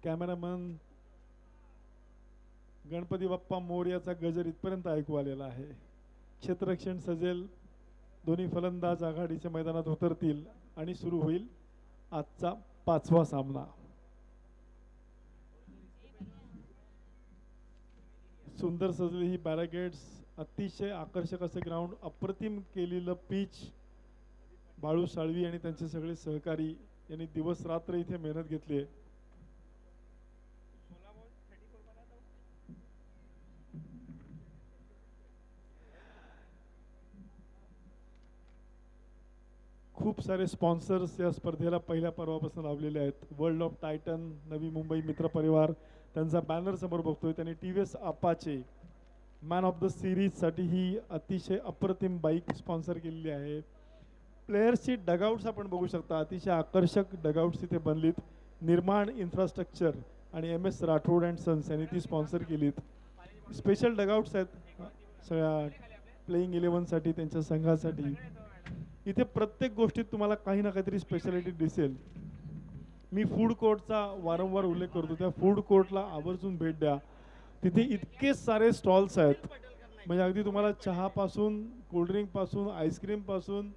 Cameraman Ganpati Bappa मोरयाचा गजर इथपर्यंत ऐकू आलेला आहे. क्षेत्ररक्षण सजेल, दोन्ही फलंदाज आघाडीच्या मैदानात उतरतील आणि सुरू होईल आजचा 5वा सामना. सुंदर सजली ही बॅरिकेड्स, अतिशय आकर्षक असे ग्राउंड, अप्रतिम केलेलं पिच. बाळू साळवी आणि त्यांचे सगळे सहकारी यांनी दिवस रात्र इथे मेहनत घेतली आहे. खूप सारे स्पॉन्सर्स या स्पर्धेला पहिल्या पर्वापासून लावलेले आहेत. World of Titan, Navi Mumbai मित्र परिवार, त्यांचा बॅनर समोर बघतोय. त्यांनी TVS Apache man of the सिरीजसाठी ही अतिशय अप्रतिम बाईक स्पॉन्सर केलेली आहे. प्लेयर्सची डगआउट्स आपण बघू शकता, अतिशय आकर्षक डगआउट्स इथे बनलीत. निर्माण इन्फ्रास्ट्रक्चर आणि MS राठोड अँड सन्स यांनी ती स्पॉन्सर केलीत. स्पेशल डगआउट्स आहेत सगळ्या प्लेइंग 11साठी, त्यांच्या संघासाठी. इथे प्रत्येक गोष्टीत तुम्हाला काही ना काहीतरी स्पेशालिटी दिसेल. मी फूड कोर्टचा वारंवार उल्लेख करतो, त्या फूड कोर्टला आवर्जून भेट द्या. तिथे इतके सारे स्टॉल्स आहेत, म्हणजे अगदी तुम्हाला चहापासून, कोल्ड्रिंकपासून, आईस्क्रीमपासून,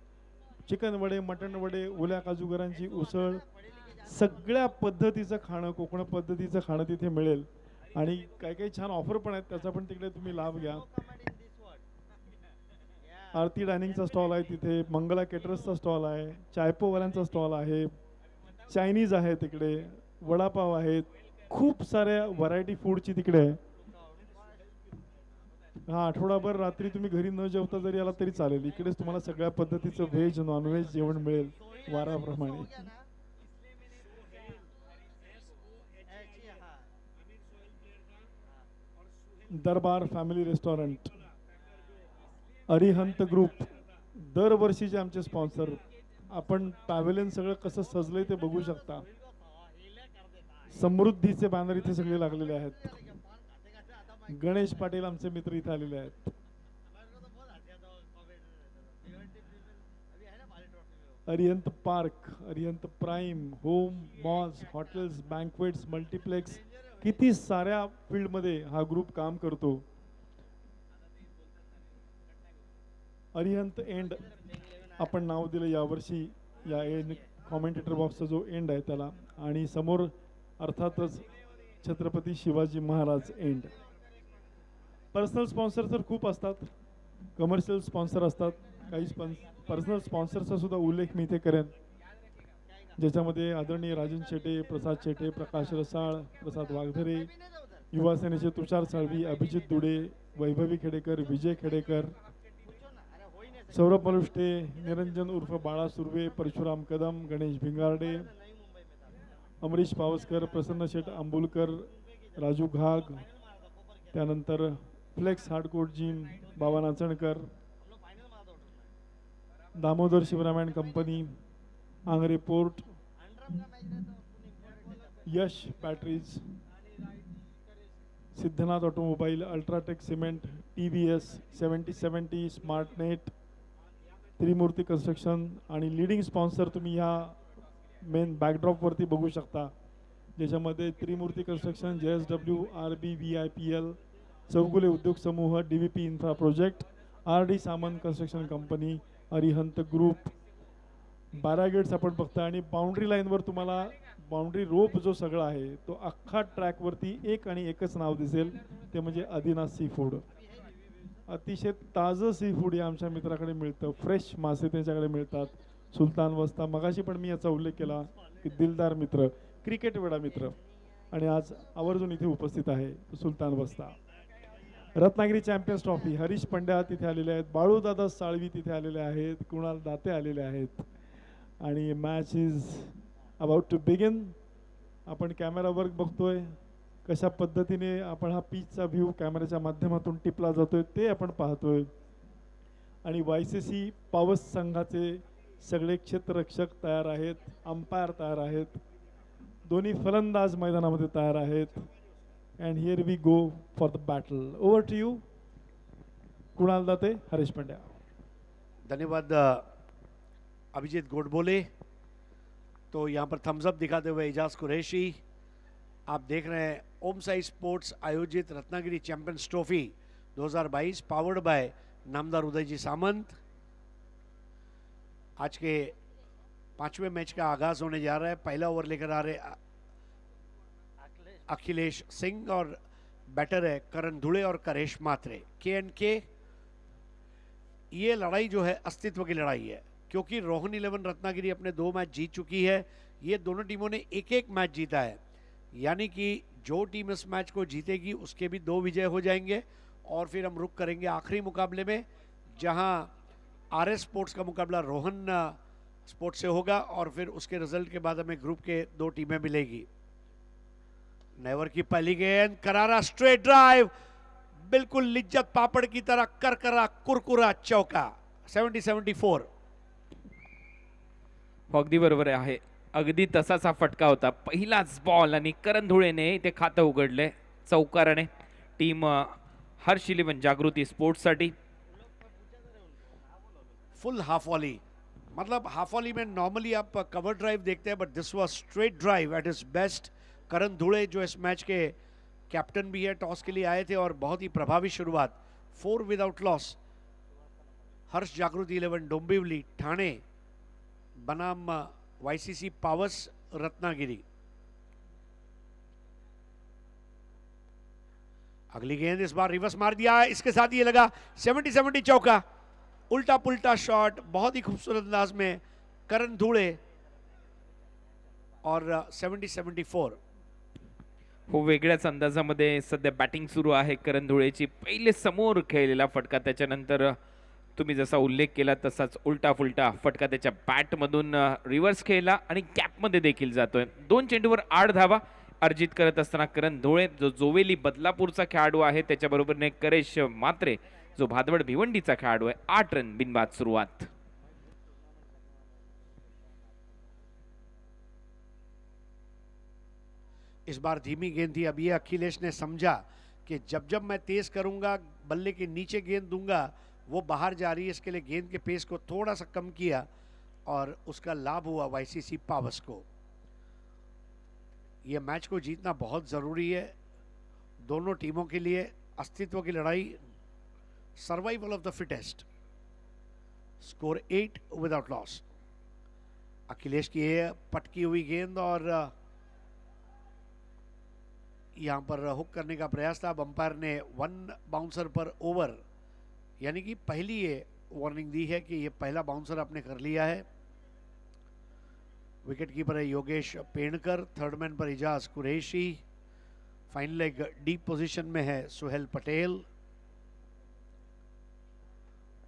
चिकन वडे, मटण वडे, ओल्या काजूगरांची उसळ, सगळ्या पद्धतीचं खाणं, कोकण पद्धतीचं खाणं तिथे मिळेल. आणि काही काही छान ऑफर पण आहेत, त्याचा पण तिकडे तुम्ही लाभ घ्या. आरती डायनिंगचा स्टॉल आहे तिथे, मंगला केटरर्सचा स्टॉल आहे, चायपोवाल्यांचा स्टॉल आहे, चायनीज आहे तिकडे, वडापाव आहेत, खूप साऱ्या व्हरायटी फूडची तिकडे आहे. हा, आठवडाभर रात्री तुम्ही घरी न जेवता जरी आला तरी चालेल, इकडेच तुम्हाला सगळ्या पद्धतीचं व्हेज नॉनव्हेज जेवण मिळेल वाराप्रमाणे. दरबार फॅमिली रेस्टॉरंट, अरिहंत ग्रुप दरवर्षीचे आमचे स्पॉन्सर. आपण पॅव्हेलियन सगळं कसं सजलंय ते बघू शकता. समृद्धीचे बॅनर इथे सगळे लागलेले आहेत. गणेश पाटील आमचे मित्र इथे आलेले आहेत. Arihant park, Arihant prime, home, malls, hotels, बँकवेट्स, multiplex, किती साऱ्या फील्डमध्ये हा ग्रुप काम करतो. अरिहंत एंड आपण नाव दिलं यावर्षी, या एंड कॉमेंटेटर बॉक्सचा जो एंड आहे त्याला. आणि समोर अर्थातच Chhatrapati Shivaji Maharaj and. Personal sponsor तर खूप असतात, कमर्शियल स्पॉन्सर असतात, काही पर्सनल स्पॉन्सरचा सुद्धा उल्लेख मी इथे करेन, ज्याच्यामध्ये आदरणीय राजन शेटे, प्रसाद शेटे, प्रकाश रसाळ, प्रसाद वाघधरे, युवा सेनेचे तुषार साळवी, अभिजित दुडे, वैभवी खेडेकर, विजय खेडेकर, सौरभ मलुष्टे, निरंजन उर्फ बाळा सुर्वे, परशुराम कदम, गणेश भिंगारडे, अमरीश पावसकर, प्रसन्न शेठ आंबुलकर, राजू घाग, त्यानंतर flex hardcoat gym, Baba Nachankar, Damodar Shivramayan company, Angre port, Yash batteries, Siddhanath automobile, UltraTech cement, TVS 7070, Smartnet, Trimurti construction. आणि लीडिंग स्पॉन्सर तुम्ही ह्या मेन बॅकड्रॉपवरती बघू शकता, ज्याच्यामध्ये Trimurti construction, JSW, RB, VIPL, Chougule Udyog Samuh, DVP infra project, RD Samant construction company, Arihant group, barricades आपण बघता. आणि बाउंड्री लाईनवर तुम्हाला बाउंड्री रोप जो सगळा आहे तो अख्खा ट्रॅकवरती एक आणि एकच नाव दिसेल, ते म्हणजे आदिनाथ सी फूड. अतिशय ताजं सी फूड या आमच्या मित्राकडे मिळतं, फ्रेश मासे त्यांच्याकडे मिळतात. सुलतान वस्ता, मगाशी पण मी याचा उल्लेख केला की दिलदार मित्र, क्रिकेट वेडा मित्र, आणि आज आवर्जून इथे उपस्थित आहे सुलतान वस्ता. रत्नागिरी चॅम्पियन्स ट्रॉफी, हरीश पंड्या तिथे आलेले आहेत, बाळूदादा साळवी तिथे आलेले आहेत, कुणाल दाते आलेले आहेत. आणि match is about to begin. आपण कॅमेरा वर्क बघतोय, कशा पद्धतीने आपण हा पिचचा व्ह्यू कॅमेऱ्याच्या माध्यमातून टिपला जातोय ते आपण पाहतोय. आणि YCC पावस संघाचे सगळे क्षेत्ररक्षक तयार आहेत, अंपायर तयार आहेत, दोन्ही फलंदाज मैदानामध्ये तयार आहेत. And here we go for the battle. Over to you Kunal Date, Harish Pandya. धन्यवाद अभिजीत गोडबोले. तो यहाँ पर थम्स अप दिखाते हुए एजाज कुरैशी आप देख रहे हैं ओम साई स्पोर्ट्स आयोजित Ratnagiri champions trophy 2022 powered by नामदार उदय जी सामंत। आज के 5वें मैच का आगाज होने जा रहा है। पहला ओवर लेकर आ रहे अखिलेश सिंह और बैटर है करण धुले और करेश मात्रे। के ये लड़ाई जो है अस्तित्व की लड़ाई है, क्योंकि रोहन 11 रत्नागिरी अपने 2 मैच जीत चुकी है। ये दोनों टीमों ने एक एक मैच जीता है, यानी कि जो टीम इस मैच को जीतेगी उसके भी 2 विजय हो जाएंगे। और फिर हम रुक करेंगे आखिरी मुकाबले में, जहां आरएस स्पोर्ट्स का मुकाबला रोहन स्पोर्ट्स से होगा और फिर उसके रिजल्ट के बाद हमें ग्रुप के 2 टीमें मिलेगी। नेवर की पहली गेंद, करारा स्ट्रेट ड्राइव, बिल्कुल लिज्जत पापड़ की तरह करकरा कुरकुरा चौका। 70-74। अगदी बरोबर आहे, अगदी तसाच हा फटका होता, पहिलाच बॉल आणि करण धुळेने इथे खातं उघडलंय चौकाराने। टीम हर्ष 11 जागृती स्पोर्ट्स साठी फुल हाफ वॉली, मतलब हाफ वॉली में नॉर्मली आप कवर ड्राइव देखते हैं, but this was straight drive at is best. Karan Dhule जो इस मैच के कैप्टन भी है, टॉस के लिए आए थे और बहुत ही प्रभावी शुरुआत, 4 विदाउट लॉस। हर्ष जागृति 11 डोंबिवली ठाणे बनाम वाईसीसी पावर्स रत्नागिरी। अगली गेंद इस बार रिवर्स मार दिया, इसके साथ ये लगा 70-70 चौका। उल्टा पुल्टा शॉट बहुत ही खूबसूरत अंदाज में करण धुळे और 70-74। हो, वेगळ्याच अंदाजामध्ये सध्या बॅटिंग सुरू आहे करण धुळेची। पहिले समोर खेळलेला फटका, त्याच्यानंतर तुम्ही जसा उल्लेख केला तसाच उलटा फुलटा फटका त्याच्या बॅट मधून रिव्हर्स खेळला आणि कॅप मध्ये देखील जातोय। 2 चेंडूवर 8 धावा अर्जित करत असताना करण धुळे जो जोवेली बदलापूरचा खेळाडू आहे, त्याच्याबरोबरने करेश मात्रे जो भादवड भिवंडीचा खेळाडू आहे। 8 रन बिनबाद सुरुवात। इस बार धीमी गेंद थी। अब ये अखिलेश ने समझा कि जब जब मैं तेज करूंगा, बल्ले के नीचे गेंद दूंगा, वो बाहर जा रही है, इसके लिए गेंद के पेस को थोड़ा सा कम किया और उसका लाभ हुआ वाईसीसी पावर्स को। ये मैच को जीतना बहुत जरूरी है दोनों टीमों के लिए। अस्तित्व की लड़ाई, survival of the fittest. Score 8 without loss. Akhilesh की ये पटकी हुई गेंद और यहां पर हुक करने का प्रयास था। अब अंपायर ने 1 बाउंसर पर ओवर, यानी कि पहली ये वार्निंग दी है कि ये पहला बाउंसर आपने कर लिया है। विकेट कीपर है योगेश पेणकर, थर्ड मैन पर Ijaz Qureshi, final leg deep position में है सुहेल पटेल।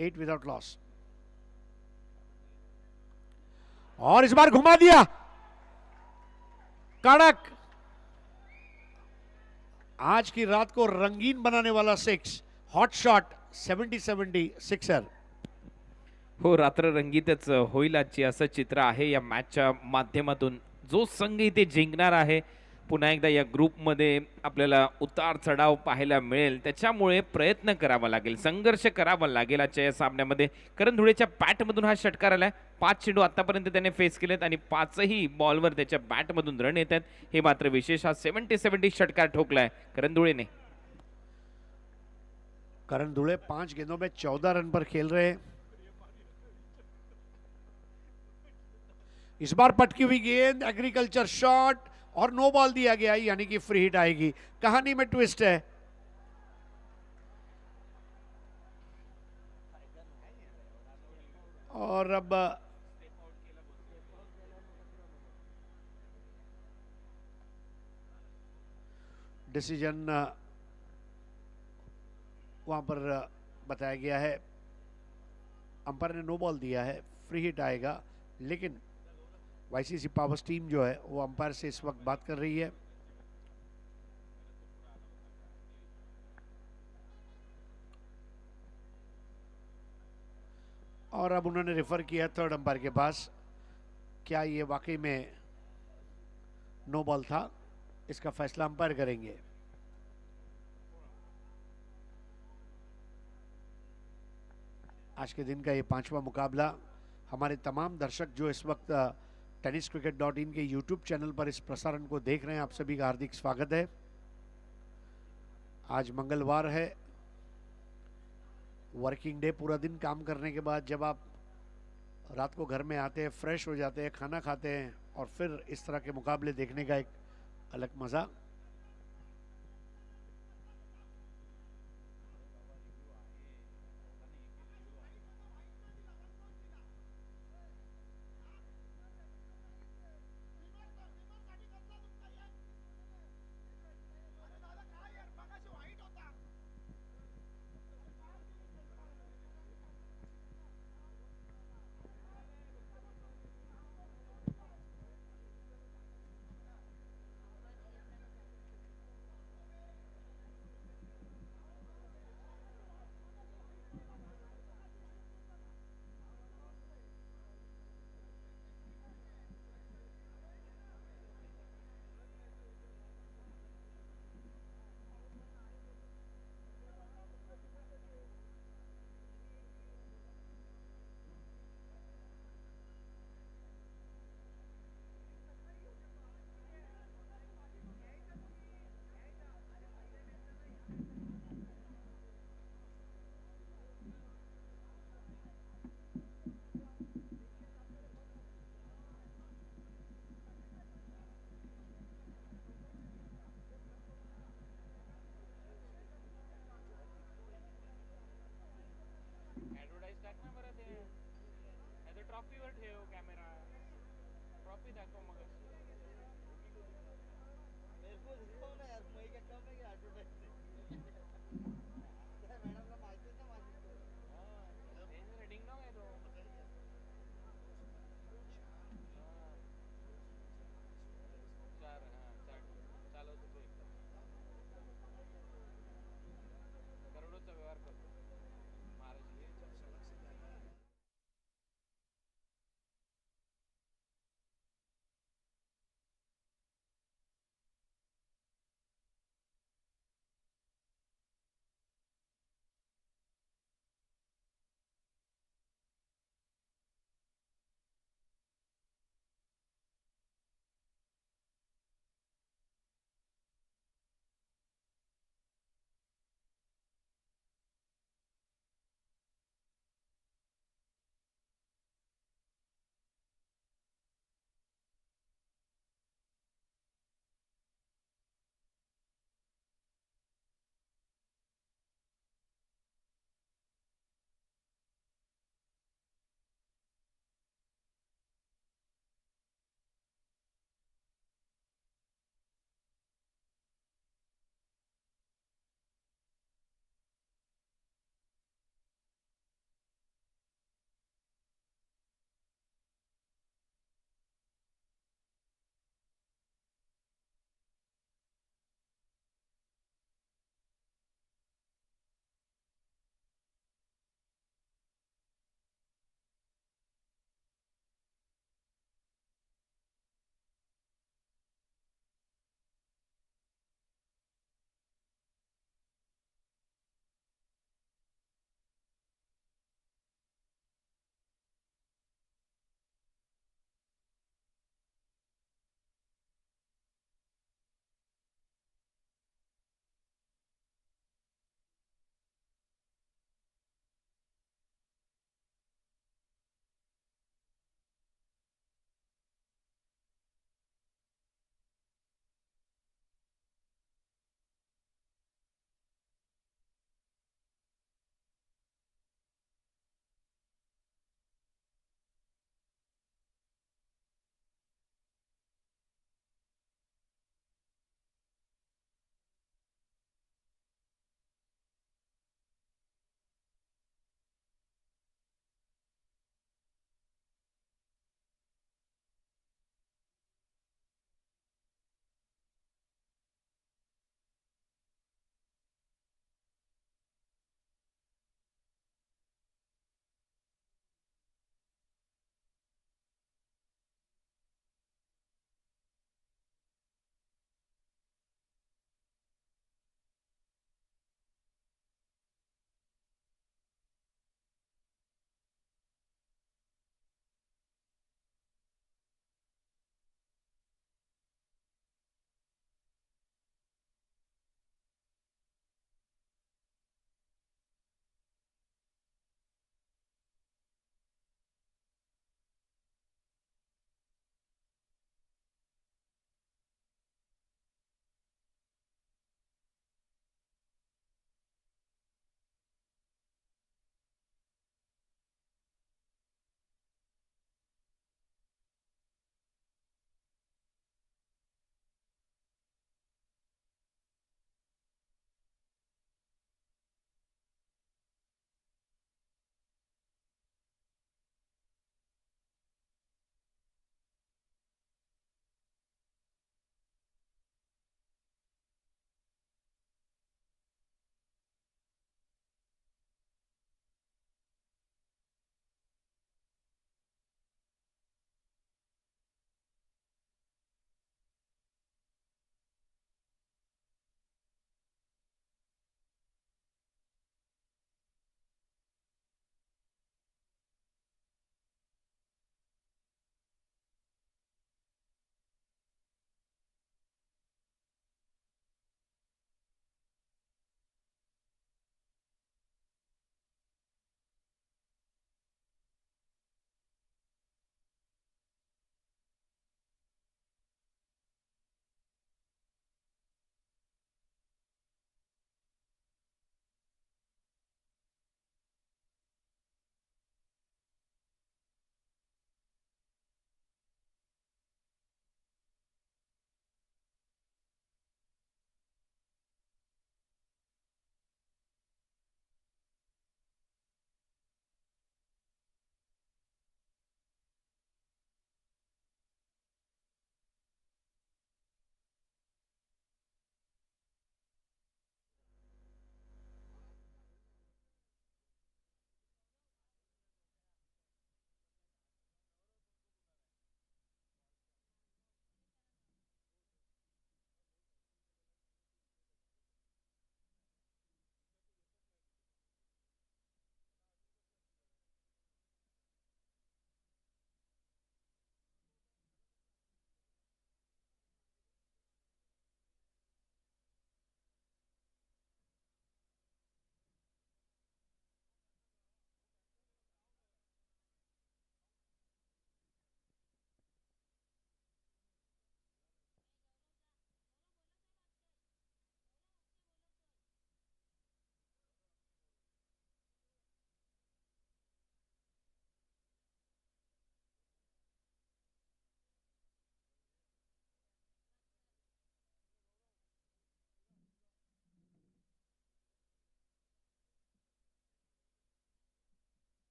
8 without loss. और इस बार घुमा दिया, कड़क, आज की रात को रंगीन बनाने वाला 6, हॉट शॉट, 70-70 सिक्सर। हो, रात्र रंगीतच होईल आजची असं चित्र आहे या मॅचच्या माध्यमातून। जो संघ इथे जिंकणार आहे, पुन्हा एकदा या ग्रुपमध्ये आपल्याला उतार चढाव पाहायला मिळेल, त्याच्यामुळे प्रयत्न करावा लागेल, संघर्ष करावा लागेल आजच्या या सामन्यामध्ये। करण धुळेच्या बॅटमधून हा षटकार आलाय। 5 चेंडू आतापर्यंत त्याने फेस केलेत आणि 5ही बॉलवर त्याच्या बॅटमधून रन येत आहेत, हे मात्र विशेष। हा 70-70 षटकार ठोकलाय करण धुळेने। करण धुळे 5 गेंदों में 14 रन पर खेल रहे हैं। इस बार पटकी हुई गेंद, एग्रीकल्चर शॉट और नो बॉल दिया गया, यानी कि फ्री हिट आएगी। कहानी में ट्विस्ट है। और अब डिसीजन वहां पर बताया गया है, अंपायर ने नो बॉल दिया है, फ्री हिट आएगा। लेकिन वाईसीसी पावर्स टीम जो है वो अंपायर से इस वक्त बात कर रही है। और अब उन्होंने रेफर किया थर्ड अंपायर के पास, क्या ये वाकई में नो बॉल था, इसका फैसला अंपायर करेंगे। आज के दिन का ये 5वां मुकाबला। हमारे तमाम दर्शक जो इस वक्त tenniscricket.in के YouTube चैनल पर इस प्रसारण को देख रहे हैं, आप सभी का हार्दिक स्वागत है। आज मंगलवार है, वर्किंग डे। पूरा दिन काम करने के बाद जब आप रात को घर में आते हैं, फ्रेश हो जाते हैं, खाना खाते हैं और फिर इस तरह के मुकाबले देखने का एक अलग मज़ा। ऍडव्हर्टाईज टाक ना बरं, ते ट्रॉफीवर ठेव कॅमेरा, ट्रॉफी दाखव मग। मेरे को दिखाओ ना यार, मैं क्या काम है कि एडवर्टाइज मॅडमला माहितीच ना माझी डिंग डॉंग आहे तो।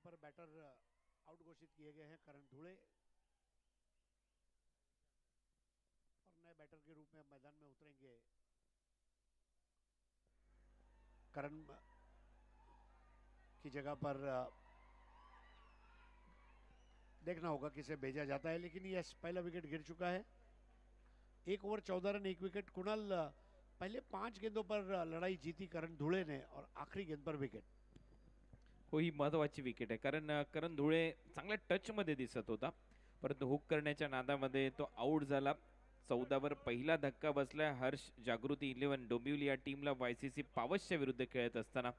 पर बैटर आउट घोषित किए गए हैं करण धुले और नए बैटर के रूप में मैदान में उतरेंगे करण की जगह पर देखना होगा किसे भेजा जाता है, लेकिन यह पहला विकेट गिर चुका है। 1 ओवर 14 रन 1 विकेट। कुणाल, पहले 5 गेंदों पर लड़ाई जीती करण धुळे ने और आखरी गेंद पर विकेट। हो, ही महत्वाची विकेट आहे, कारण करण धुळे चांगल्या टच मध्ये दिसत होता, परंतु हुक करण्याच्या नादामध्ये तो आउट झाला। 14 वर पहिला धक्का बसलाय हर्ष जागृती 11 डोंबिवली या टीमला YCC पावसच्या विरुद्ध खेळत असताना।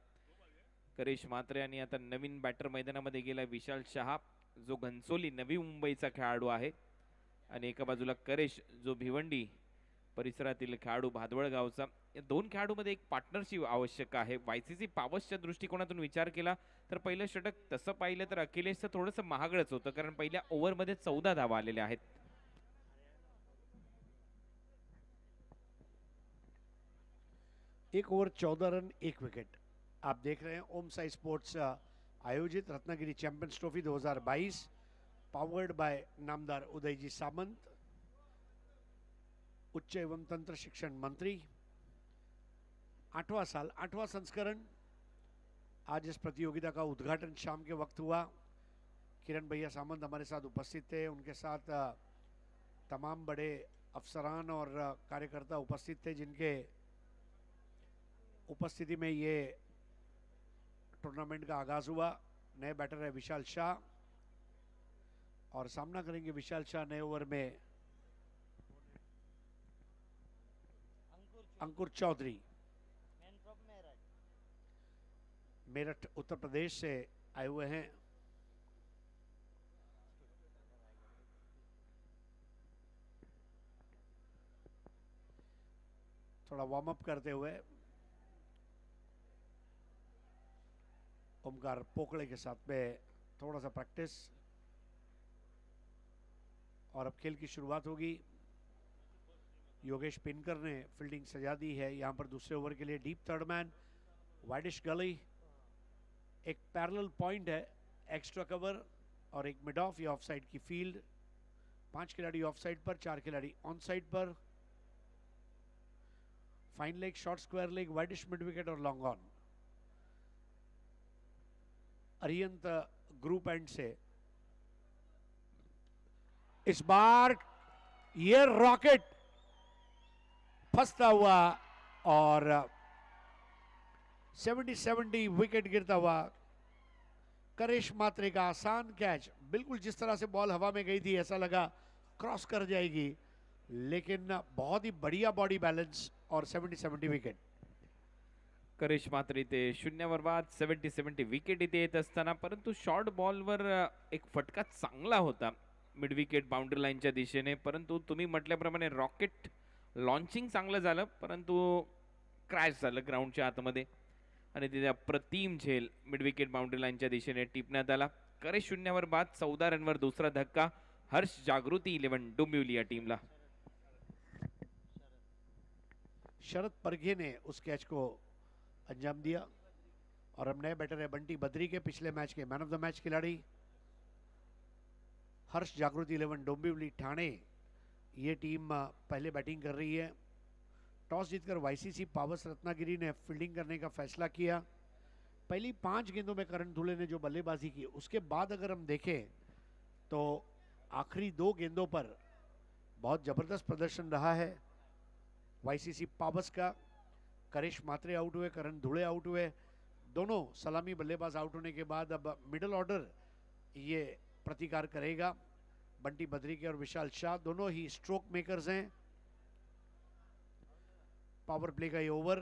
करेश म्हात्रे आणि आता नवीन बॅटर मैदानामध्ये गेला विशाल शहा, जो घनसोली नवी मुंबईचा खेळाडू आहे, आणि एका बाजूला करेश जो भिवंडी परिसरातील खेळाडू भादवळ गावचा। या दोन खेळाडूंमध्ये एक पार्टनरशिप आवश्यक आहे। YCC पावसच्या दृष्टिकोनातून विचार केला तर पहिलं षटक तसं पाहिलं तर अखिलेशचं थोडंसं महागडच होतं, कारण पहिल्या ओव्हरमध्ये 14 धावा आलेल्या आहेत। 1 ओवर 14 रन 1 विकेट। आप देख रहे हैं ओम साई स्पोर्ट्स आयोजित Ratnagiri champions trophy 2022, powered by नामदार उदयजी सामंत, उच्च एवं तंत्र शिक्षण मंत्री। 8वां साल, 8वां संस्करण। आज इस प्रतियोगिता का उद्घाटन शाम के वक्त हुआ। किरण भैया सामंत हमारे साथ उपस्थित थे, उनके साथ तमाम बड़े अफसरान और कार्यकर्ता उपस्थित थे, जिनके उपस्थिति में ये टूर्नामेंट का आगाज हुआ। नए बैटर है विशाल शाह और सामना करेंगे विशाल शाह नए ओवर में अंकुर चौधरी, मैन फ्रॉम मेरठ। मेरठ उत्तर प्रदेश से आए हुए हैं। थोड़ा वार्म अप करते हुए ओमकार पोकड़े के साथ में थोड़ा सा प्रैक्टिस, और अब खेल की शुरुआत होगी। योगेश पिनकर ने फील्डिंग सजा दी है यहाँ पर दूसरे ओवर के लिए। Deep third man, wideish gully, एक पैरेलल पॉइंट है, एक्स्ट्रा कवर और एक मिड ऑफ या ऑफ साइड की फील्ड। 5 खिलाड़ी ऑफ साइड पर, 4 खिलाड़ी ऑन साइड पर। Fine leg, short square leg, wideish mid wicket और long on. Arihant group end से इस बार ये रॉकेट फंसता हुआ और 70 विकेट गिरता हुआ। करेश म्हात्रे का आसान कैच, बिल्कुल जिस तरह से बॉल हवा में गई थी ऐसा लगा क्रॉस कर जाएगी, लेकिन बहुत ही बढ़िया बॉडी बैलेंस और 70 विकेट। करेश म्हात्रे ते 0 वर बाद 70 विकेट इथे येत असताना, परंतु शॉर्ट बॉलवर एक फटका चांगला होता मिड विकेट बाउंड्री लाईनच्या दिशेने, परंतु तुम्ही म्हटल्याप्रमाणे रॉकेट लॉन्चिंग चांगलं झालं, परंतु क्रॅश झालं ग्राउंडच्या आतमध्ये आणि तिथे अप्रतिम झेल मिड विकेट बाउंड्री लाईनच्या दिशेने टिपण्यात आला। करेश 0 वर बाद 14 रनवर दुसरा धक्का हर्ष जागृती 11 डोंबिवली या टीमला। शरद परघे ने उस कैच को अंजाम दिया और अब नए बैटर है बंटी बद्री के पिछले मैच के मैन ऑफ द मैच खिलाड़ी हर्ष जागृति 11 डोंबिवली ठाणे। ये टीम पहले बैटिंग कर रही है। टॉस जीतकर YCC पावस रत्नागिरी ने फील्डिंग करने का फैसला किया। पहली 5 गेंदों में करण धुले ने जो बल्लेबाजी की, उसके बाद अगर हम देखें तो आखिरी 2 गेंदों पर बहुत जबरदस्त प्रदर्शन रहा है YCC पावस का। करेश म्हात्रे आउट हुए, करण धुले आउट हुए, दोनों सलामी बल्लेबाज आउट होने के बाद अब मिडिल ऑर्डर ये प्रतिकार करेगा। बंटी बद्री के और विशाल शाह दोनों ही स्ट्रोक मेकर्स हैं। पावर प्ले का ये ओवर,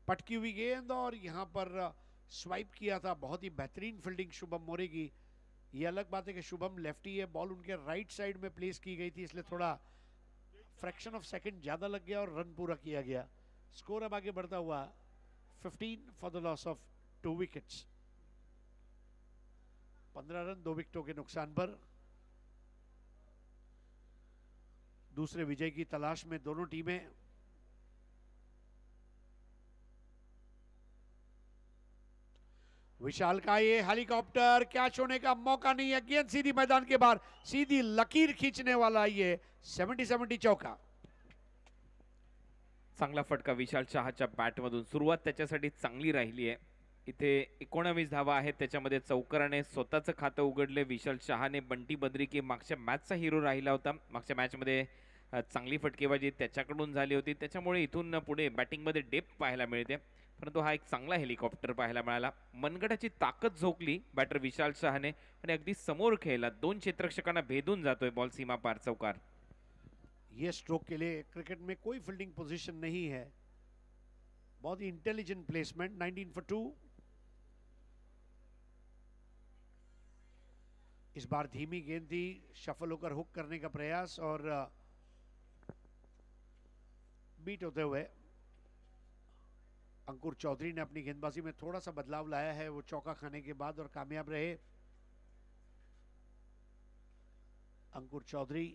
पटकी हुई गेंद और यहां पर स्वाइप किया था, बहुत ही बेहतरीन फील्डिंग शुभम मोरे की। ये अलग बात है कि शुभम लेफ्टी है, बॉल उनके राइट साइड में प्लेस की गई थी, इसलिए थोड़ा फ्रैक्शन ऑफ सेकंड ज्यादा लग गया और रन पूरा किया गया। स्कोर अब आगे बढ़ता हुआ 15 for the loss of 2 wickets. 15 run 2 विकेटों के नुकसान पर। दूसरे विजय की तलाश में दोनों टीमें। विशाल का ये हेलीकॉप्टर कैच होने का मौका नहीं है, गेंद सीधी मैदान के बाहर, सीधी लकीर खींचने वाला ये 70-70 चौका। चांगला फटका विशाल शहाच्या बॅटमधून, सुरुवात त्याच्यासाठी चांगली राहिली आहे. इथे 19 धावा आहेत, त्याच्यामध्ये चौकाराने स्वतःचं खातं उघडले विशाल शहाने. बंटी बद्रिके मागच्या मॅचचा हिरो राहिला होता, मागच्या मॅचमध्ये चांगली फटकेबाजी त्याच्याकडून झाली होती, त्याच्यामुळे इथून पुढे बॅटिंगमध्ये डेप्थ पाहायला मिळते. परंतु हा एक चांगला हेलिकॉप्टर पाहायला मिळाला. मनगटाची ताकद झोकली बॅटर विशाल शहाने आणि अगदी समोर खेळला, 2 क्षेत्ररक्षकांना भेदून जातोय बॉल सीमा पार चौकार. ये स्ट्रोक के लिए क्रिकेट में कोई फील्डिंग पोजीशन नहीं है, बहुत ही इंटेलिजेंट प्लेसमेंट। 19 for 2। इस बार धीमी गेंद थी, शफल होकर हुक करने का प्रयास और बीट होते हुए अंकुर चौधरी ने अपनी गेंदबाजी में थोड़ा सा बदलाव लाया है, वो चौका खाने के बाद, और कामयाब रहे अंकुर चौधरी।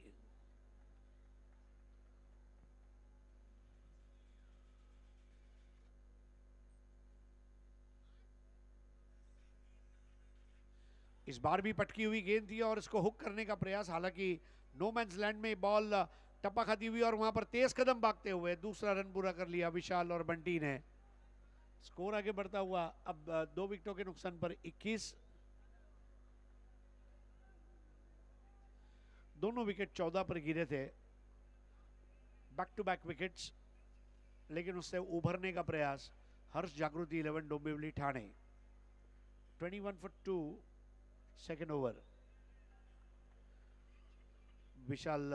इस बार भी पटकी हुई गेंद थी और इसको हुक करने का प्रयास, हालांकि नो मैंस लैंड में बॉल टप्पा खाती हुई और वहां पर तेज कदम भागते हुए दूसरा रन पूरा कर लिया विशाल और बंटी ने। स्कोर आगे बढ़ता हुआ अब 2 विकेटों के नुकसान पर 21। दोनों विकेट 14 पर गिरे थे, बैक टू बैक विकेट्स, लेकिन उससे उभरने का प्रयास Harsh Jagruti 11 Dombivli Thane. 21 for 2 second over. Vishal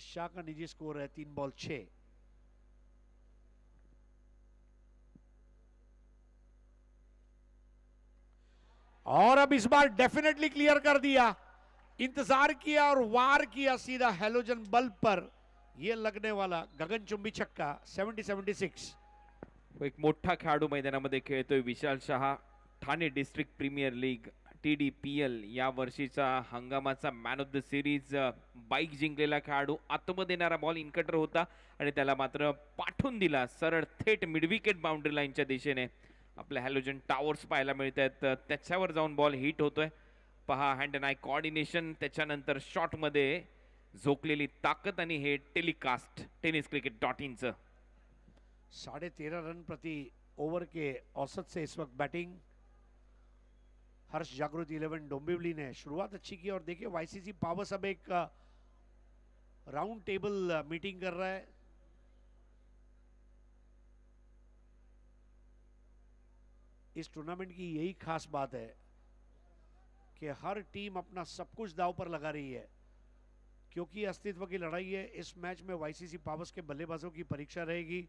Shah का निजी स्कोर है 3 बॉल 6। और अब इस बार डेफिनेटली क्लियर कर दिया, इंतजार किया और वार किया सीधा हेलोजन बल्ब पर, यह लगने वाला गगनचुंबी छक्का। 70-76। एक मोठा खेळाडू मैदानामध्ये खेळतोय Vishal Shah. Thane district premier league TDPL या वर्षीचा हंगामाचा man of the series bike जिंकलेला खेळाडू. आतमध्ये येणारा बॉल इनकटर होता आणि त्याला मात्र पाठवून दिला सरळ थेट मिडविकेट बाउंड्री लाईनच्या दिशेने. आपल्या हॅलोजन टावर्स पाहायला मिळत आहेत, त्याच्यावर जाऊन बॉल हिट होतोय. पहा हँड अँड आय कोऑर्डिनेशन, त्याच्यानंतर शॉटमध्ये झोकलेली ताकद आणि हे टेलिकास्ट tenniscricket.in चं. 13.5 रन प्रति ओवर के औसत से इस वक्त बैटिंग हर्ष जागृति 11 डोंबिवली ने शुरुआत अच्छी की। और देखिए YCC पावर्स अब एक राउंड टेबल मीटिंग कर रहा है। इस टूर्नामेंट की यही खास बात है कि हर टीम अपना सब कुछ दांव पर लगा रही है, क्योंकि अस्तित्व की लड़ाई है। इस मैच में YCC पावर्स के बल्लेबाजों की परीक्षा रहेगी।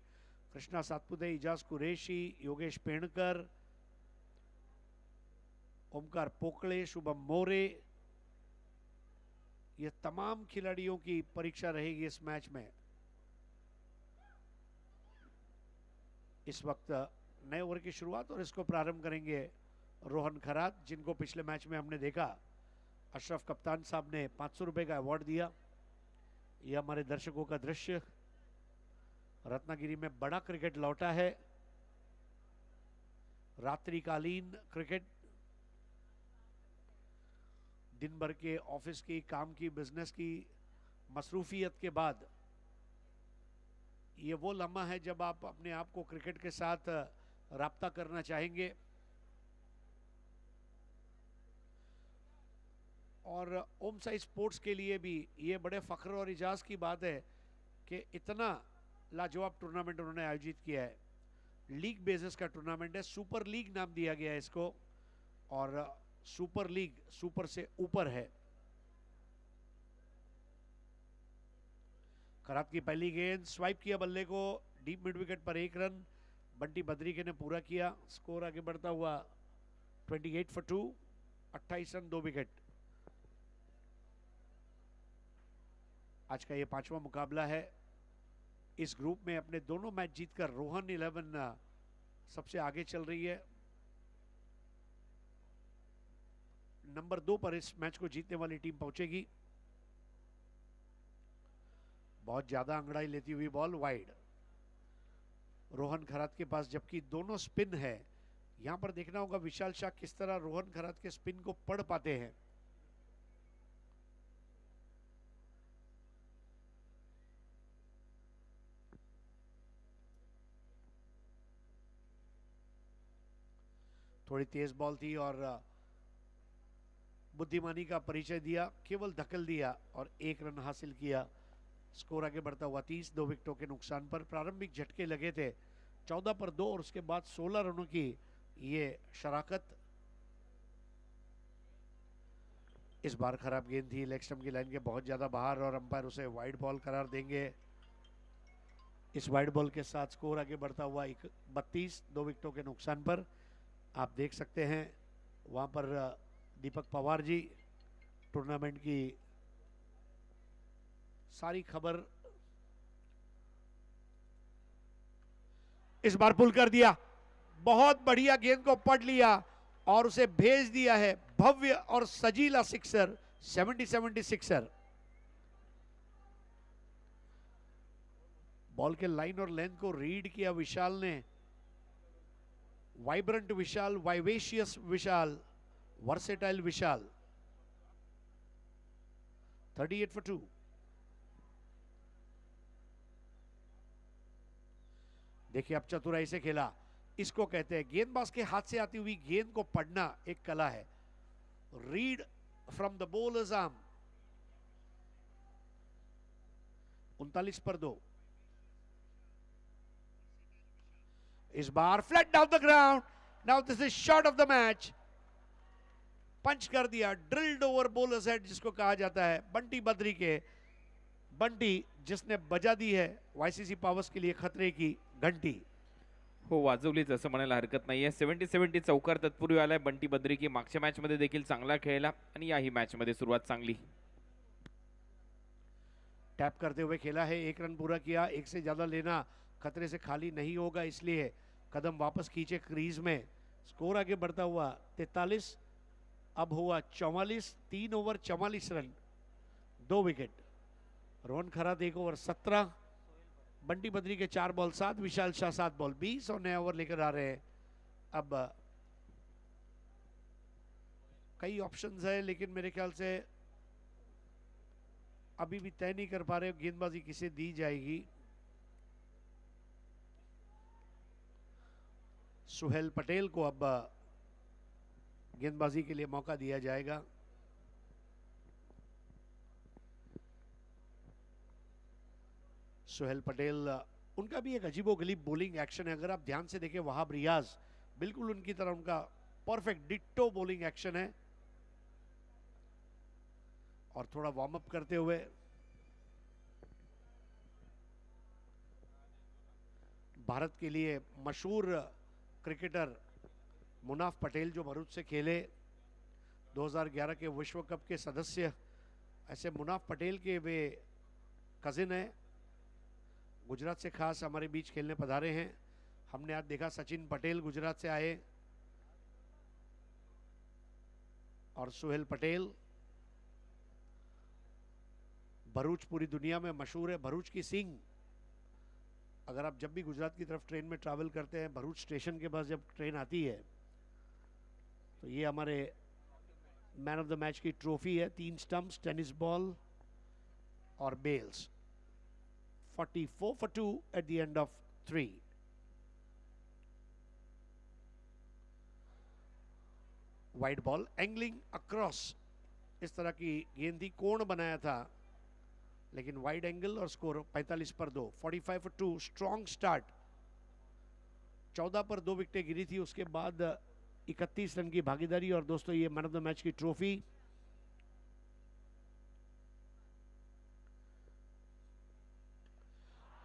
कृष्णा सातपुते, इजाज कुरैशी, योगेश पेणकर, ओमकार पोकले, शुभम मोरे, ये तमाम खिलाड़ियों की परीक्षा रहेगी इस मैच में। इस वक्त नए ओवर की शुरुआत और इसको प्रारंभ करेंगे रोहन खरात, जिनको पिछले मैच में हमने देखा अशरफ कप्तान साहब ने 500 रुपए का अवार्ड दिया। यह हमारे दर्शकों का दृश्य। रत्नागिरी में बड़ा क्रिकेट लौटा है, रात्रिकालीन क्रिकेट। दिन भर के ऑफिस की, काम की, बिजनेस की मसरूफियत के बाद ये वो लम्हा है जब आप अपने आप को क्रिकेट के साथ राब्ता करना चाहेंगे। और ओम साई स्पोर्ट्स के लिए भी ये बड़े फख्र और इजाज़ की बात है कि इतना लाजवाब टूर्नामेंट उन्होंने आयोजित किया है। लीग बेसिस का टूर्नामेंट है, सुपर लीग नाम दिया गया है इसको, और सुपर लीग सुपर से ऊपर है। खरात की पहली गेंद, स्वाइप किया बल्ले को, डीप मिड विकेट पर 1 रन बंटी बद्रिके ने पूरा किया। स्कोर आगे बढ़ता हुआ 28 for 2, 28 रन 2 विकेट। आज का ये 5वां मुकाबला है। इस ग्रुप में अपने दोनों मैच जीतकर रोहन 11 सबसे आगे चल रही है। नंबर 2 पर इस मैच को जीतने वाली टीम पहुंचेगी। बहुत ज्यादा अंगड़ाई लेती हुई बॉल वाइड रोहन खरात के पास, जबकि दोनों स्पिन है। यहां पर देखना होगा विशाल शाह किस तरह रोहन खरात के स्पिन को पढ़ पाते हैं। थोड़ी तेज बॉल थी और बुद्धिमानी का परिचय दिया, केवल धकल दिया और 1 रन हासिल किया। स्कोर आगे बढ़ता हुआ 30, 2 विकेटों के नुकसान पर। प्रारंभिक झटके लगे थे 14 पर 2 और उसके बाद 16 रनों की ये शराकत। इस बार खराब गेंद थी, लेग स्टंप की लाइन के बहुत ज्यादा बाहर और अंपायर उसे वाइड बॉल करार देंगे। इस वाइड बॉल के साथ स्कोर आगे बढ़ता हुआ 32, 2 विकेटों के नुकसान पर। आप देख सकते हैं वहां पर दीपक पवार जी टूर्नामेंट की सारी खबर इस बार पुल कर दिया, बहुत बढ़िया गेंद को पढ़ लिया और उसे भेज दिया है। भव्य और सजीला सिक्सर, 70 सिक्सर। बॉल के लाइन और लेंथ को रीड किया विशाल ने। Vibrant Vishal, vivacious Vishal, versatile Vishal. 38 for 2। देखिए अब चतुराई से खेला, इसको कहते हैं गेंदबाज के हाथ से आती हुई गेंद को पढ़ना एक कला है। Read from the bowler's arm. 39 पर 2। इस बार flat down the ground. Now this is shot of the match. Punch कर दिया, ड्रिल्ड ओवर बॉलर्स हेड जिसको कहा जाता है। बंटी बद्री के बंटी जिसने बजा दी है वाईसीसी पावर्स के लिए खतरे की घंटी। हो, वाजवलीच असं म्हणायला हरकत नाहीये। 70 चौकार तत्पूर्वी आलाय बंटी बद्री की। मागच्या मॅच मध्ये देखील चांगला खेळला आणि याही मॅच मध्ये सुरुवात चांगली। टैप करते हुए खेला है, 1 रन पूरा किया। 1 से ज्यादा लेना खतरे से खाली नहीं होगा, इसलिए कदम वापस खींचे क्रीज में। स्कोर आगे बढ़ता हुआ 43, अब हुआ 44। 3 over 44 run, 2 wicket. Rohan Kharat 1 over 17। Bunty Badri के 4 बॉल 7, विशाल शाह 7 बॉल 20 और नया ओवर लेकर आ रहे हैं। अब कई ऑप्शंस है लेकिन मेरे ख्याल से अभी भी तय नहीं कर पा रहे गेंदबाजी किसे दी जाएगी। सुहेल पटेल को अब गेंदबाजी के लिए मौका दिया जाएगा। सुहेल पटेल, उनका भी एक अजीबोगरीब बॉलिंग एक्शन है। अगर आप ध्यान से देखें वहाब रियाज बिल्कुल उनकी तरह उनका परफेक्ट डिट्टो बॉलिंग एक्शन है। और थोड़ा वार्म अप करते हुए भारत के लिए मशहूर क्रिकेटर मुनाफ पटेल जो भरूच से खेले, 2011 के विश्व कप के सदस्य, ऐसे मुनाफ पटेल के वे कजिन हैं। गुजरात से खास हमारे बीच खेलने पधारे हैं। हमने आज देखा सचिन पटेल गुजरात से आए और सुहेल पटेल। भरूच पूरी दुनिया में मशहूर है, भरूच की सिंह। अगर आप जब भी गुजरात की तरफ ट्रेन में ट्रैवल करते हैं, भरूच स्टेशन के पास जब ट्रेन आती है तो ये हमारे मैन ऑफ द मैच की ट्रॉफी है। 3 स्टंप्स, टेनिस बॉल और bails. 44 for 2 at the end of 3। Wide ball angling across, इस तरह की गेंद ही कोण बनाया था लेकिन वाइड एंगल और स्कोर 45 पर 2। 45 for 2। Strong start. 14 पर 2 विकेटें गिरी थी, उसके बाद 31 रन की भागीदारी और दोस्तों ये मैन ऑफ द मैच की ट्रॉफी।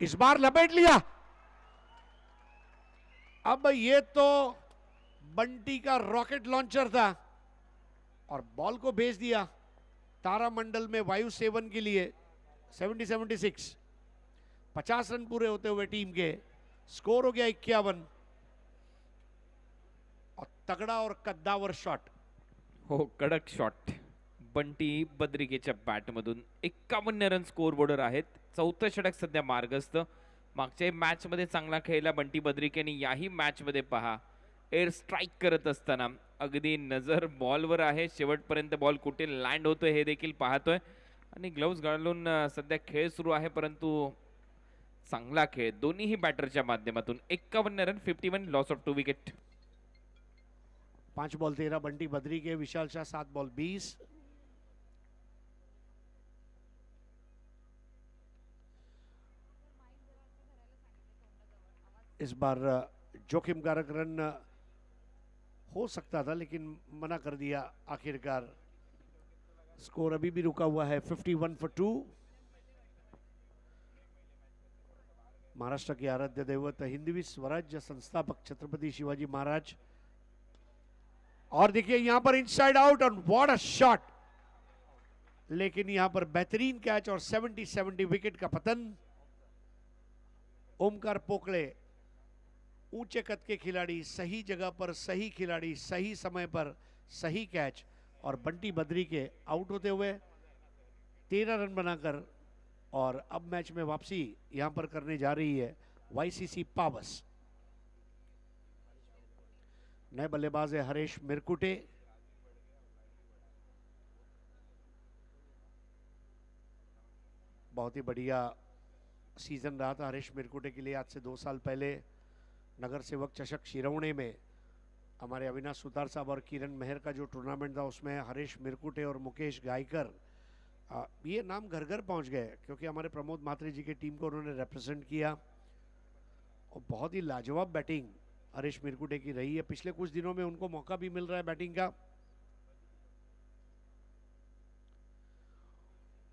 इस बार लपेट लिया। अब ये तो बंटी का रॉकेट लॉन्चर था और बॉल को भेज दिया तारामंडल में वायु सेवन के लिए। 76। 50 रन पूरे होते हुए टीम के। स्कोर हो गया 51 और तगड़ा और कद्दावर शॉट। हो, कडक शॉट बंटी बद्रिकेच्या बॅटमधून। 51 रन स्कोर बोर्डर आहेत। 4थं षटक सध्या मार्गस्थ। मागच्या मॅच मध्ये चांगला खेळला बंटी बद्रिकेने, याही मॅच मध्ये पहा एअर स्ट्राईक करत असताना अगदी नजर बॉलवर आहे, शेवटपर्यंत बॉल कुठे लँड होतोय हे देखील पाहतोय आणि ग्लव्स घालून सध्या खेळ सुरू आहे, परंतु चांगला खेळ दोन्हीही बॅटरच्या माध्यमातून. 51 run, 51 loss of 2 wicket. 5 ball 13 Bunty Badri के, विशाल शाह 7 बॉल 20. इस बार जोखिम कारक रन हो सकता था लेकिन मना कर दिया आखिरकार. स्कोर अभी भी रुका हुआ है 51 फॉर 2. महाराष्ट्र के आराध्य दैवत हिंदवी स्वराज्य संस्थापक छत्रपति शिवाजी महाराज. और देखिए यहां पर इनसाइड आउट और व्हाट अ शॉट, लेकिन यहां पर बेहतरीन कैच और 70 विकेट का पतन. ओमकार पोकले ऊंचे कद के खिलाड़ी, सही जगह पर सही खिलाड़ी, सही समय पर सही कैच, और बंटी बद्री के आउट होते हुए 13 रन बनाकर. और अब मैच में वापसी यहां पर करने जा रही है वाईसीसी पावस. नए बल्लेबाज है हरेश मिरकुटे. बहुत ही बढ़िया सीजन रहा था हरेश मिरकुटे के लिए. आज से 2 साल पहले नगर सेवक चषक शिरौणे में हमारे अविनाश सुतार साहब और किरण मेहर का जो टूर्नामेंट था उसमें हरेश मिरकुटे और मुकेश गायकर ये नाम घर घर पहुंच गए, क्योंकि हमारे प्रमोद म्हात्रे जी की टीम को उन्होंने रिप्रेजेंट किया. और बहुत ही लाजवाब बैटिंग हरेश मिरकुटे की रही है. पिछले कुछ दिनों में उनको मौका भी मिल रहा है बैटिंग का.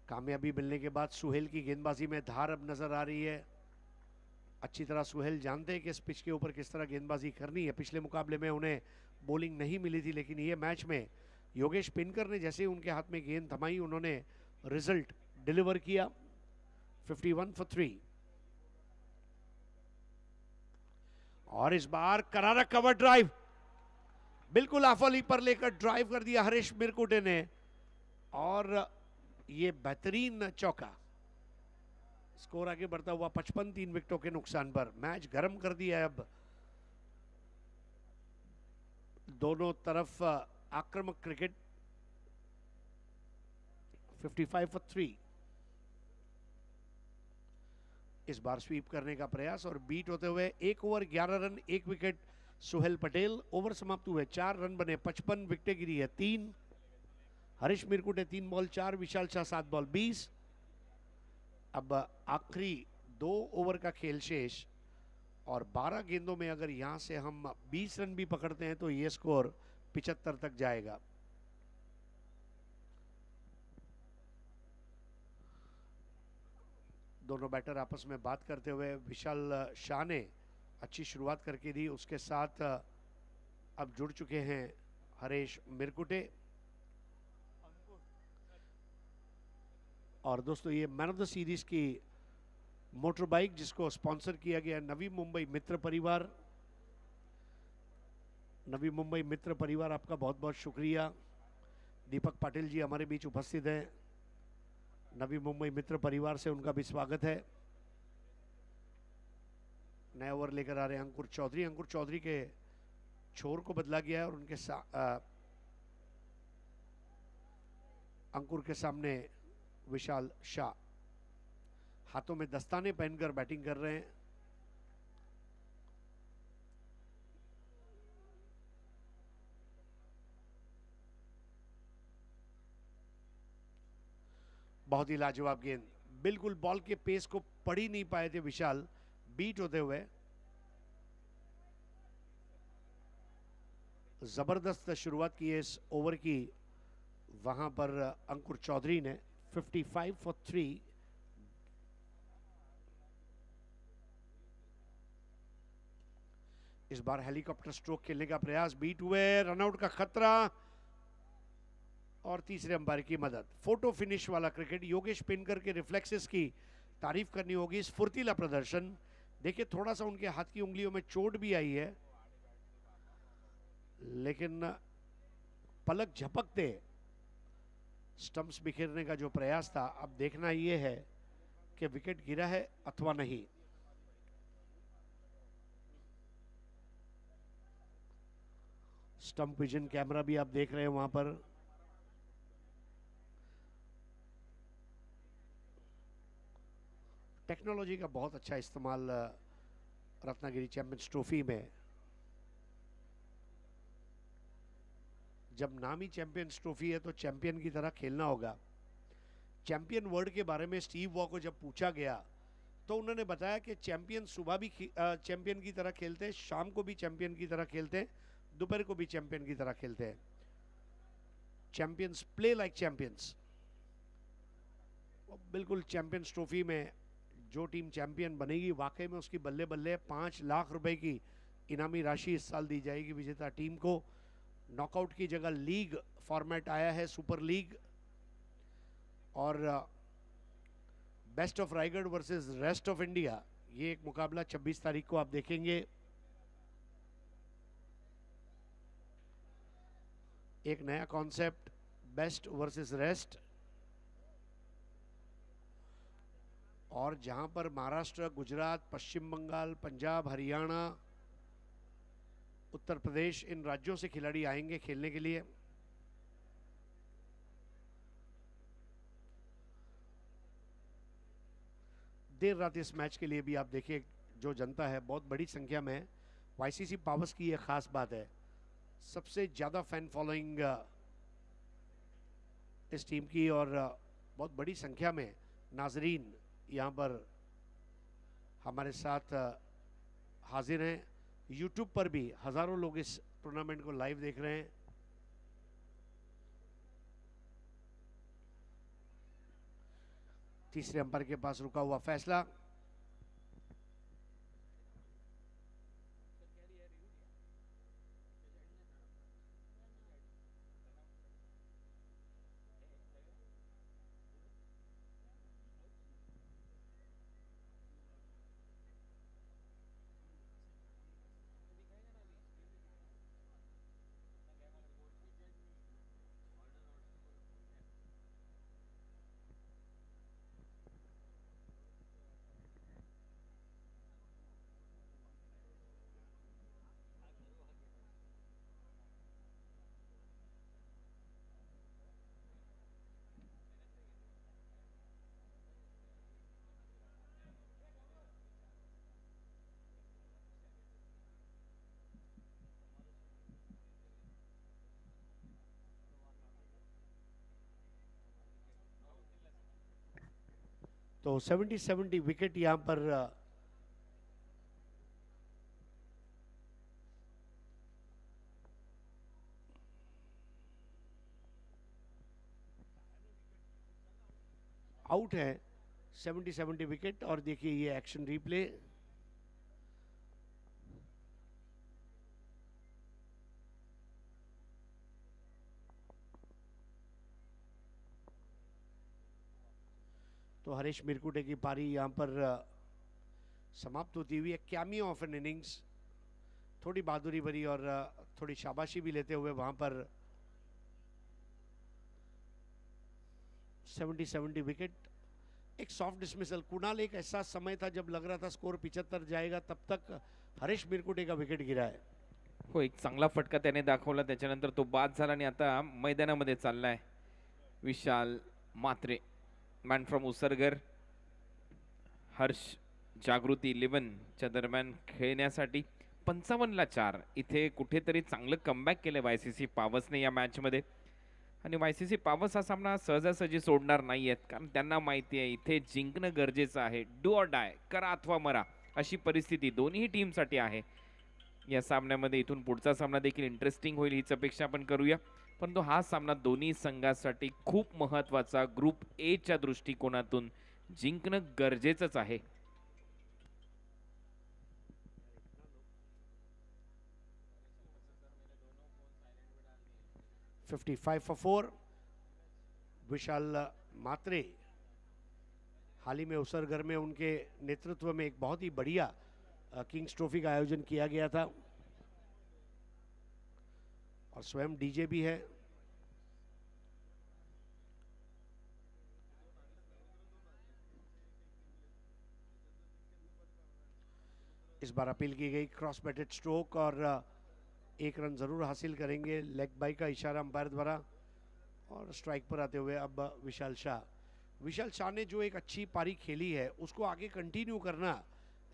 कामयाबी मिलने के बाद सुहेल की गेंदबाजी में धार अब नजर आ रही है. अच्छी तरह सुहेल जानते हैं कि इस पिच के ऊपर किस तरह गेंदबाजी करनी है. पिछले मुकाबले में उन्हें बॉलिंग नहीं मिली थी, लेकिन ये मैच में योगेश पिनकर ने जैसे ही उनके हाथ में गेंद थमाई उन्होंने रिजल्ट डिलीवर किया. 51 फॉर 3. और इस बार करारा कवर ड्राइव, बिल्कुल ऑफ ऑली पर लेकर ड्राइव कर दिया हरीश मिरकुटे ने, और ये बेहतरीन चौका. स्कोर आगे बढ़ता हुआ 55, 3 विकेटों के नुकसान पर. मैच गर्म कर दिया है अब. दोनों तरफ आक्रामक क्रिकेट. 55 फॉर 3. इस बार स्वीप करने का प्रयास और बीट होते हुए 1 over 11 run 1 wicket Suhail Patel. Over समाप्त हुए 4 रन बने, 55 विकेटें गिरी है 3. हरीश मिरकुटे 3 बॉल 4, विशाल शाह 7 बॉल 20. अब आखिरी 2 ओवर का खेल शेष, और 12 गेंदों में अगर यहां से हम 20 रन भी पकड़ते हैं तो ये स्कोर 75 तक जाएगा. दोनों बैटर आपस में बात करते हुए, विशाल शाह ने अच्छी शुरुआत करके दी, उसके साथ अब जुड़ चुके हैं हरीश मिरकुटे. और दोस्तों ये मैन ऑफ द सीरीज की मोटर बाइक जिसको स्पॉन्सर किया गया नवी मुंबई मित्र परिवार. नवी मुंबई मित्र परिवार आपका बहुत बहुत शुक्रिया. दीपक पाटिल जी हमारे बीच उपस्थित हैं. नवी मुंबई मित्र परिवार से उनका भी स्वागत है. नए ओवर लेकर आ रहे हैं अंकुर चौधरी. अंकुर चौधरी के छोर को बदला गया है और उनके अंकुर के सामने विशाल शाह हाथों में दस्ताने पहनकर बैटिंग कर रहे हैं. बहुत ही लाजवाब गेंद, बिल्कुल बॉल के पेस को पढ़ ही नहीं पाए थे विशाल, बीट होते हुए. जबरदस्त शुरुआत की है इस ओवर की वहां पर अंकुर चौधरी ने. 55 फॉर 3. इस बार हेलीकॉप्टर स्ट्रोक खेलने का प्रयास, बीट हुए, रनआउट का खतरा और तीसरे अंपायर की मदद. फोटो फिनिश वाला क्रिकेट. योगेश पिनकर के रिफ्लेक्सेस की तारीफ करनी होगी. स्फूर्तिला प्रदर्शन. देखिए थोड़ा सा उनके हाथ की उंगलियों में चोट भी आई है, लेकिन पलक झपकते स्टंप्स बिखेरने का जो प्रयास था, अब देखना यह है कि विकेट गिरा है अथवा नहीं. स्टंप विजन कैमरा भी आप देख रहे हैं वहां पर। टेक्नोलॉजी का बहुत अच्छा इस्तेमाल रत्नागिरी चैंपियंस ट्रॉफी में। जब नामी चैंपियंस ट्रॉफी है तो चैंपियन की तरह खेलना होगा। चैंपियन वर्ड के बारे में स्टीव वॉ को जब पूछा गया तो उन्होंने बताया कि चैंपियन सुबह भी चैंपियन की तरह खेलते हैं, शाम को भी चैंपियन की तरह खेलते हैं, दोपहर को भी चैंपियन की तरह खेलते हैं। Champions play like champions. बिल्कुल चैंपियंस ट्रॉफी में जो टीम चैंपियन बनेगी वाकई में उसकी बल्ले बल्ले 5 लाख रुपए की इनामी राशि इस साल दी जाएगी विजेता टीम को। नॉकआउट की जगह लीग फॉर्मेट आया है, सुपर लीग, और best of Raigarh versus rest of India, ये एक मुकाबला 26 तारीख को आप देखेंगे। एक नया कॉन्सेप्ट, बेस्ट वर्सेस रेस्ट, और जहां पर महाराष्ट्र, गुजरात, पश्चिम बंगाल, पंजाब, हरियाणा, उत्तर प्रदेश, इन राज्यों से खिलाड़ी आएंगे खेलने के लिए। देर रात इस मैच के लिए भी आप देखिए जो जनता है बहुत बड़ी संख्या में। वाईसीसी पावर्स की यह खास बात है, सबसे ज्यादा फैन फॉलोइंग इस टीम की, और बहुत बड़ी संख्या में नाजरीन यहाँ पर हमारे साथ हाजिर हैं। यूट्यूब पर भी हजारों लोग इस टूर्नामेंट को लाइव देख रहे हैं। तीसरे अंपायर के पास रुका हुआ फैसला। तो 70 विकेट यहां पर आउट है। 70 विकेट। और देखिए ये एक्शन रिप्ले, तो हरीश मिरकुटे की पारी यहां पर समाप्त होती हुई है। कैमियो ऑफ एन इनिंग्स, थोड़ी बहादुरी भरी और थोड़ी शाबाशी भी लेते हुए वहां पर 70 विकेट। एक सॉफ्ट डिसमिसल। कुणाल, एक ऐसा समय था जब लग रहा था स्कोर 75 जाएगा, तब तक हरीश मिरकुटे का विकेट गिरा है। हो, एक चांगला फटका त्याने दाखवला, त्याच्यानंतर तो बाद झाला आणि आता मैदानामध्ये चाललाय विशाल मात्रे, मॅन फ्रॉम उसरगर, हर्ष जागृती 11 च्या दरम्यान खेळण्यासाठी 55 ला 4 इथे कुठेतरी चांगलं कमबॅक केलं वायसीसी पावसने या मॅचमध्ये। आणि वायसीसी पावस हा सामना सहजासहजी सोडणार नाहीयेत, कारण त्यांना माहिती आहे इथे जिंकणं गरजेचं आहे। डू ऑर डाय, करा अथवा मरा अशी परिस्थिती दोन्ही टीमसाठी आहे या सामन्यामध्ये। इथून पुढचा सामना देखील इंटरेस्टिंग होईल हीच अपेक्षा आपण करूया, परंतु हा सामना दोन्ही संघांसाठी खूप महत्त्वाचा, ग्रुप ए च्या दृष्टिकोनातून जिंकणं गरजेचंच आहे। 55 for 4। विशाल मात्रे, हाल ही में उसरगर में उनके नेतृत्व में एक बहुत ही बढ़िया किंग्स ट्रॉफी का आयोजन किया गया था, और स्वयं डीजे भी है। इस बार अपील की गई क्रॉस बैटेड स्ट्रोक, और एक रन जरूर हासिल करेंगे, लेग बाई का इशारा अंपायर द्वारा। और स्ट्राइक पर आते हुए अब विशाल शाह ने जो एक अच्छी पारी खेली है उसको आगे कंटिन्यू करना,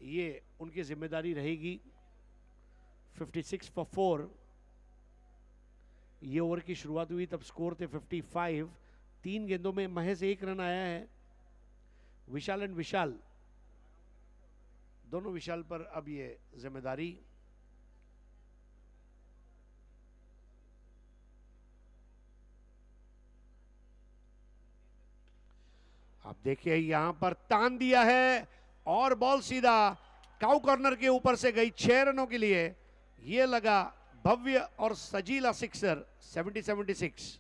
ये उनकी जिम्मेदारी रहेगी। 56 फॉर 4। ये ओवर की शुरुआत हुई तब स्कोर थे 55। 3 गेंदों में महज 1 रन आया है। विशाल दोनों विशाल पर अब ये जिम्मेदारी। आप देखिए यहां पर तान दिया है और बॉल सीधा काउ कॉर्नर के ऊपर से गई 6 रनों के लिए। ये लगा भव्य और सजीला सिक्सर। 70-76।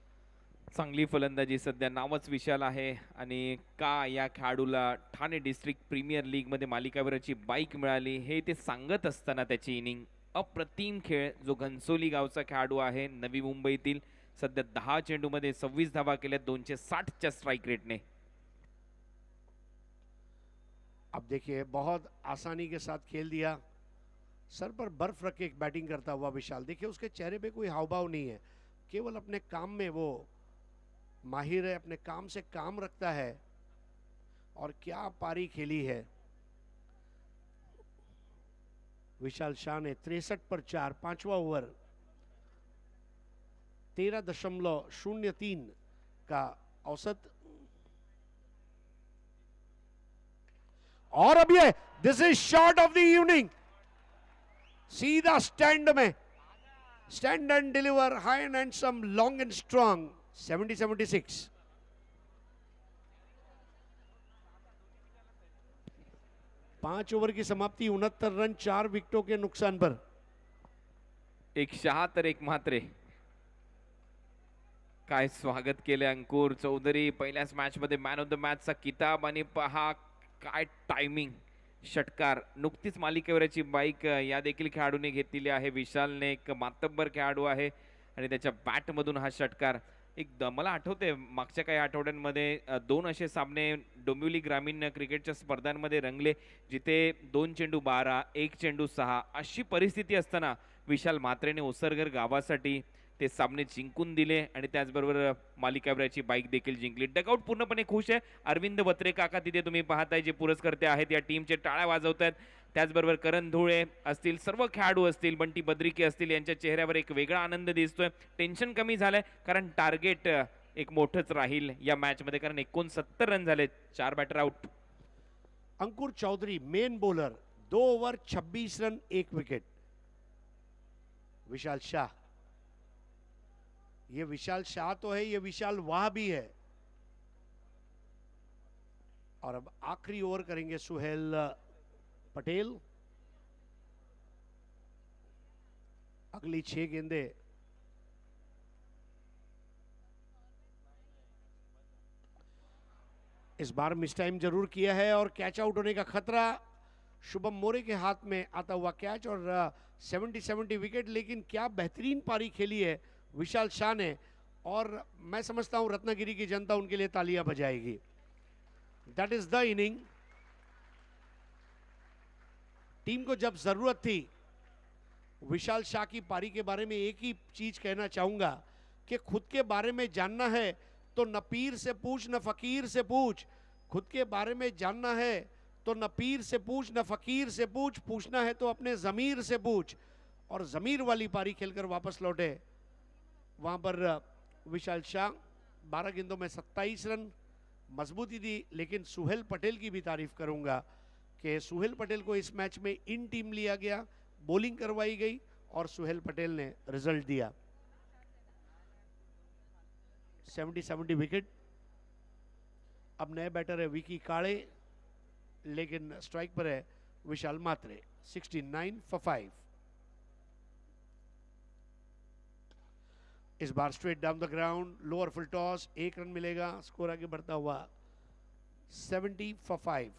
चांगली फलंदाजी, सध्या नावच विशाल आहे आणि का या खेळाडूला ठाणे डिस्ट्रिक्ट प्रीमियर लीग मध्ये मालिकावीराची बाईक मिळाली हे ते सांगत असताना त्याची इनिंग अप्रतिम खेळ। जो घनसोली गावचा खेळाडू आहे नवी मुंबईतील, सध्या 10 चेंडूमध्ये 26 धावा केल्या 260च्या स्ट्राइक रेटने। अब देखिए बहुत आसानी के साथ खेल दिया। सर पर बर्फ रख के एक बैटिंग करता हुआ विशाल, देखिए उसके चेहरे पे कोई हावभाव नहीं है, केवल अपने काम में वो माहिर है, अपने काम से काम रखता है। और क्या पारी खेली है विशाल शाह ने। 63 पर 4, 5वां ओवर। 13.03 का औसत। और अब ये this is shot of the evening. सीधा स्टैंड में, stand and deliver, high and handsome, long and strong. 70-76। 5 over की समाप्ति, 69 रन 4 विकेटों के नुकसान पर। एक शहा तर एक म्हात्रे। काय स्वागत केले अंकुर चौधरी, पहिल्याच मॅच मध्ये मॅन ऑफ द मॅचचा किताब। आणि पहा काय टायमिंग, षटकार, नुकतीच मालिकेवरची बाईक या देखील खेळाडूने घेतलेली आहे। विशालने एक मातब्बर खेळाडू आहे आणि त्याच्या बॅट मधून हा षटकार। मला आठवते मागच्या काही आठवड्यांमध्ये 2 असे सामने डोंबिवली ग्रामीण क्रिकेटच्या स्पर्धांमध्ये रंगले, जिथे 2 चेंडू 12, 1 चेंडू 6 अशी परिस्थिती असताना विशाल म्हात्रेने ओसरगर गावासाठी ते सामने जिंकून दिले आणि त्याचबरोबर मालिकावीराची बाईक देखील जिंकली। डगआउट पूर्णपणे खुश आहे। अरविंद बत्रे काका तिथे तुम्ही पाहताय जे पुरस्कर्ते आहेत या टीमचे टाळ्या वाजवतात। त्याचबरोबर करण धुळे असतील, सर्व खेळाडू असतील, बंटी बद्रिके असतील, यांच्या चेहऱ्यावर एक वेगळा आनंद दिसतोय। टेन्शन कमी झालंय कारण टार्गेट एक मोठंच राहील या मॅच मध्ये, कारण 69 रन झाले, 4 batter out. Ankur Chaudhary main bowler, 2 over 26 run 1 wicket. Vishal Shah, ये विशाल शाह तो है, ये विशाल वाह भी है। और अब आखिरी ओवर करेंगे सुहेल पटेल। अगली 6 गेंदे। इस बार मिस टाइम जरूर किया है और कैच आउट होने का खतरा। शुभम मोरे के हाथ में आता हुआ कैच और 70-70 विकेट। लेकिन क्या बेहतरीन पारी खेली है विशाल शाह ने, और मैं समझता हूं रत्नागिरी की जनता उनके लिए तालियां बजाएगी। That is the inning. Team को जब जरूरत थी, विशाल शाह की पारी के बारे में एक ही चीज कहना चाहूंगा कि खुद के बारे में जानना है तो न पीर से पूछ न फकीर से पूछ। खुद के बारे में जानना है तो न पीर से पूछ न फकीर से पूछ, पूछना है तो अपने जमीर से पूछ। और जमीर वाली पारी खेलकर वापस लौटे वहां पर विशाल शाह। 12 गेंदों में 27 रन, मजबूती दी। लेकिन सुहेल पटेल की भी तारीफ करूंगा कि सुहेल पटेल को इस मैच में इन टीम लिया गया, बॉलिंग करवाई गई और सुहेल पटेल ने रिजल्ट दिया। 70-70 विकेट। अब नए बैटर है विकी काळे, लेकिन स्ट्राइक पर है विशाल म्हात्रे। 69 for 5। इस बार straight down the ground, lower full toss, 1 run मिलेगा। स्कोर आगे बढ़ता हुआ 70 for 5।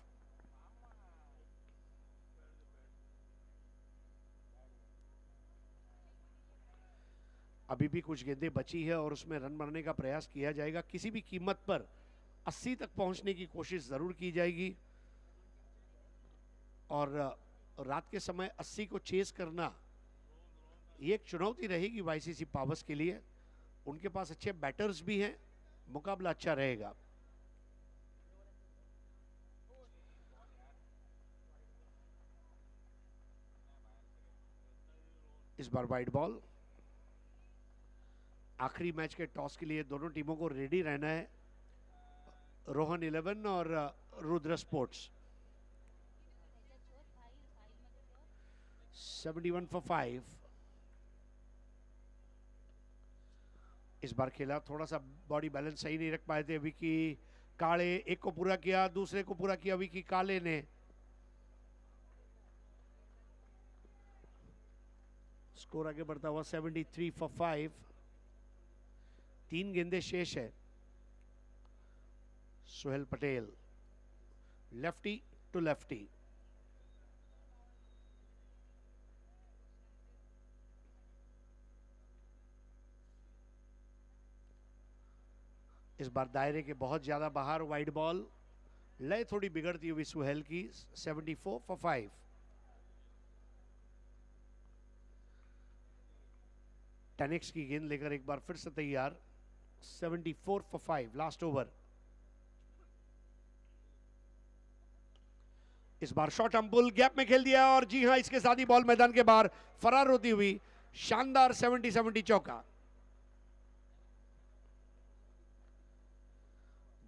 अभी भी कुछ गेंदें बची है और उसमें रन बनाने का प्रयास किया जाएगा। किसी भी कीमत पर 80 तक पहुंचने की कोशिश जरूर की जाएगी। और रात के समय 80 को चेस करना ये एक चुनौती रहेगी वाईसीसी पावर्स के लिए, उनके पास अच्छे बैटर्स भी हैं, मुकाबला अच्छा रहेगा। इस बार वाइड बॉल। आखिरी मैच के टॉस के लिए दोनों टीमों को रेडी रहना है, रोहन 11 और रुद्र स्पोर्ट्स। 71 for 5। इस बार खेला, थोड़ा सा बॉडी बैलेंस सही नहीं रख पाए थे विकी काले। एक को पूरा किया, दूसरे को पूरा किया विकी काले ने। स्कोर आगे बढ़ता हुआ 73 for 5। 3 गेंदे शेष है। Suhail Patel lefty to lefty. इस बार दायरे के बहुत ज्यादा बाहर वाइड बॉल। लय थोड़ी बिगड़ती हुई सुहेल की। 74 for 5। टेनिक्स की गेंद लेकर एक बार फिर से तैयार। 74 for 5 लास्ट ओवर। इस बार शॉर्ट अम्पुल गैप में खेल दिया और जी हां, इसके साथ ही बॉल मैदान के बाहर फरार होती हुई शानदार 70-70 चौका।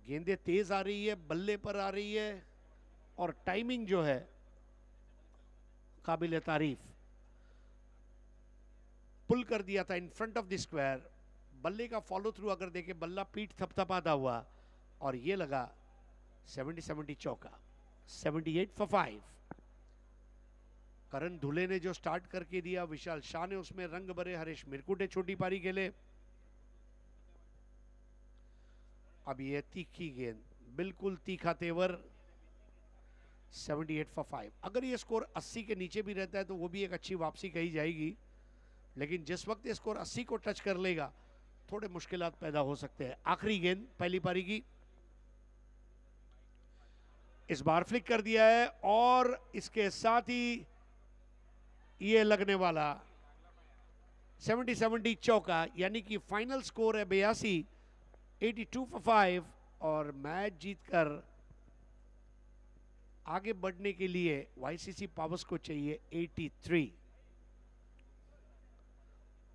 गेंदें तेज आ रही है, बल्ले पर आ रही है और टाइमिंग जो है काबिल तारीफ। पुल कर दिया था in front of the square. बल्ले का फॉलो थ्रू अगर देखे, बल्ला पीठ थपथपाता हुआ और ये लगा 70-70 चौका। 78 for 5। करण धुले ने जो स्टार्ट करके दिया, विशाल शाह ने उसमें रंग भरे, हरीश मिरकुटे छोटी पारी खेले। अब ये तीखी गेंद, बिल्कुल तीखा तेवर। 78 for 5। अगर ये स्कोर 80 के नीचे भी रहता है तो वो भी एक अच्छी वापसी कही जाएगी, लेकिन जिस वक्त ये स्कोर 80 को टच कर लेगा थोड़े मुश्किलात पैदा हो सकते हैं। आखिरी गेंद पहली पारी की। इस बार फ्लिक कर दिया है और इसके साथ ही ये लगने वाला 70-70 चौका, यानी कि फाइनल स्कोर है 82, 82 for 5। और मैच जीतकर आगे बढ़ने के लिए वाईसीसी पावर्स को चाहिए 83।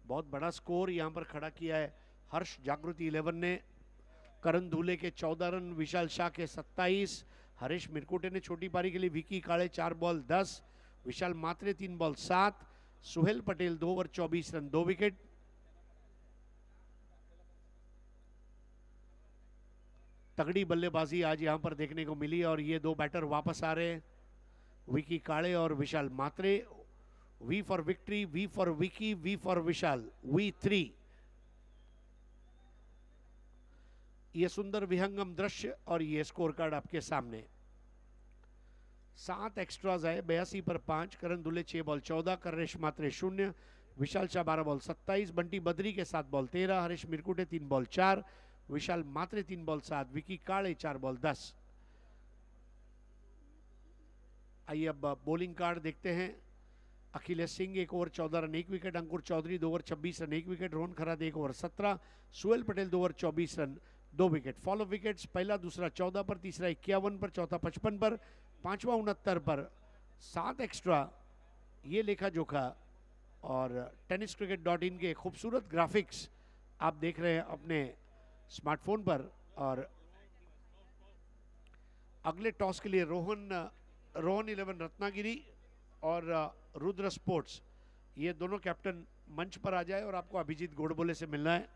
बहुत बड़ा स्कोर यहां पर खड़ा किया है हर्ष जागृति 11 ने। करण धूले के 14 रन, विशाल शाह के 27, हरीश मिरकुटे ने छोटी पारी के लिए Vicky Kale 4 ball 10, Vishal Mhatre 3 ball 7, Suhail Patel 2 over 24 run 2 wicket. तगड़ी बल्लेबाजी आज यहां पर देखने को मिली और ये दो बैटर वापस आ रहे हैं, विकी काले और Vishal Matre. V for victory, V for Vicky, V for Vishal, V 3। ये सुंदर विहंगम दृश्य और ये स्कोर कार्ड आपके सामने। 7 एक्स्ट्राज आए, 82 पर 5। करण दुले 6 बॉल 14, करेश मात्रे 0, विशाल शाह 12 बॉल 27, बंटी बद्री के 7 बॉल 13, हरीश मिरकुटे 3 बॉल 4, विशाल मात्रे 3 बॉल 7, विकी काले 4 बॉल 10। आइए अब बॉलिंग कार्ड देखते हैं। Akhilesh Singh 1 over 14 run 1 wicket, Ankur Chaudhary 2 over 26 run 1 wicket, Rohan Kharad 1 over 17, Suhel Patel 2 over 24 run 2 wicket. Fall of wickets पहला दूसरा 14 पर, तीसरा 51 पर, चौथा 55 पर, पांचवा 69 पर, 7 एक्स्ट्रा। ये लेखा जोखा और tenniscricket.in के खूबसूरत ग्राफिक्स आप देख रहे हैं अपने स्मार्टफोन पर। और अगले टॉस के लिए रोहन 11 रत्नागिरी और रुद्र स्पोर्ट्स, ये दोनों कैप्टन मंच पर आ जाए और आपको अभिजीत गोडबोले से मिलना है।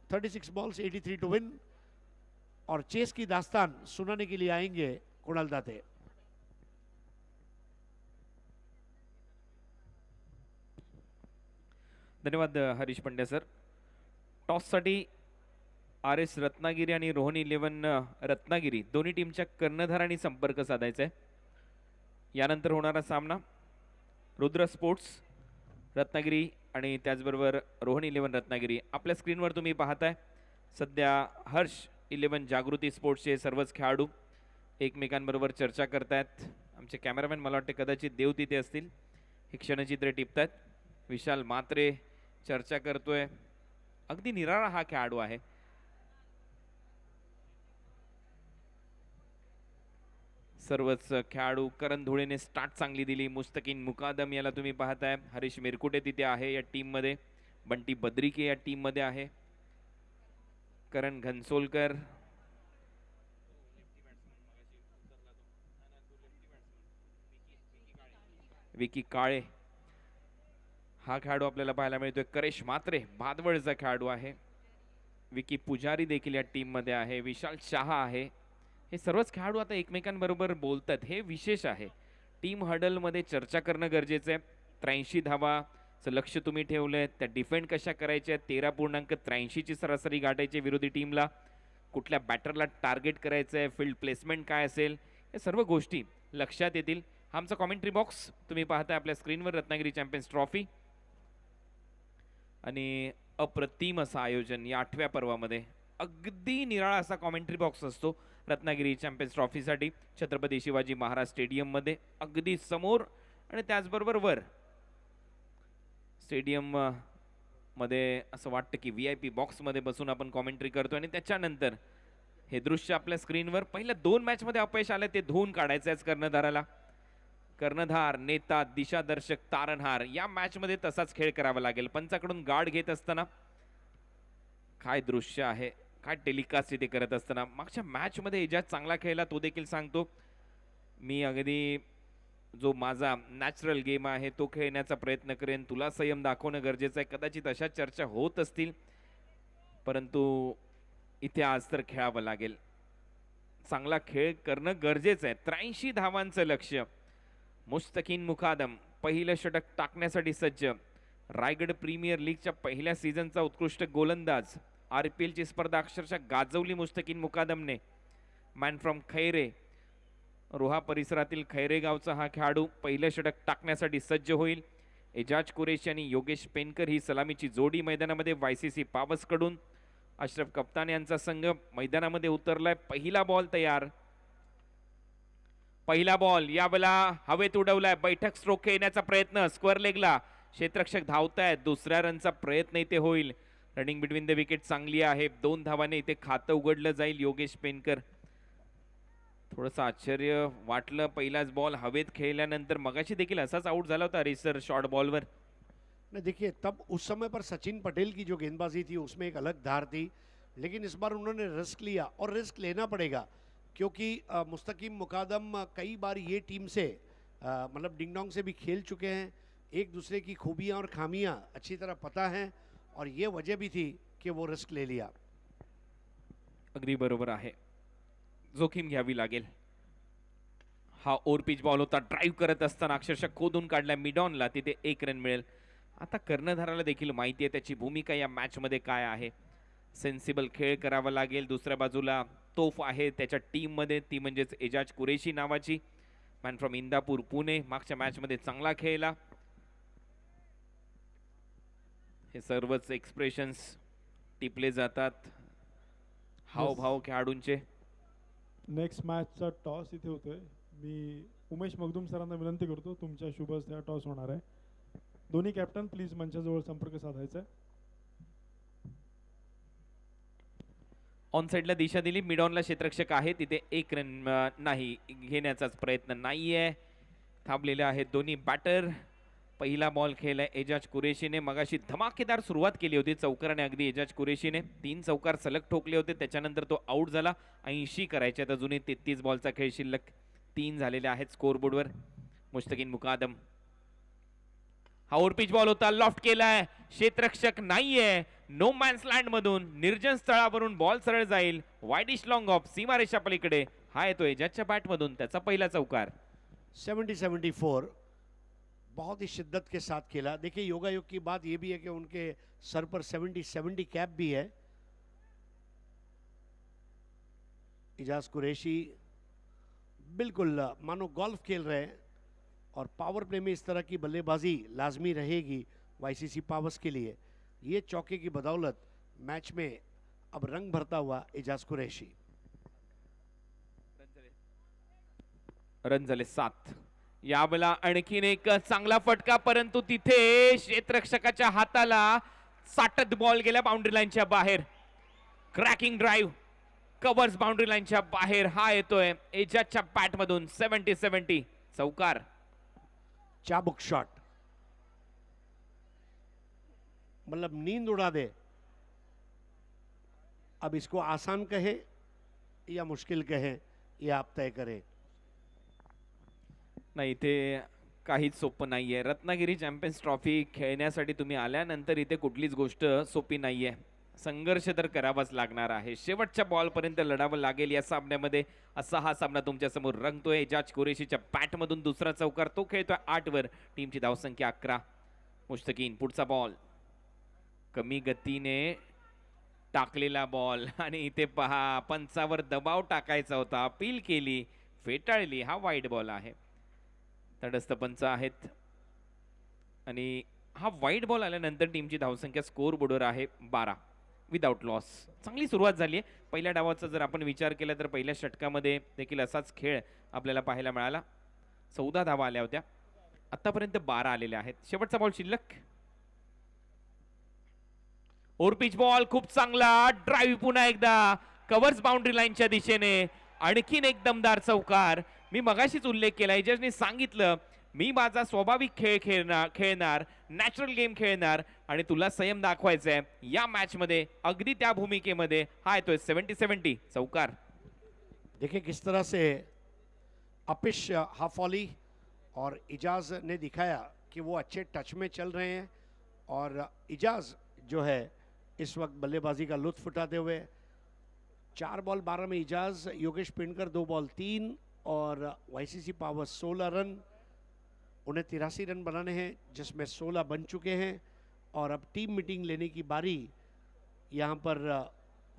36 बॉल्स 83 टू विन। और चेस की दास्तान सुनाने के लिए आएंगे कुणाल दाते। धन्यवाद हरीश पंड्या सर। टॉससाठी RS रत्नागिरी आणि रोहन 11 रत्नागिरी दोन्ही टीमच्या कर्णधारांनी संपर्क साधायचा आहे। यानंतर होणारा सामना रुद्र स्पोर्ट्स रत्नागिरी आणि त्याचबरोबर रोहन 11 रत्नागिरी। आपल्या स्क्रीनवर तुम्ही पाहताय सध्या हर्ष 11 जागृती स्पोर्ट्सचे सर्वच खेळाडू एकमेकांबरोबर चर्चा करतायत। आमचे कॅमेरामॅन मला वाटते कदाचित देव तिथे असतील, हे क्षणचित्रे टिपतायत। विशाल मात्रे चर्चा करतोय. अगदी निराळा हा खेळाडू आहे. सर्वच खेळाडू. करण धुळेने स्टार्ट चांगली दिली. मुस्तकीन मुकादम याला तुम्ही पाहताय. हरीश मिरकुटे तिथे आहे या टीम मध्ये. बंटी बद्रिके या टीम मध्ये आहे. करण घनसोलकर, विकी काळे हा खेळाडू आपल्याला पाहायला मिळतोय. करेश मात्रे भादवडचा खेळाडू आहे. विकी पुजारी देखील या टीम मध्ये आहे. विशाल शहा आहे. हे सर्वच खेळाडू आता एकमेकांबरोबर बोलतात, हे विशेष आहे. टीम हडल मध्ये चर्चा करणं गरजेचं आहे. 83 धावाचं लक्ष तुम्ही ठेवलंय. त्या डिफेंड कशा करायच्या, 13.83 ची सरासरी गाठायची विरोधी टीमला, कुठल्या बॅटरला टार्गेट करायचं आहे, फील्ड प्लेसमेंट काय असेल, या सर्व गोष्टी लक्षात येतील. हा आमचा कॉमेंट्री बॉक्स तुम्ही पाहताय आपल्या स्क्रीनवर. रत्नागिरी चॅम्पियन्स ट्रॉफी आणि अप्रतिम असं आयोजन या 8व्या पर्वामध्ये. अगदी निराळा असा कॉमेंट्री बॉक्स असतो रत्नागिरी चॅम्पियन्स ट्रॉफीसाठी. छत्रपती शिवाजी महाराज स्टेडियम मध्ये अगदी समोर आणि त्याचबरोबर वर स्टेडियम मध्ये असं वाटतं की VIP बॉक्स मध्ये बसून आपण कॉमेंट्री करतो. आणि त्याच्यानंतर हे दृश्य आपल्या स्क्रीनवर. पहिल्या 2 मॅच मध्ये अपयश आलं ते धुवून काढायचं कर्णधाराला. कर्णधार, नेता, दिशादर्शक, तारणहार या मॅच मध्ये तसाच खेळ करावा लागेल. पंचाकडून गार्ड घेत असताना काय दृश्य आहे, काय टेलिकास्ट इथे करत असताना. मागच्या मॅच मध्ये एजाज चांगला खेळला, तो देखील सांगतो. मी अगदी जो माझा नॅचरल गेम आहे तो खेळण्याचा प्रयत्न करेन. तुला संयम दाखवणं गरजेचं आहे. कदाचित अशा चर्चा होत असतील, परंतु इथे आज तर खेळावं लागेल. चांगला खेळ करणं गरजेचं आहे. 83 धावांचं लक्ष्य. मुस्तकीन मुकादम पहिलं षटक टाकण्यासाठी सज्ज. रायगड प्रीमियर लीगच्या पहिल्या सीझनचा उत्कृष्ट गोलंदाज. RPL ची स्पर्धा अक्षरशः गाजवली मुस्तकीन मुकादमने. मॅन फ्रॉम खैरे, रोहा परिसरातील खैरे गावचा हा खेळाडू पहिलं षटक टाकण्यासाठी सज्ज होईल. एजाज कुरेशी आणि योगेश पेनकर ही सलामीची जोडी मैदानामध्ये. YCC पावस कडून अशरफ कप्तान यांचा संघ मैदानामध्ये उतरलाय. पहिला बॉल तयार. पहिला बॉल यावेळेला हवेत उडवलाय. बैठक स्ट्रोक खेळण्याचा प्रयत्न. स्क्वेअर लेगला क्षेत्ररक्षक धावतायत. दुसऱ्या रनचा प्रयत्न इथे होईल. रनिंग बिटवीन द विकेट चांगली आहे. 2 धावाने इथे खातं उघडलं जाईल. योगेश पेनकर. थोडंसं आश्चर्य वाटलं पहिलाच बॉल हवेत खेळल्यानंतर. मगाशी देखील असाच आउट झाला होता रेसर शॉर्ट बॉलवर. नहीं देखिए, तब उस समय पर सचिन पटेल की जो गेंदबाजी थी उसमें एक अलग धार थी, लेकिन इस बार उन्होंने रिस्क लिया और रिस्क लेना पड़ेगा क्योंकि मुस्तकीम मुकादम कई बार ये टीम से मतलब डिंगडोंग से भी खेल चुके हैं. एक दूसरे की खूबियां और खामियां अच्छी तरह पता हैं और ये वजह भी थी कि वो रिस्क ले लिया. अगदी बरोबर आहे. जोखीम घ्यावी लागेल. हा ओव्हर पिच बॉल होता. ड्राईव्ह करत असताना अक्षरशः खोदून काढला मिडॉनला. तिथे 1 रन मिळेल. आता कर्णधाराला देखील माहिती आहे त्याची भूमिका या मॅच मध्ये काय आहे. सेन्सिबल खेळ करावा लागेल. दुसऱ्या बाजूला तोफ आहे त्याच्या टीम मध्ये, ती म्हणजेच एजाज कुरेशी नावाची. Man from Indapur Pune. मागच्या मॅच मध्ये चांगला खेळला. हे सर्वच एक्सप्रेशन्स टिपले जातात हावभाव खेळाडूंचे. नेक्स्ट मॅचचा टॉस इथे होतोय. मी उमेश मगदुम सरांना विनंती करतो, तुमच्या शुभ हस्ते हा टॉस होणार आहे. दोन्ही कॅप्टन प्लीज मंचाजवळ संपर्क साधायचा आहे. ऑन साइडला दिशा दिली. मिडॉनला क्षेत्ररक्षक आहे तिथे. 1 रन नाही घेण्याचाच प्रयत्न नाहीये. थांबलेले आहेत दोन्ही बॅटर. पहिला बॉल खेळलाय एजाज कुरेशीने. मगाशी धमाकेदार सुरुवात केली होती चौकाराने अगदी एजाज कुरेशीने. 3 चौकार सलग ठोकले होते. त्याच्यानंतर तो आउट झाला. 80 करायचे आता. अजूनही 33 बॉलचा खेळ शिल्लक. 3 झालेले आहेत स्कोरबोर्डवर. मुस्तकीन मुकादम. हा ओव्हर पिच बॉल होता. लॉफ्ट केलाय. क्षेत्ररक्षक नाहीये. नो मॅन्स लँड मधून निर्जन स्थळावरून बॉल सरळ जाईल. वाईडिश लॉंग ऑफ सीमारेषा पलीकडे. हा येतो एजाजच्या बॅट मधून त्याचा पहिला चौकार. 70-74 बहुत ही शिद्दत के साथ खेला. देखिए योगायोग की बात यह भी है कि उनके सर पर 70 कैप भी है. एजाज कुरैशी बिल्कुल मानो गोल्फ खेल रहे हैं और पावर प्ले में इस तरह की बल्लेबाजी लाजमी रहेगी YCC पावर्स के लिए. ये चौके की बदौलत मैच में अब रंग भरता हुआ एजाज कुरैशी. रन झाले 7. यावेळेला आणखीन एक चांगला फटका, परंतु तिथे क्षेत्ररक्षकाच्या हाताला साठत बॉल गेला बाउंड्री लाईनच्या बाहेर. क्रॅकिंग ड्राईव्ह कव्हर्स बाउंड्री लाईनच्या बाहेर. हा येतोय एजाजच्या बॅट मधून. 70-70 चौकार. चाबुक शॉट, मतलब नींद उड़ा दे. अब इसको आसान कहे या मुश्किल कहे, ये आप तय करें. नाही, इथे काहीच सोपं नाहीये. रत्नागिरी चॅम्पियन्स ट्रॉफी खेळण्यासाठी तुम्ही आल्यानंतर इथे कुठलीच गोष्ट सोपी नाहीये. संघर्ष तर करावाच लागणार आहे. शेवटच्या बॉल पर्यंत लढावं लागेल या सामन्यामध्ये. असा हा सामना तुमच्या समोर रंगतोय. एजाज कुरेशीच्या बॅट मधून दुसरा चौकार. तो खेळतोय 8 वर. टीमची धावसंख्या 11. मुश्तकीन पुढचा बॉल. कमी गतीने टाकलेला बॉल आणि इथे पहा पंचावर दबाव टाकायचा होता. अपील केली, फेटाळली. हा वाईड बॉल आहे. तटस्थ पंच आहेत आणि हा वाईड बॉल आल्यानंतर टीमची धावसंख्या स्कोर बोर्डवर आहे 12 विदाउट लॉस. चांगली सुरुवात झाली आहे. पहिल्या डावाचा जर आपण विचार केला तर पहिल्या षटकामध्ये देखील असाच खेळ आपल्याला पाहायला मिळाला. 14 धावा आल्या होत्या. आतापर्यंत 12 आलेल्या आहेत. शेवटचा बॉल शिल्लक. ओरपिच बॉल खूप चांगला. ड्राईव्ह पुन्हा एकदा कव्हर्स बाउंड्री लाईनच्या दिशेने. आणखीन एक दमदार चौकार. मी मगाशीच उल्लेख केला, एजाजने सांगितलं मी माझा स्वाभाविक खेळ खेळणार नॅचरल गेम खेळणार आणि तुला संयम दाखवायचा आहे या मॅच मध्ये. अगदी त्या भूमिकेमध्ये हा येतोय. 70-70 चौकार. देखिए किस तरह से अपिश हाफ वॉली और इजाज ने दिखाया कि वो अच्छे टच में चल रहे हैं और इजाज जो है इस वक्त बल्लेबाजी का लुत्फ उठाते हुए. 4 बॉल 12 में इजाज, योगेश पिंडकर 2 बॉल 3 और वाईसीसी पावर 16 रन. उन्हें 83 रन बनाने हैं जिसमें 16 बन चुके हैं और अब टीम मीटिंग लेने की बारी यहाँ पर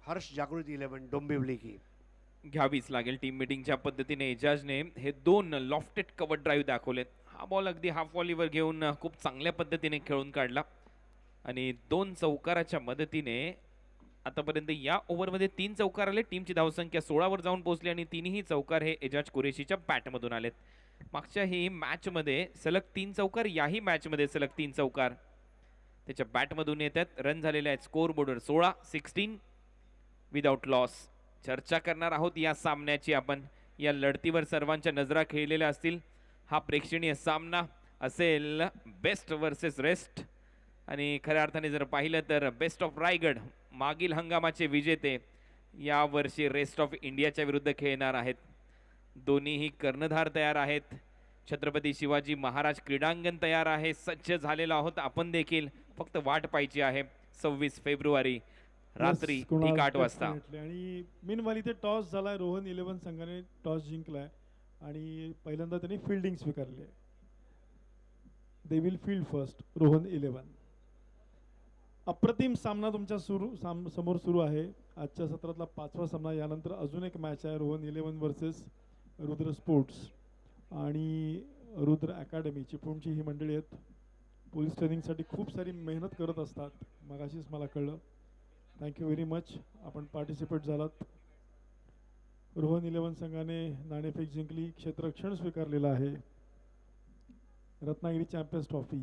हर्ष जागृती 11 डोंबिवली की. घ्यावीच लागेल टीम मीटिंगच्या पद्धतीने. एजाजने हे 2 लॉफ्टेड कव्हर ड्राईव्ह दाखवलेत. हा बॉल अगदी हाफ वॉलीवर घेऊन खूप चांगल्या पद्धतीने खेळून काढला आणि 2 चौकाराच्या मदतीने आतापर्यंत या ओव्हरमध्ये 3 चौकार आले. टीमची धावसंख्या 16 वर जाऊन पोहोचली आणि तिन्ही चौकार हे एजाज कुरेशीच्या बॅटमधून आलेत. मागच्याही मॅच मध्ये सलग 3 चौकार, याही मॅच मध्ये सलग 3 चौकार त्याच्या बॅटमधून येतात. रन झालेले आहेत स्कोर बोर्डवर 16 विदाउट लॉस. चर्चा करणार आहोत या सामन्याची आपण. या लढतीवर सर्वांच्या नजरा खेळलेल्या असतील. हा प्रेक्षणीय सामना असेल बेस्ट वर्सेस रेस्ट आणि खऱ्या अर्थाने जर पाहिलं तर बेस्ट ऑफ रायगड मागील हंगामाचे विजेते या वर्षी रेस्ट ऑफ इंडियाच्या विरुद्ध खेळणार आहेत. दोन्हीही कर्णधार तयार आहेत. छत्रपती शिवाजी महाराज क्रीडांगण तयार आहे. सज्ज झालेलो आहोत आपण देखील. फक्त वाट पाहायची आहे. 26 फेब्रुवारी रात्री ठीक 8 वाजता. आणि मीनवाल इथे टॉस झालाय. रोहन 11 संघाने टॉस जिंकलाय आणि पहिल्यांदा त्यांनी फिल्डिंग स्वीकारली आहे. They will field first Rohan 11. अप्रतिम सामना तुमच्या समोर सुरू आहे. आजच्या सत्रातला 5वा सामना. यानंतर अजून एक मॅच आहे रोहन 11 वर्सेस रुद्र स्पोर्ट्स आणि रुद्र अकॅडमी. चिपळूणची ही मंडळी आहेत. पोलीस ट्रेनिंगसाठी खूप सारी मेहनत करत असतात. मगाशीच मला कळलं. थँक्यू व्हेरी मच, आपण पार्टिसिपेट झालात. रोहन 11 संघाने नाणेफेक जिंकली. क्षेत्ररक्षण स्वीकारलेलं आहे. रत्नागिरी चॅम्पियन्स ट्रॉफी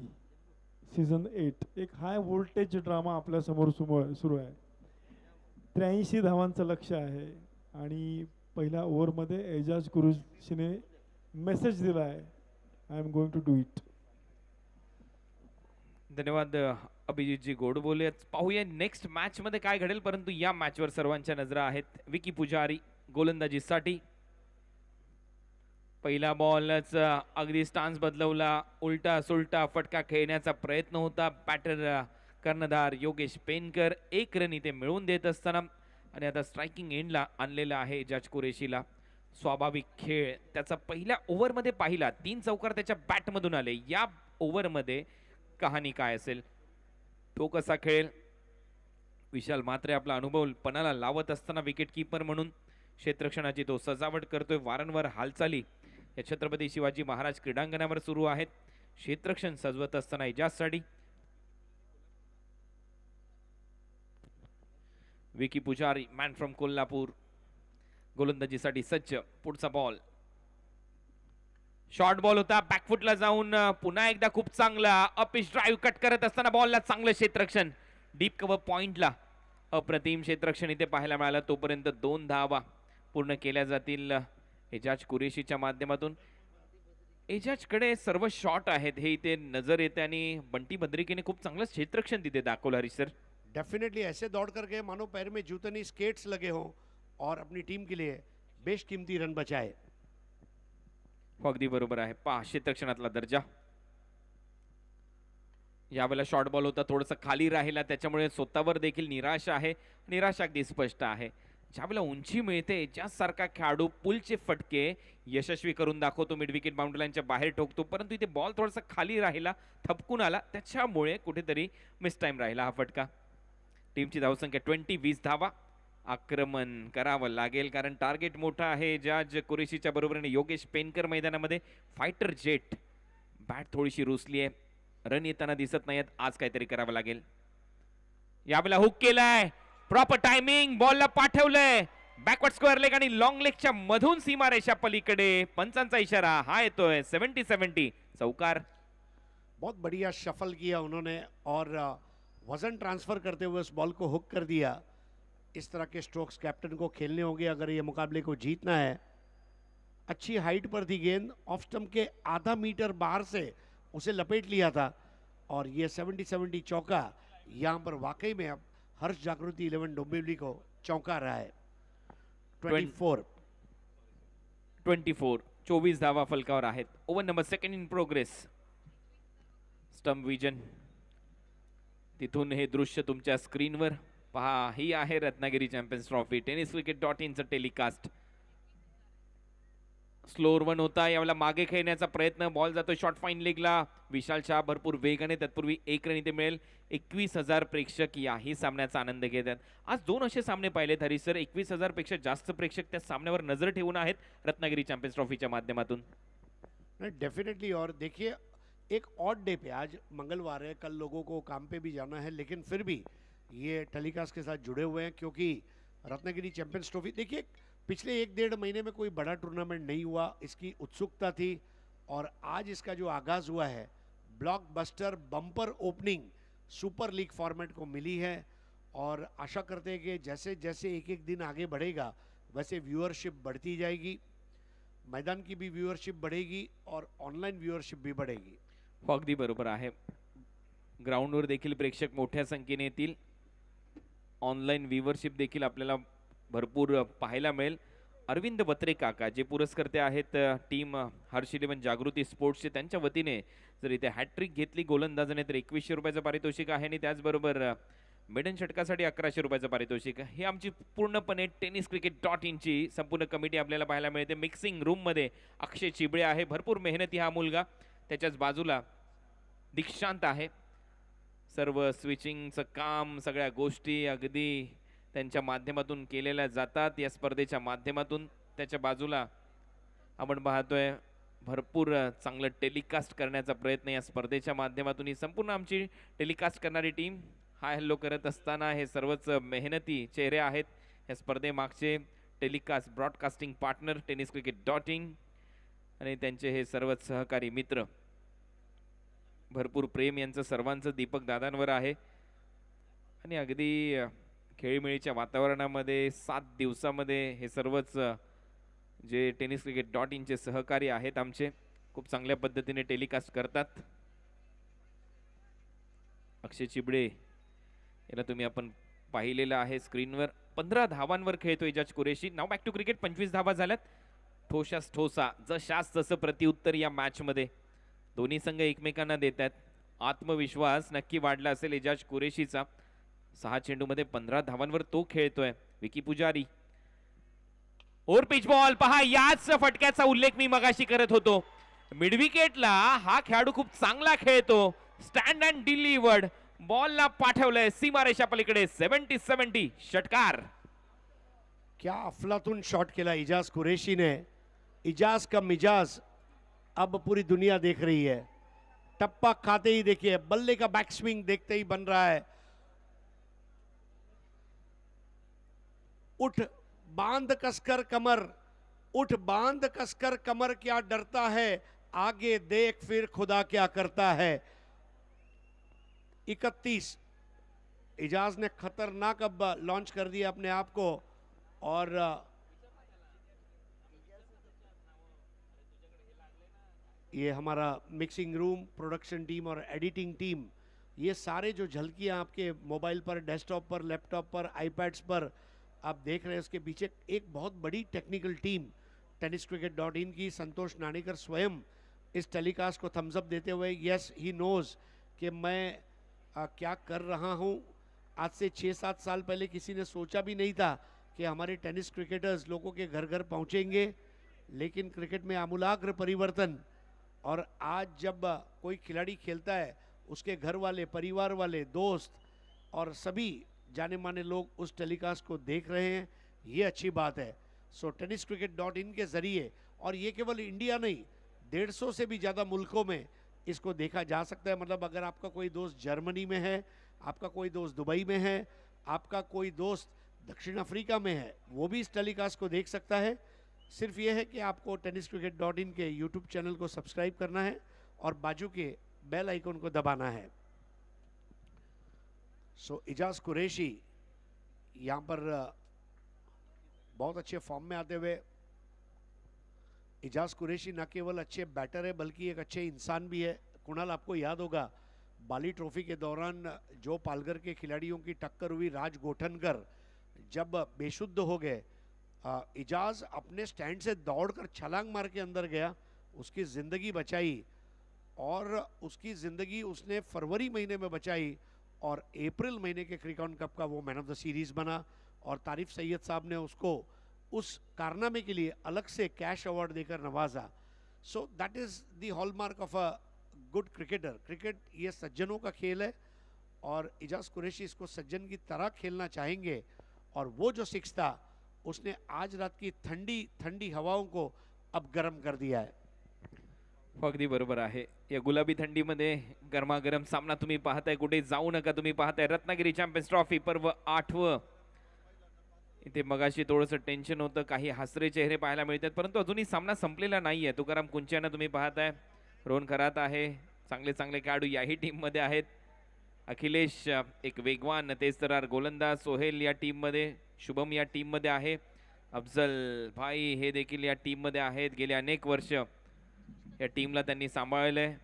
सीझन 8 एक हाय व्होल्टेज ड्रामा आपल्या समोर सुरू आहे. 83 धावांचं लक्ष आहे आणि पहिल्या ओव्हरमध्ये एजाज कुरेशीने मेसेज दिला आहे, I am going to do it. धन्यवाद अभिजितजी गोडबोले. पाहूया नेक्स्ट मॅच मध्ये काय घडेल. परंतु या मॅचवर सर्वांच्या नजरा आहेत. विकी पुजारी गोलंदाजीसाठी. पहिला बॉलच अगदी स्टान्स बदलवला. उलटा सुलटा फटका खेळण्याचा प्रयत्न होता. बॅटर कर्णधार योगेश पेनकर 1 रन इथे मिळवून देत असताना आणि आता स्ट्रायकिंग एंडला आणलेला आहे एजाज कुरेशीला. स्वाभाविक खेळ त्याचा पहिल्या ओव्हरमध्ये पाहिला. 3 चौकार त्याच्या बॅटमधून आले. या ओव्हरमध्ये कहाणी काय असेल, तो कसा खेळेल. विशाल मात्रे आपला अनुभव पणाला लावत असताना विकेट कीपर म्हणून क्षेत्ररक्षणाची तो सजावट करतोय. वारंवार हालचाली या छत्रपती शिवाजी महाराज क्रीडांगणावर सुरू आहेत. क्षेत्ररक्षण सजवत असताना एजाजसाठी विकी पुजारी मॅन फ्रॉम कोल्हापूर गोलंदाजीसाठी सज्ज. पुढचा बॉल शॉर्ट बॉल होता बॅकफुटला जाऊन पुन्हा एकदा खूप चांगला अपिच ड्राईव्ह कट करत असताना बॉलला चांगलं क्षेत्ररक्षण डीप कव्हर पॉइंटला अप्रतिम क्षेत्ररक्षण इथे पाहायला मिळालं. तोपर्यंत 2 धावा पूर्ण केल्या जातील एजाज कुरेशीच्या माध्यमातून. एजाजकडे सर्व शॉट आहेत हे इथे नजर येते आणि बंटी भद्रिकेने खूप चांगलं क्षेत्ररक्षण तिथे दाखवलं हरीश सर. डेफिनेटली ऐसे दौड़ कर गए मानो पैर में जूते नहीं स्केट्स लगे हों और अपनी टीम के लिए बेशकीमती रन बचाए. हो अगदी बरोबर आहे. पहा क्षेत्ररक्षणातला दर्जा. यावेळेला शॉर्ट बॉल होता थोडंसं खाली राहिला त्याच्यामुळे स्वतःवर देखील निराशा आहे. निराशा अगदी स्पष्ट आहे. ज्यावेळेला उंची मिळते ज्यासारखा खेळाडू पुलचे फटके यशस्वी करून दाखवतो मिड विकेट बाउंड्री लाईनच्या बाहेर ठोकतो परंतु इथे बॉल थोडासा खाली राहिला थपकून आला त्याच्यामुळे कुठेतरी मिस टाइम राहिला हा फटका. टीमची धावसंख्या 20-20 धावा. आक्रमण करावं लागेल कारण टार्गेट मोठा आहे. एजाज कुरेशीच्या बरोबरीने योगेश पेनकर मैदानामध्ये. फायटर जेट बॅट थोडीशी रुसली आहे. रन येताना दिसत नाहीत. आज काहीतरी करावं लागेल. यावेळेला हुक केलाय प्रॉपर टायमिंग बॉलला पाठवलंय बॅकवर्ड स्क्वेअर लेग आणि लॉंग लेगच्या मधून सीमारेषा पलीकडे. पंचांचा इशारा हा येतोय. 70-70 चौकार. बहुत बढ़िया शफल किया उन्होंने और वजन ट्रांसफर करते हुए उस बॉल को हुक कर दिया. इस तरह के स्ट्रोक्स कैप्टन को खेलने होंगे अगर ये मुकाबले को जीतना है. अच्छी हाइट पर थी गेंद ऑफ स्टंप के आधा मीटर बाहर से उसे लपेट लिया था और ये 70-70 चौका यहाँ पर वाकई में अब हर्ष जागृति 11 डोंबिवली को चौंका रहा है. 24 24 धावा फलकावर आहेत. Over number second in progress. Stump vision तिथून हे दृश्य तुमच्या स्क्रीनवर पहा. ही आहे रत्नागिरी चॅम्पियन्स ट्रॉफी. tenniscricket.in चं टेलिकास्ट. स्लोअर वन होता यावेळेला मागे खेळण्याचा प्रयत्न. बॉल जातो शॉर्ट फाईन लेगला. विशाल शाह भरपूर वेगाने तत्पूर्वी 1 रन इथे मिळेल. 21,000 प्रेक्षक याही सामन्याचा आनंद घेत आहेत. आज 2 असे सामने पाहिलेत हरीश सर. 21,000 पेक्षा जास्त प्रेक्षक त्या सामन्यावर नजर ठेवून आहेत रत्नागिरी चॅम्पियन्स ट्रॉफीच्या माध्यमातून. डेफिनेटली. और देखिए एक ऑड डे पे आज मंगलवार है कल लोगों को काम पे भी जाना है लेकिन फिर भी ये टेलीकास्ट के साथ जुड़े हुए हैं क्योंकि रत्नागिरी चैंपियंस ट्रॉफी देखिए पिछले 1-1.5 महीने में कोई बड़ा टूर्नामेंट नहीं हुआ. इसकी उत्सुकता थी और आज इसका जो आगाज हुआ है blockbuster bumper opening super league format को मिली है और आशा करते हैं कि जैसे जैसे एक एक दिन आगे बढ़ेगा वैसे व्यूअरशिप बढ़ती जाएगी. मैदान की भी व्यूअरशिप बढ़ेगी और ऑनलाइन व्यूअरशिप भी बढ़ेगी. हो अगदी बरोबर आहे. ग्राउंडवर देखील प्रेक्षक मोठ्या संख्येने येतील. ऑनलाईन व्ह्यूअरशिप देखील आपल्याला भरपूर पाहायला मिळेल. अरविंद बत्रे काका जे पुरस्कर्ते आहेत टीम हर्ष 11 जागृती स्पोर्ट्सचे त्यांच्या वतीने जर इथे हॅट्रिक घेतली गोलंदाजाने तर 2100 रुपयाचं पारितोषिक आहे आणि त्याचबरोबर मेडन षटकासाठी 1100 रुपयाचं पारितोषिक. हे आमची पूर्णपणे tenniscricket.in ची संपूर्ण कमिटी आपल्याला पाहायला मिळते. मिक्सिंग रूम मध्ये अक्षय चिबळे आहे. भरपूर मेहनती हा मुलगा. त्याच्याच बाजूला दीक्षांत आहे. सर्व स्विचिंगचं काम सगळ्या गोष्टी अगदी त्यांच्या माध्यमातून केलेल्या जातात या स्पर्धेच्या माध्यमातून. त्याच्या बाजूला आपण पाहतोय भरपूर चांगलं टेलिकास्ट करण्याचा प्रयत्न या स्पर्धेच्या माध्यमातून ही संपूर्ण आमची टेलिकास्ट करणारी टीम हाय हॅलो करत असताना हे सर्वच मेहनती चेहरे आहेत या स्पर्धेमागचे. टेलिकास्ट ब्रॉडकास्टिंग पार्टनर tenniscricket.in आणि त्यांचे हे सर्वच सहकारी मित्र. भरपूर प्रेम यांचं सर्वांचं दीपक दादांवर आहे आणि अगदी खेळीमेळीच्या वातावरणामध्ये 7 दिवसामध्ये हे सर्वच जे tenniscricket.in चे सहकारी आहेत आमचे खूप चांगल्या पद्धतीने टेलिकास्ट करतात. अक्षय चिबडे याला तुम्ही आपण पाहिलेलं आहे स्क्रीनवर. 15 धावांवर खेळतो एजाज कुरेशी. नाव बॅक टू क्रिकेट. 25 धावा झाल्यात. ठोशास ठोसा जशास तसं प्रत्युत्तर या मॅच मध्ये दोन्ही संघ एकमेकांना देत आहेत. आत्मविश्वास नक्की वाढला असेल एजाज कुरेशीचा. 6 चेंडूमध्ये 15 धावांवर तो खेळतोय. विकी पुजारी ओव्हर पिच बॉल पहा. याच फटक्याचा उल्लेख मी मगाशी करत होतो. मिडविकेटला हा खेळाडू खूप चांगला खेळतो. स्टँड अँड डिलिव्हर्ड बॉलला पाठवलंय सीमारेषा पलीकडे. 70-70 षटकार. क्या अफलातून शॉट खेला इजाज कुरैशी ने. इजाज का मिजाज अब पूरी दुनिया देख रही है. टप्पा खाते ही देखिए बल्ले का बैक स्विंग देखते ही बन रहा है. उठ बांध कसकर कमर, उठ बांध कसकर कमर, क्या डरता है आगे देख फिर खुदा क्या करता है। 31 इजाज ने खतरनाक अब लॉन्च कर दिया अपने आप को, और ये हमारा मिक्सिंग रूम, प्रोडक्शन टीम और एडिटिंग टीम, ये सारे जो झलकियां आपके मोबाइल पर, डेस्कटॉप पर, लैपटॉप पर, आईपैड्स पर आप देख रहे हैं, उसके पीछे एक बहुत बड़ी टेक्निकल टीम tenniscricket.in की। संतोष नानेकर स्वयं इस टेलीकास्ट को थम्स अप देते हुए, यस ही नोज कि मैं क्या कर रहा हूं। आज से 6-7 साल पहले किसी ने सोचा भी नहीं था कि हमारे टेनिस क्रिकेटर्स लोगों के घर घर पहुंचेंगे, लेकिन क्रिकेट में आमूलाग्र परिवर्तन। और आज जब कोई खिलाड़ी खेलता है, उसके घर वाले, परिवार वाले, दोस्त और सभी जाने माने लोग उस टेलीकास्ट को देख रहे हैं, ये अच्छी बात है। सो tenniscricket.in के जरिए, और ये केवल इंडिया नहीं, 150 से भी ज़्यादा मुल्कों में इसको देखा जा सकता है। मतलब अगर आपका कोई दोस्त जर्मनी में है, आपका कोई दोस्त दुबई में है, आपका कोई दोस्त दक्षिण अफ्रीका में है, वो भी इस टेलीकास्ट को देख सकता है। सिर्फ ये है कि आपको tenniscricket.in के यूट्यूब चैनल को सब्सक्राइब करना है और बाजू के बेल आइकन को दबाना है। सो इजाज कुरैशी यहाँ पर बहुत अच्छे फॉर्म में आते हुए। इजाज कुरैशी न केवल अच्छे बैटर है बल्कि एक अच्छे इंसान भी है। कुणाल, आपको याद होगा बाली ट्रॉफी के दौरान जो पालघर के खिलाड़ियों की टक्कर हुई, राज गोठनकर जब बेशुद्ध हो गए, इजाज अपने स्टैंड से दौड़कर छलांग मार के अंदर गया, उसकी ज़िंदगी बचाई, और उसकी ज़िंदगी उसने फरवरी महीने में बचाई, और अप्रैल महीने के क्रिकॉन कप का वो मैन ऑफ द सीरीज़ बना। और तारिफ सैयद साहब ने उसको उस कारनामे के लिए अलग से कैश अवार्ड देकर नवाजा। So that is the hallmark of a good cricketer. Cricket ये सज्जनों का खेल है, और इजाज कुरैशी इसको सज्जन की तरह खेलना चाहेंगे। और वो जो सिक्स था, उसने आज रात की ठंडी ठंडी हवाओं को अब गर्म कर दिया है। अगदी बरोबर आहे। या गुलाबी थंडीमध्ये गरमागरम सामना तुम्ही पाहताय, कुठे जाऊ नका, तुम्ही पाहताय रत्नागिरी चॅम्पियन्स ट्रॉफी पर्व 8व। इथे मगाशी थोडंसं टेन्शन होतं, काही हसरे चेहरे पाहायला मिळतात, परंतु अजूनही सामना संपलेला नाहीये। तुकाराम कुंच्याना तुम्ही पाहताय, रोहन खरात आहे, चांगले चांगले खेळाडू याही टीम मध्ये आहेत। अखिलेश एक वेगवान तेजतर्रार गोलंदाज, सोहेल या टीम मध्ये, शुभम या टीम मध्ये आहे, अफजल भाई हे देखील या टीम मध्ये आहेत। गेले अनेक वर्ष या टीमला त्यांनी सांभाळलंय।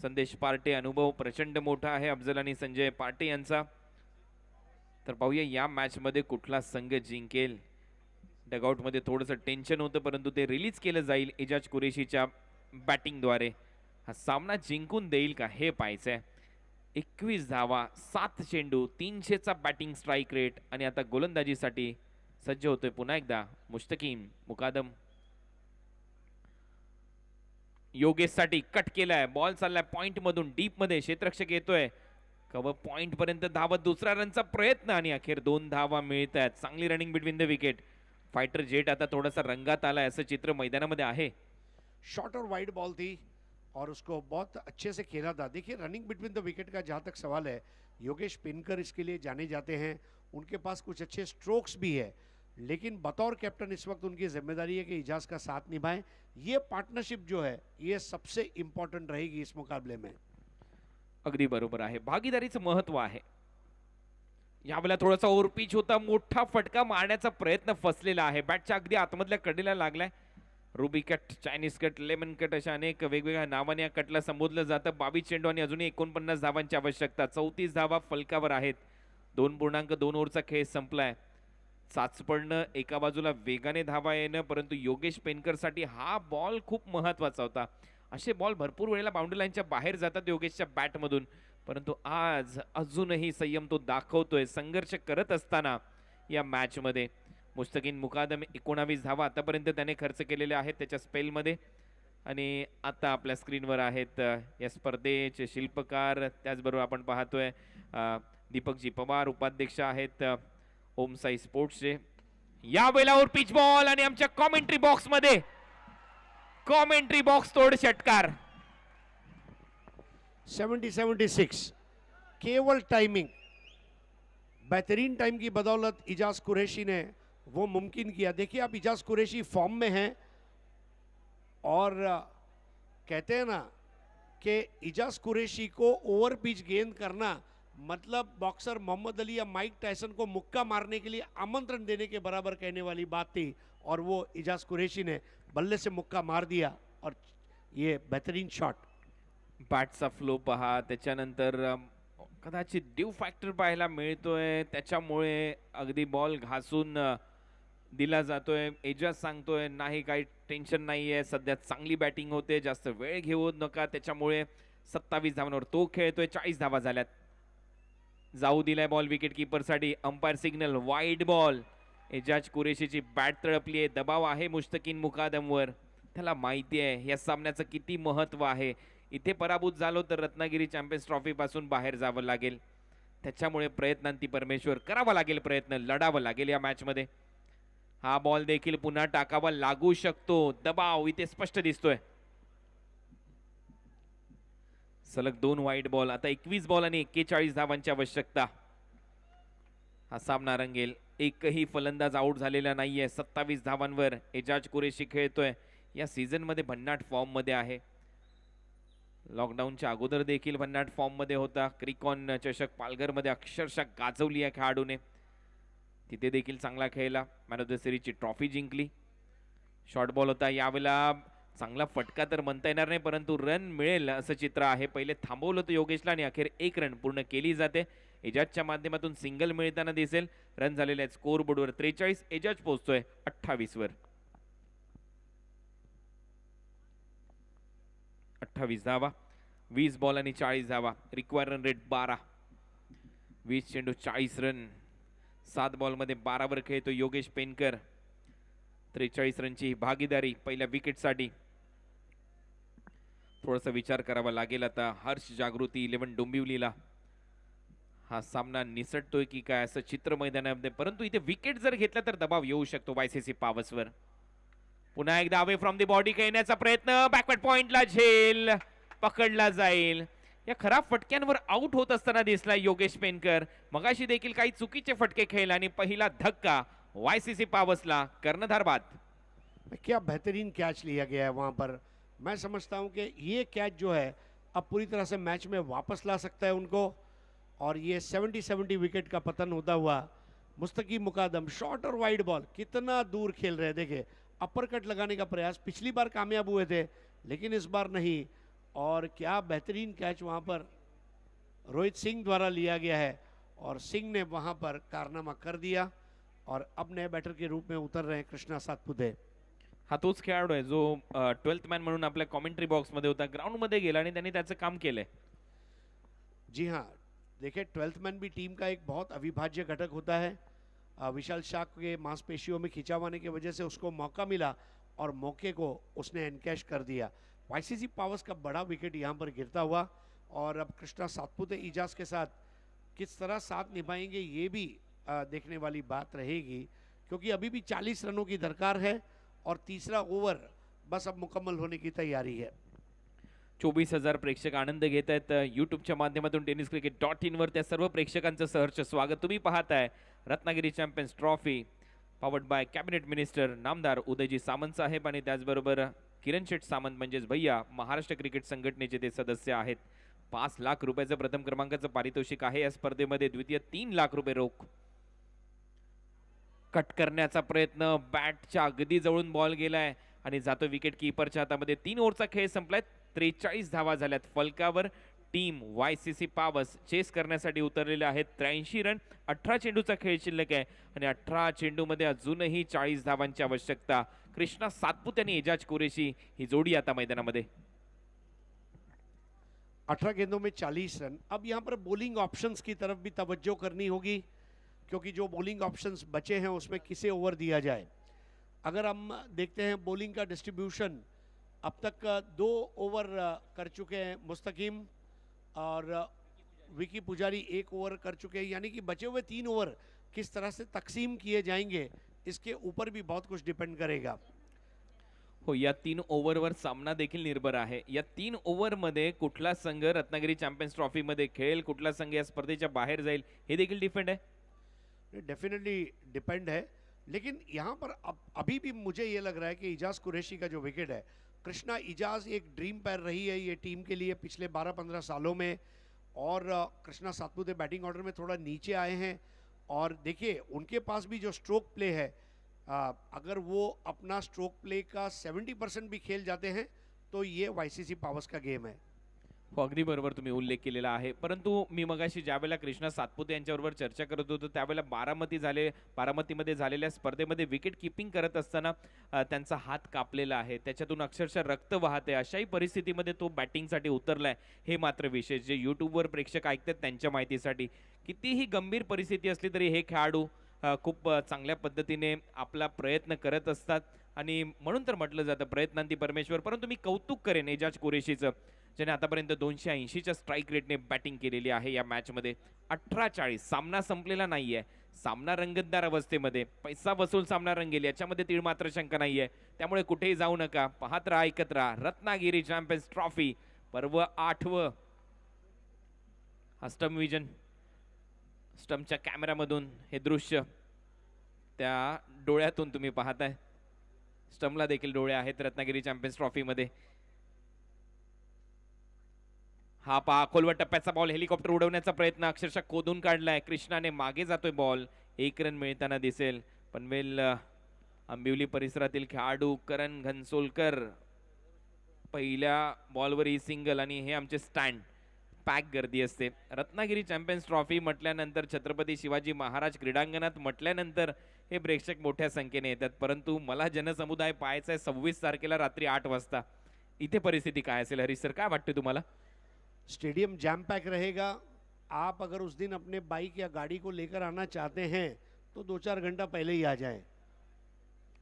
संदेश पार्टे, अनुभव प्रचंड मोठा आहे अफजल आणि संजय पार्टे यांचा। तर पाहूया या मॅच मध्ये कुठला संघ जिंकेल। डगआउट मध्ये थोडंसं टेन्शन होतं, परंतु ते रिलीज केलं जाईल इजाज कुरैशीच्या बॅटिंगद्वारे। हा सामना जिंकून देईल का हे पाहायचंय। 21 धावा, 7 चेंडू, 300चा बॅटिंग स्ट्राइक रेट, आणि आता गोलंदाजीसाठी सज्ज होतोय पुन्हा एकदा मुश्तकीम मुकादम। योगेशसाठी कट केलाय, बॉल चाललाय पॉइंट मधून डीप मध्ये, क्षेत्ररक्षक येतोय कव्हर पॉइंट पर्यंत धावत, दुसरा रनचा प्रयत्न, आणि अखेर 2 धावा मिळत आहेत। चांगली running between the wicket. Fighter jet आता थोडासा रंगात आलाय असं चित्र मैदानामध्ये आहे। शॉर्ट और वाइड बॉल थी और उसको बहुत अच्छे से खेला था। देखिए रनिंग बिटवीन द विकेट का जहाँ तक सवाल है, योगेश पेनकर इसके लिए जाने जाते हैं, उनके पास कुछ अच्छे स्ट्रोक्स भी है, लेकिन बतौर कैप्टन इस वक्त उनकी जिम्मेदारी है कि इजाज का साथ निभाएं। ये पार्टनरशिप जो है ये सबसे इम्पॉर्टंट रहेगी इस मुकाबले में। अगदी बरोबर आहे, भागीदारीचं महत्व आहे। यावेळेला थोडासा ओव्हरपिच होता, मोठा फटका मारण्याचा प्रयत्न फसलेला आहे, बॅटच्या अगदी आतमधल्या कडेला लागलाय। Ruby cut, Chinese cut, lemon cut अशा अनेक वेगवेगळ्या नावाने या कटला संबोधलं जातं। 22 चेंडू आणि अजूनही 49 धावांची आवश्यकता, 34 धावा फलकावर आहेत। 2.2 ओव्हरचा खेळ संपलाय। चाच पडणं, एका बाजूला वेगाने धावा येणं, परंतु योगेश पेनकरसाठी हा बॉल खूप महत्त्वाचा होता। असे बॉल भरपूर वेळेला बाउंड्री लाईनच्या बाहेर जातात योगेशच्या बॅटमधून, परंतु आज अजूनही संयम तो दाखवतोय संघर्ष करत असताना या मॅचमध्ये। मुस्तकीन मुकादम 19 धावा आतापर्यंत त्याने खर्च केलेले आहेत त्याच्या स्पेलमध्ये, आणि आता आपल्या स्क्रीनवर आहेत या स्पर्धेचे शिल्पकार, त्याचबरोबर आपण पाहतोय दीपकजी पवार उपाध्यक्ष आहेत ओम साई स्पोर्ट्सचे। या वेळेला पिच बॉल, आणि आमच्या कॉमेंट्री बॉक्स मध्ये कॉमेंट्री बॉक्स तोड षटकार। 70-76 केवल टाइमिंग, बेहतरीन टाइम की बदौलत इजाज कुरैशी ने वो मुमकिन किया। देखिए आप इजाज कुरैशी फॉर्म में हैं और कहते हैं ना कि इजाज कुरैशी को ओवर पिच गेंद करना मतलब बॉक्सर मोहम्मद अली या माइक टायसन को मुक्का मारने के लिए आमंत्रण देने के बराबर कहने वाली बात थी, और वो इजाज कुरैशी ने बल्ले से मुक्का मार दिया और ये बेहतरीन शॉट. बॅटचा फ्लो पहा, त्याच्यानंतर कदाचित ड्यू फॅक्टर पाहायला मिळतोय, त्याच्यामुळे अगदी बॉल घासून दिला जातोय. एजाज सांगतोय नाही काही टेन्शन नाहीये, सध्या चांगली बॅटिंग होते, जास्त वेळ घेऊ नका, त्याच्यामुळे 27 धावांवर तो खेळतोय. 40 धावा झाल्यात. जाऊ दिलाय बॉल विकेट कीपरसाठी. Umpire signal wide ball. Ejaz कुरेशीची बॅट तळपली आहे, दबाव आहे मुश्तकीन मुकादमवर. त्याला माहिती आहे या सामन्याचं किती महत्व आहे. इथे पराभूत झालो तर रत्नागिरी चॅम्पियन्स ट्रॉफी पासून बाहेर जावं लागेल, त्याच्यामुळे प्रयत्नांती परमेश्वर करावा लागेल, प्रयत्न लढावं लागेल या मॅच मध्ये. हा बॉल देखील पुन्हा टाकावा लागू शकतो. दबाव इथे स्पष्ट दिसतोय. सलग 2 वाईड बॉल. आता 21 बॉल आणि 41 धावांची आवश्यकता. हा सामना रंगेल. एकही फलंदाज आउट झालेला नाहीये. 27 धावांवर एजाज कुरेशी खेळतोय. या सीझन मध्ये भन्नाट फॉर्म मध्ये आहे. लॉकडाऊनच्या अगोदर देखील भन्नाट फॉर्म मध्ये होता. क्रिकॉन चषक पालघर मध्ये अक्षरशः गाजवली या खेळाडूने. तिथे देखील चांगला खेळला. मॅन ऑफ द सिरीजची ट्रॉफी जिंकली. शॉर्ट बॉल होता यावेळेला. चांगला फटका तर म्हणता येणार नाही, परंतु रन मिळेल असं चित्र आहे. पहिले थांबवलं होतं योगेशला आणि अखेर 1 रन पूर्ण केली जाते. एजाजच्या माध्यमातून सिंगल मिळताना दिसेल. रन झालेले आहेत स्कोर बोर्डवर 43. एजाज पोहोचतोय 28 वर. 28 धावा, 20 बॉल आणि 40 धावा. Require run rate 12. 20 चेंडू 40 रन. 7 बॉल मध्ये 12 वर खेळतो योगेश पेनकर. 43 रनची भागीदारी पहिल्या विकेटसाठी. थोडासा विचार करावा लागेल आता हर्ष जागृती 11 डोंबिवलीला. हा सामना निसटतोय की काय असं चित्र मैदानामध्ये, परंतु इथे विकेट जर घेतला तर दबाव येऊ शकतो वायसीसी पावसवर. पुन्हा एकदा अवे फ्रॉम दी बॉडी खेळण्याचा प्रयत्न. बॅकवर्ड पॉइंटला झेल पकडला जाईल. या खराब फटक्यांवर आउट होत असताना दिसला योगेश पेनकर. मगाशी देखील काही चुकीचे फटके खेळले आणि पहिला धक्का वायसीसी पावसला. कर्णधार बाद. क्या बेहतरीन कैच लिया गया है वहां पर. मैं समझता हूं कि ये कैच जो है अब पूरी तरह से मैच में वापस ला सकता है उनको. और ये 70 विकेट का पतन होता हुआ मुस्तकीम मुकादम. शॉर्ट और वाइड बॉल कितना दूर खेल रहे हैं. देखिए अपर कट लगाने का प्रयास, पिछली बार कामयाब हुए थे लेकिन इस बार नहीं. और क्या बेहतरीन कैच वहां पर रोहित सिंह द्वारा लिया गया है और सिंह ने वहां पर कारनामा कर दिया. और अब नए बैटर के रूप में उतर रहे हैं कृष्णा सातपुते. हा तोच खेळाडू आहे जो 12th मॅन म्हणून आपल्या कॉमेंट्री बॉक्स मध्ये होता. ग्राउंड मध्ये गेला आणि त्यांनी त्याचं काम केलंय. जी हाँ, देखिए 12th मैन भी टीम का एक बहुत अविभाज्य घटक होता है. विशाल शाह के मांसपेशियों में खिंचाव आने की वजह से उसको मौका मिला और मौके को उसने एनकैश कर दिया. वाईसीसी पावर्स का बड़ा विकेट यहाँ पर गिरता हुआ. और अब कृष्णा सातपुते इजाज के साथ किस तरह साथ निभाएंगे ये भी देखने वाली बात रहेगी, क्योंकि अभी भी 40 रनों की दरकार है और तीसरा ओवर बस अब मुकम्मल होने की तैयारी है. 24,000 प्रेक्षक आनंद घेत आहेत युट्यूबच्या माध्यमातून. tenniscricket.in वर त्या सर्व प्रेक्षकांचं सहर्ष स्वागत. तुम्ही पाहताय Ratnagiri champions trophy powered by cabinet minister नामदार उदयजी सामंत साहेब आणि त्याचबरोबर किरण शेठ सामंत म्हणजेच भैया महाराष्ट्र क्रिकेट संघटनेचे ते सदस्य आहेत. 5 लाख रुपयाचं प्रथम क्रमांकाचं पारितोषिक आहे. या स्पर्धेमध्ये द्वितीय 3 लाख रुपये रोख. कट करण्याचा प्रयत्न. बॅटच्या अगदी जवळून बॉल गेलाय आणि जातो विकेट कीपरच्या हातामध्ये. 3 ओव्हरचा खेळ संपलाय. 43 धावा झाल्यात फलकावर. टीम वायसीसी पावस चेस करण्यासाठी उतरलेले आहेत. 83 रन. 18 चेंडूचा खेळ शिल्लक आहे आणि 18 चेंडूमध्ये अजूनही 40 धावांची आवश्यकता. कृष्णा सातपुते आणि एजाज कुरेशी ही जोडी आता मैदानामध्ये. 18 गेंदों में 40 रन. अब यहाँ पर बॉलिंग ऑप्शंस की तरफ भी तवज्जो करनी होगी, क्योंकि जो बॉलिंग ऑप्शंस बचे हैं उसमें किसे ओवर दिया जाए. अगर हम देखते हैं बॉलिंग का डिस्ट्रीब्यूशन, अब तक 2 ओवर कर चुके हैं मुस्तकीम और विकी पुजारी 1 ओवर कर चुके हैं. यानी कि बचे हुए 3 ओवर किस तरह से तकसीम किए जाएंगे इसके ऊपर भी बहुत कुछ डिपेंड करेगा. हो, या 3 ओव्हरवर सामना देखील निर्भर आहे. या 3 ओव्हरमध्ये कुठला संघ रत्नागिरी चॅम्पियन्स ट्रॉफी मध्ये खेळेल, कुठला संघ या स्पर्धेच्या बाहेर जाईल हे देखील डिपेंड आहे. डेफिनेटली डिपेंड है. लेकिन यहाँ पर अभी भी मुझे ये लग रहा है कि इजाज कुरैशी का जो विकेट है कृष्णा इजाज एक ड्रीम पैर रही है ये टीम के लिए पिछले 12-15 सालों में, और कृष्णा सातपुते बैटिंग ऑर्डर में थोड़ा नीचे आए हैं। और देखिए उनके पास भी जो स्ट्रोक प्ले है, अगर वो अपना स्ट्रोक प्ले का 70% भी खेल जाते हैं तो ये वायसीसी पावर्स का गेम है। हो, अगदी बरोबर तुम्ही उल्लेख केलेला आहे. परंतु मी मगाशी ज्यावेळेला कृष्णा सातपुते यांच्याबरोबर चर्चा करत होतो त्यावेळेला बारामतीमध्ये झालेल्या स्पर्धेमध्ये विकेट किपिंग करत असताना त्यांचा हात कापलेला आहे, त्याच्यातून अक्षरशः रक्त वाहते. अशाही परिस्थितीमध्ये तो बॅटिंगसाठी उतरलाय, हे मात्र विशेष. जे यूट्यूबवर प्रेक्षक ऐकतात त्यांच्या माहितीसाठी, कितीही गंभीर परिस्थिती असली तरी हे खेळाडू खूप चांगल्या पद्धतीने आपला प्रयत्न करत असतात आणि म्हणून तर म्हटलं जातं प्रयत्नांती परमेश्वर. परंतु मी कौतुक करेन एजाज कुरेशीचं, ज्याने आतापर्यंत 280च्या स्ट्राईक रेटने बॅटिंग केलेली आहे या मॅचमध्ये. 18-40 सामना संपलेला नाहीये, सामना रंगतदार अवस्थेमध्ये, पैसा वसूल सामना रंगेल याच्यामध्ये तीळ मात्र शंका नाहीये. त्यामुळे कुठेही जाऊ नका, पाहत राहा, ऐकत राहा. रत्नागिरी चॅम्पियन्स ट्रॉफी पर्व 8व. हा स्टम्प विजन, स्टम्पच्या कॅमेरामधून हे दृश्य त्या डोळ्यातून तुम्ही पाहताय. स्टम्पला देखील डोळे आहेत रत्नागिरी चॅम्पियन्स ट्रॉफीमध्ये. हा पहा खोलवर टप्प्याचा बॉल, हेलिकॉप्टर उडवण्याचा प्रयत्न अक्षरशः खोदून काढलाय. कृष्णाने मागे जातोय बॉल, 1 रन मिळताना दिसेल. पनवेल आंबिवली परिसरातील खेळाडू करण घनसोलकर पहिल्या बॉलवर ही सिंगल, आणि हे आमचे स्टँड पॅक गर्दी असते. रत्नागिरी चॅम्पियन्स ट्रॉफी म्हटल्यानंतर, छत्रपती शिवाजी महाराज क्रीडांगणात म्हटल्यानंतर हे प्रेक्षक मोठ्या संख्येने येतात. परंतु मला जनसमुदाय पाहायचा आहे 26 तारखेला रात्री 8 वाजता. इथे परिस्थिती काय असेल हरीश सर, काय वाटतं तुम्हाला? स्टेडियम जैम पैक रहेगा। आप अगर उस दिन अपने बाइक या गाड़ी को लेकर आना चाहते हैं तो 2-4 घंटा पहले ही आ जाएं।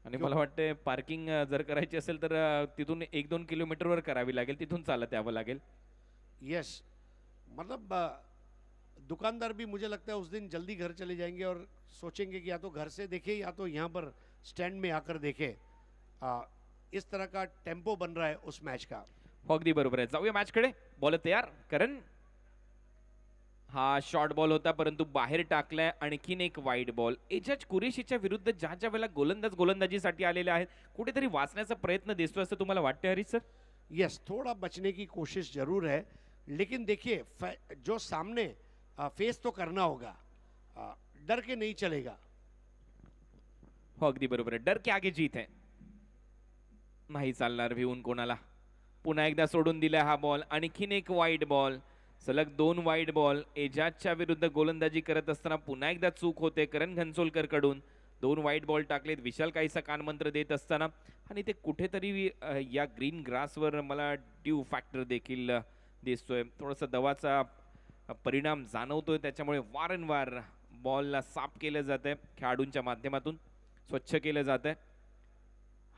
आणि मला वाटतं पार्किंग जर करायची असेल तर तिथून 1-2 किलोमीटरवर करावी लागेल, तिथून चालत यावं लागेल. यस, मतलब दुकानदार भी मुझे लगता है उस दिन जल्दी घर चले जाएंगे और सोचेंगे कि या तो घर से देखे या तो यहाँ पर स्टैंड में आकर देखे। इस तरह का टेम्पो बन रहा है उस मैच का। हो, अगदी बरोबर आहे. जाऊया मॅचकडे. बॉल तयार करण. हा शॉर्ट बॉल होता परंतु बाहेर टाकलाय. आणखीन एक वाईड बॉल. एजाज कुरेशीच्या विरुद्ध ज्या ज्या वेळेला गोलंदाजीसाठी आलेले आहेत कुठेतरी वाचण्याचा प्रयत्न दिसतोय असं तुम्हाला वाटतं हरीश सर? यस, थोड़ा बचने की कोशिश जरूर है, लेकिन देखिए जो सामने फेस तो करना होगा, डर के नहीं चलेगा। हो, अगदी बरोबर आहे. डर के आगे जीत है. नाही चालणार भिवून कोणाला. पुन्हा एकदा सोडून दिला हा बॉल. आणखीन एक वाईड बॉल. सलग 2 वाईड बॉल. एजाजच्या विरुद्ध गोलंदाजी करत असताना पुन्हा एकदा चूक होते करण घनसोलकर कडून. 2 वाईड बॉल टाकलेत. विशाल काहीसा कानमंत्र देत असताना, आणि ते कुठेतरी या ग्रीन ग्रासवर मला ड्यू फॅक्टर देखील दिसतोय. थोडासा दवाचा परिणाम जाणवतोय, त्याच्यामुळे वारंवार बॉलला साफ केलं जातंय खेळाडूंच्या माध्यमातून, स्वच्छ केलं जातंय.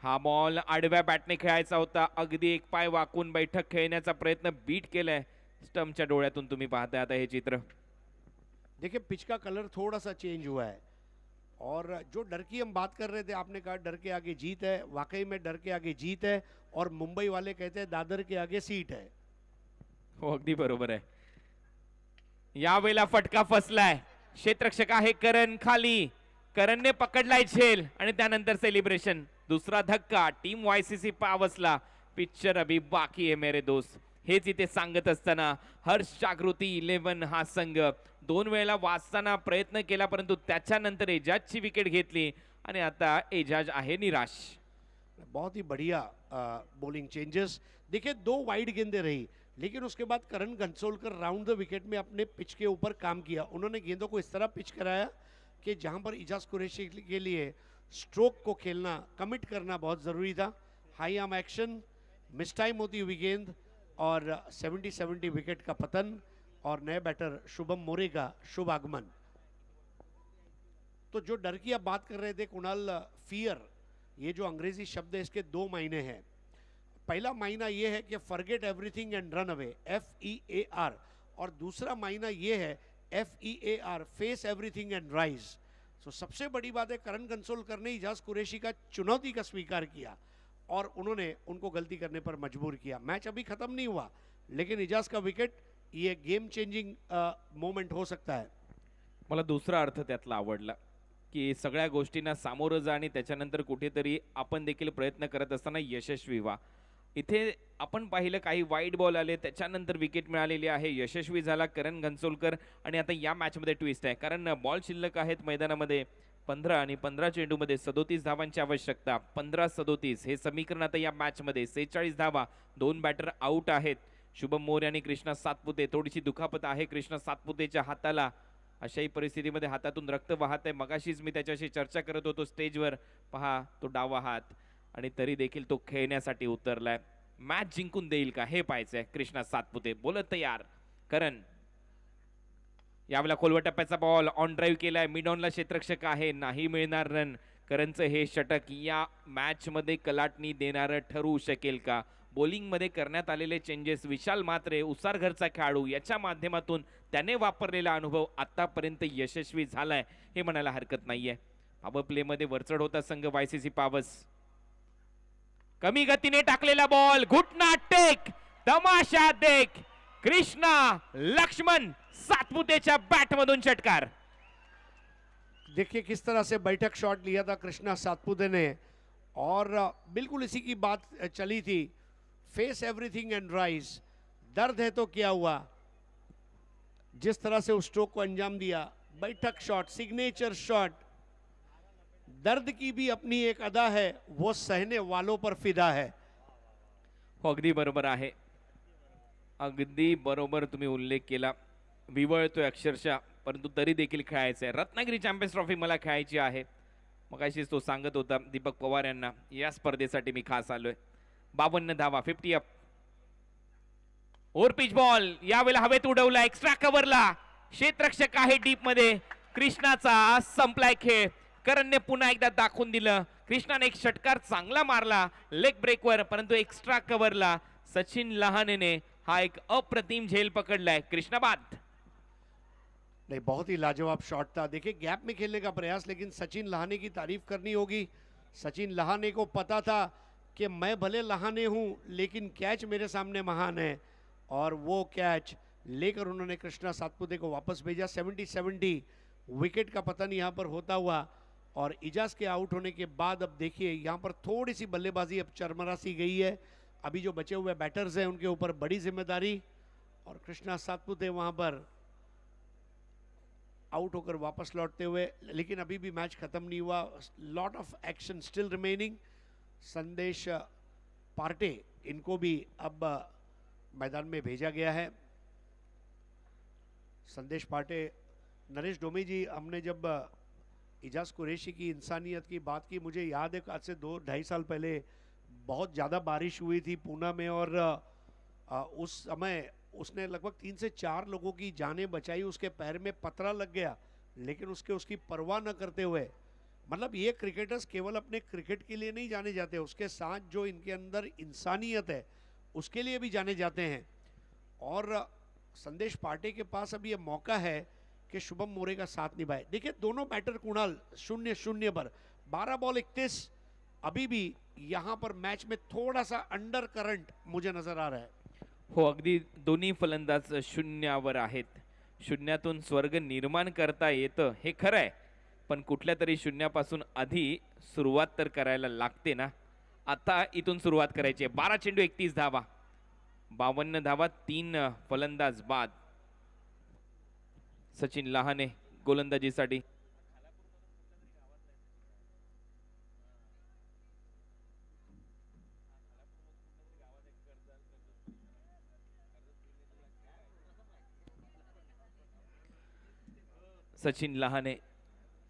हा बॉल आडव्या बॅटने खेळायचा होता. अगदी एक पाय वाकून बैठक खेळण्याचा प्रयत्न बीट केलाय. स्टंपच्या डोळ्यातून तुम्ही पाहताय आता हे चित्र. देखिए पिच का कलर थोड़ा सा चेंज हुआ है, और जो डर की हम बात कर रहे थे, आपने कहा डर के आगे जीत है, वाकई में डर के आगे जीत है, और मुंबई वाले कहते हैं दादर के आगे सीट है। हो, अगदी बरोबर आहे. यावेळेला फटका फसलाय. क्षेत्ररक्षक आहे करण खाली. करणने पकडलाय झेल आणि त्यानंतर सेलिब्रेशन. दुसरा धक्का टीम वायसीसी पावसला. पिक्चर अभी बाकी है मेरे दोस्त. हेच इथे सांगत असताना हर्ष जागृती 11 हा संघ 2 वेळेला वाचताना प्रयत्न केला, परंतु त्याच्यानंतर एजाजची विकेट घेतली आणि आता एजाज आहे निराश. बहुत ही बढ़िया बॉलिंग चेंजेस. देखिए 2 वाइड गेंदें रही, लेकिन उसके बाद करण घनसोलकर राउंड द विकेट में अपने पिच के ऊपर काम किया। उन्होंने गेंदों को इस तरह पिच कराया कि जहां पर एजाज कुरैशी के लिए स्ट्रोक को खेलना, कमिट करना बहुत ज़रूरी था। High arm action, miss time होती हुई गेंद, और 70-70 विकेट का पतन, और नए बैटर शुभम मोरे का शुभ आगमन। तो जो डर की आप बात कर रहे थे कुणाल, फियर, ये जो अंग्रेजी शब्द है इसके 2 मायने हैं। पहला मायना ये है कि forget everything and run away, FEAR, और दूसरा मायना ये है FEAR, face everything and rise. So सबसे बड़ी बात है करण घनसोलकर ने एजाज कुरैशी का चुनौती का स्वीकार किया और उन्होंने उनको गलती करने पर मजबूर किया। मैच अभी खत्म नहीं हुआ, लेकिन एजाज का विकेट ये गेम चेंजिंग मोमेंट हो सकता है। मला दुसरा अर्थ त्यातला आवडला की सगळ्या गोष्टींना सामोरं जा आणि त्याच्यानंतर कुठेतरी आपण देखील प्रयत्न करत असताना यशस्वी व्हा. इथे आपण पाहिलं काही वाईट बॉल आले, त्याच्यानंतर विकेट मिळालेली आहे, यशस्वी झाला करण घनसोलकर. आणि आता या मॅचमध्ये ट्विस्ट आहे, कारण बॉल शिल्लक आहेत मैदानामध्ये 15 आणि 15 चेंडूमध्ये 37 धावांची आवश्यकता. 15-37 हे समीकरण आता या मॅचमध्ये. 46 धावा, 2 बॅटर आउट आहेत, शुभम मोरे आणि कृष्णा सातपुते. थोडीशी दुखापत आहे कृष्णा सातपुतेच्या हाताला. अशाही परिस्थितीमध्ये हातातून रक्त वाहत आहे. मगाशीच मी त्याच्याशी चर्चा करत होतो स्टेजवर, पहा तो डावा हात, आणि तरी देखील तो खेळण्यासाठी उतरलाय. मॅच जिंकून देईल का हे पाहायचंय. कृष्णा सातपुते बोलत तयार. करण यावेळेला खोलवर टप्प्याचा बॉल ऑन ड्राईव्ह केलाय, मिड ऑनला क्षेत्ररक्षक आहे, नाही मिळणार रन. करणचं हे षटक या मॅच मध्ये कलाटणी देणारं ठरू शकेल का? बॉलिंग मध्ये करण्यात आलेले चेंजेस, विशाल म्हात्रे उसार घरचा खेळाडू, याच्या माध्यमातून त्याने वापरलेला अनुभव आतापर्यंत यशस्वी झालाय हे म्हणायला हरकत नाहीये. पॉवर प्ले मध्ये वरचढ होता संघ वायसीसी पावस. कमी गतीने टाकलेला बॉल, घुटना टेक, तमाशा देख. कृष्णा लक्ष्मण सातपुतेच्या बॅट मधून षटकार. देखिए किस तरह से बैठक शॉट लिया था कृष्णा सातपुते ने, और बिल्कुल इसी की बात चली थी, फेस एवरीथिंग एंड राइज. दर्द है तो क्या हुआ, जिस तरह से उस स्ट्रोक को अंजाम दिया, बैठक शॉट, सिग्नेचर शॉट. दर्द की भी अपनी एक अदा है, वो सहने वालों पर फिदा है. हो, अगदी बरोबर आहे, अगदी बरोबर तुम्ही उल्लेख केला. विवळतोय अक्षरशः, परंतु तरी देखील खेळायचंय. रत्नागिरी चॅम्पियन्स ट्रॉफी मला खेळायची आहे. मग अशीच तो सांगत होता दीपक पवार यांना, या स्पर्धेसाठी मी खास आलोय. 52 धावा, 50 अप. ओव्हर पिच बॉल यावेळेला हवेत उडवला, एक्स्ट्रा कव्हरला, क्षेत्ररक्षक आहे डीप मध्ये. कृष्णाचा संपलाय खेळ. करणने पुन्हा एकदा दाखवून दिलं. कृष्णाने एक षटकार चांगला मारला लेग ब्रेकवर, परंतु एक्स्ट्रा कव्हरला सचिन लहानेने हा एक अप्रतिम झेल पकडलाय. कृष्णा बाद. नहीं, बहुत ही लाजवाब शॉट था. देखिए गैप में खेलने का प्रयास, लेकिन सचिन लहाने की तारीफ करनी होगी. सचिन लहाने को पता था कि मैं भले लहाने हूं, लेकिन कैच मेरे सामने महान है, और वो कैच लेकर उन्होंने कृष्णा सातपुते को वापस भेजा. 70-70 विकेट का पतन यहाँ पर होता हुआ, और इजाज के आउट होने के बाद अब देखिए यहाँ पर थोड़ी सी बल्लेबाजी अब चरमरा सी गई है. अभी जो बचे हुए बैटर्स हैं उनके ऊपर बड़ी जिम्मेदारी, और कृष्णा सातपुते वहाँ पर आउट होकर वापस लौटते हुए. लेकिन अभी भी मैच खत्म नहीं हुआ, lot of action still remaining. संदेश पार्टे, इनको भी अब मैदान में भेजा गया है. संदेश पार्टे, नरेश डोमी जी, हमने जब इजाज कुरैशी की इंसानियत की बात की, मुझे याद है आज से 2-2.5 साल पहले बहुत ज़्यादा बारिश हुई थी पूना में, और उस समय उसने लगभग 3 से 4 लोगों की जानें बचाई. उसके पैर में पतरा लग गया, लेकिन उसकी परवाह न करते हुए, मतलब ये क्रिकेटर्स केवल अपने क्रिकेट के लिए नहीं जाने जाते, उसके साथ जो इनके अंदर इंसानियत है उसके लिए भी जाने जाते हैं. और संदेश पार्टे के पास अब ये मौका है कि शुभम मोरे का साथ निभाए. देखिए दोनों बैटर कुणाल 0-0 पर 12 बॉल 31. अभी भी यहाँ पर मैच में थोड़ा सा अंडर करंट मुझे नजर आ रहा है. हो, अगदी दोन्ही फलंदाज शून्यावर आहेत. शून्यातून स्वर्ग निर्माण करता येतं हे खरं आहे, पण कुठल्या तरी शून्यापासून आधी सुरुवात तर करायला लागते ना. आता इथून सुरुवात करायची आहे. 12 चेंडू 31 धावा, 52 धावा, 3 फलंदाज बाद. सचिन लहाने गोलंदाजीसाठी. सचिन लहाने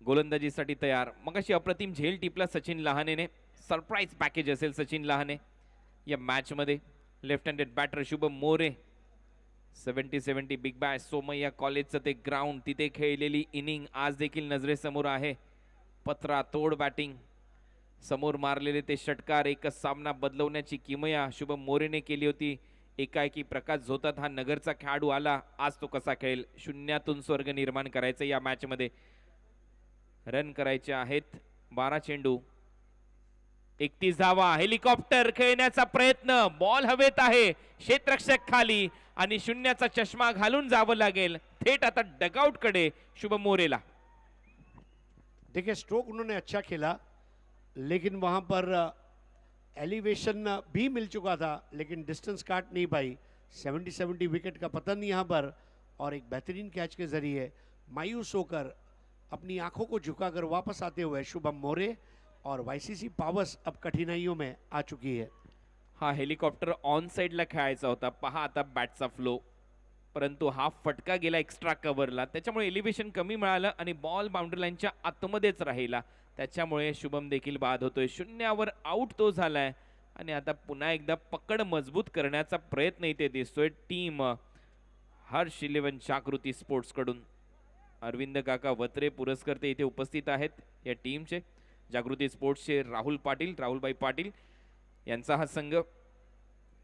गोलंदाजीसाठी तयार. मग अशी अप्रतिम झेल टिपला सचिन लहानेने. सरप्राईज पॅकेज असेल सचिन लहाने या मॅच मध्ये. लेफ्ट हँडेड बॅटर शुभम मोरे. 70-70 बिग बॅश सोमय्या कॉलेजचं ते ग्राउंड, तिथे खेळलेली इनिंग आज देखील नजरेसमोर आहे. पत्रा तोड बॅटिंग, समोर मारलेले ते षटकार, एकच सामना बदलवण्याची किमया शुभम मोरेने केली होती. एकाएकी प्रकाश झोतात हा नगरचा खेळाडू आला. आज तो कसा खेळेल. शून्यातून स्वर्ग निर्माण करायचं या मॅच मध्ये. रन करायचे आहेत. 12 चेंडू 31 धावा. हेलिकॉप्टर खेळण्याचा प्रयत्न, बॉल हवेत आहे, क्षेत्ररक्षक खाली, आणि शून्याचा चष्मा घालून जावं लागेल थेट आता डगआउट कडे शुभम मोरेला. देखिए स्ट्रोक उन्होंने अच्छा खेला, लेकिन वहां पर एलिवेशन भी मिल चुका था लेकिन डिस्टेंस काट नहीं पाई। 70 विकेट का पतन यहाँ पर, और एक बेहतरीन कैच के जरिए मायूस होकर अपनी आंखों को झुकाकर वापस आते हुए शुभम मोरे, और वाईसीसी पावर्स अब कठिनाइयों में आ चुकी है। हा हेलिकॉप्टर ऑन साइडला खेळायचा होता, पहा आता बॅटचा फ्लो, परंतु हा फटका गेला एक्स्ट्रा कव्हरला, त्याच्यामुळे एलिव्हेशन कमी मिळालं आणि बॉल बाउंड्री लाईनच्या आतमध्येच राहिला, त्याच्यामुळे शुभम देखील बाद होतोय। शून्यावर आउट तो झालाय आणि आता पुन्हा एकदा पकड मजबूत करण्याचा प्रयत्न इथे दिसतोय टीम हर्ष 11 जागृती स्पोर्ट्स कडून। अरविंद काका वत्रे पुरस्कर्ते इथे उपस्थित आहेत या टीमचे, जागृती स्पोर्ट्सचे राहुलभाई पाटील यांचा हा संघ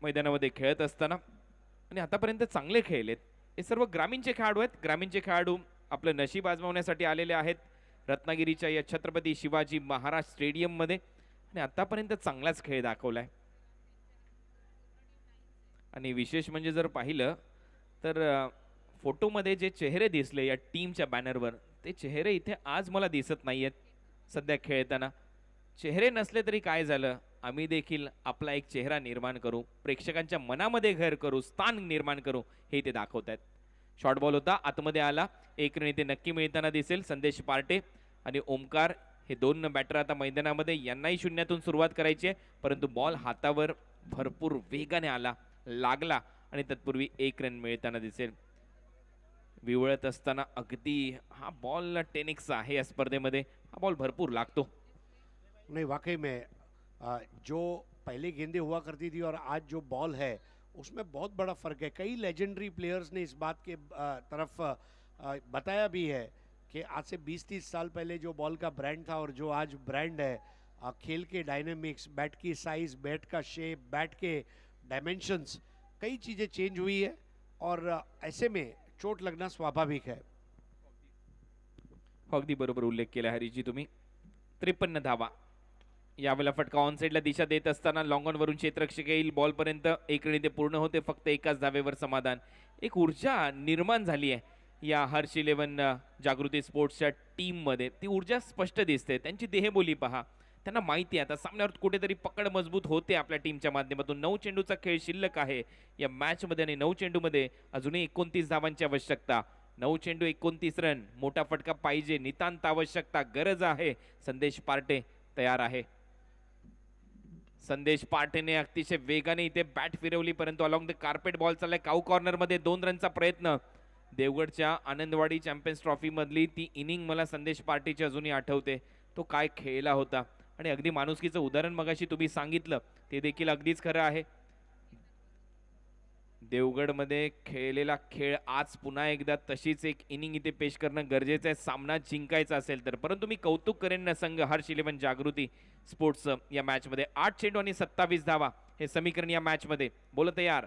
मैदानामध्ये खेळत असताना, आणि आतापर्यंत चांगले खेळलेत। हे सर्व ग्रामीणचे खेळाडू आहेत, ग्रामीणचे खेळाडू आपलं नशीब आजमावण्यासाठी आलेले आहेत रत्नागिरीच्या या छत्रपती शिवाजी महाराज स्टेडियम मध्ये, आणि आतापर्यंत चांगलाच खेळ दाखवलाय। आणि विशेष म्हणजे जर पाहिलं तर फोटोमध्ये जे चेहरे दिसले या टीमच्या बॅनरवर, ते चेहरे इथे आज मला दिसत नाहीयेत सध्या खेळताना। चेहरे नसले तरी काय झालं, आम्ही देखील आपला एक चेहरा निर्माण करू, प्रेक्षकांच्या मनामध्ये घर करू, स्थान निर्माण करू, हे ते दाखवत आहेत। शॉर्ट बॉल होता, आतमध्ये आला, एक रन इथे नक्की मिळताना दिसेल। संदेश पार्टे आणि ओमकार हे दोन बॅटर आता मैदानामध्ये, यांनाही शून्यातून सुरुवात करायची आहे, परंतु बॉल हातावर भरपूर वेगाने आला, लागला आणि तत्पूर्वी एक रन मिळताना दिसेल। विवळत असताना अगदी हा बॉल 10x आहे या स्पर्धेमध्ये, हा बॉल भरपूर लागतो। नहीं वाकई में जो पहले गेंदें हुआ करती थी और आज जो बॉल है उसमें बहुत बड़ा फ़र्क है। कई लेजेंडरी प्लेयर्स ने इस बात के तरफ बताया भी है कि आज से 20-30 साल पहले जो बॉल का ब्रांड था और जो आज ब्रांड है, खेल के डायनेमिक्स, बैट की साइज़, बैट का शेप, बैट के डायमेंशंस, कई चीज़ें चेंज हुई है और ऐसे में चोट लगना स्वाभाविक है। अगदी बरोबर उल्लेख केला हरीजी तुम्ही। 53 धावा, यावेळेला फटका ऑन साइडला दिशा देत असताना लॉंग ऑन वरून क्षेत्ररक्षक येईल, बॉल पर्यंत एक रन इथे पूर्ण होते, फक्त एकाच धावेवर समाधान। एक ऊर्जा निर्माण झाली आहे या हर्ष 11 जागृती स्पोर्ट्सच्या टीम मध्ये, ती ऊर्जा स्पष्ट दिसते, त्यांची देहबोली पहा, त्यांना माहिती आहे आता सामन्यावर कुठेतरी पकड मजबूत होते आपल्या टीमच्या माध्यमातून। 9 चेंडूचा खेळ शिल्लक आहे या मॅच मध्ये आणि 9 चेंडूमध्ये अजूनही 29 धावांची आवश्यकता। 9 चेंडू 29 रन, मोठा फटका पाहिजे, नितांत आवश्यकता, गरज आहे। संदेश पार्टे तयार आहे। संदेश पार्टेने अतिशय वेगाने इथे बॅट फिरवली, परंतु अलॉंग द कार्पेट बॉल चाललाय काऊ कॉर्नर मध्ये, 2 रनचा प्रयत्न। देवगडच्या आनंदवाडी चॅम्पियन्स ट्रॉफी मधली ती इनिंग मला संदेश पार्टीची अजूनही आठवते, तो काय खेळला होता। आणि अगदी माणुसकीचं उदाहरण मगाशी तुम्ही सांगितलं ते देखील अगदीच खरं आहे। देवगडमध्ये खेळलेला खेळ आज पुन्हा एकदा तशीच एक इनिंग इथे पेश करणं गरजेचं आहे, सामना जिंकायचा असेल तर। परंतु मी कौतुक करेन ना संघ हर्ष 11 जागृती स्पोर्ट्स या मॅच मध्ये 8 चेंडू आणि 27 धावा हे समीकरण या मॅच मध्ये। बोल तयार,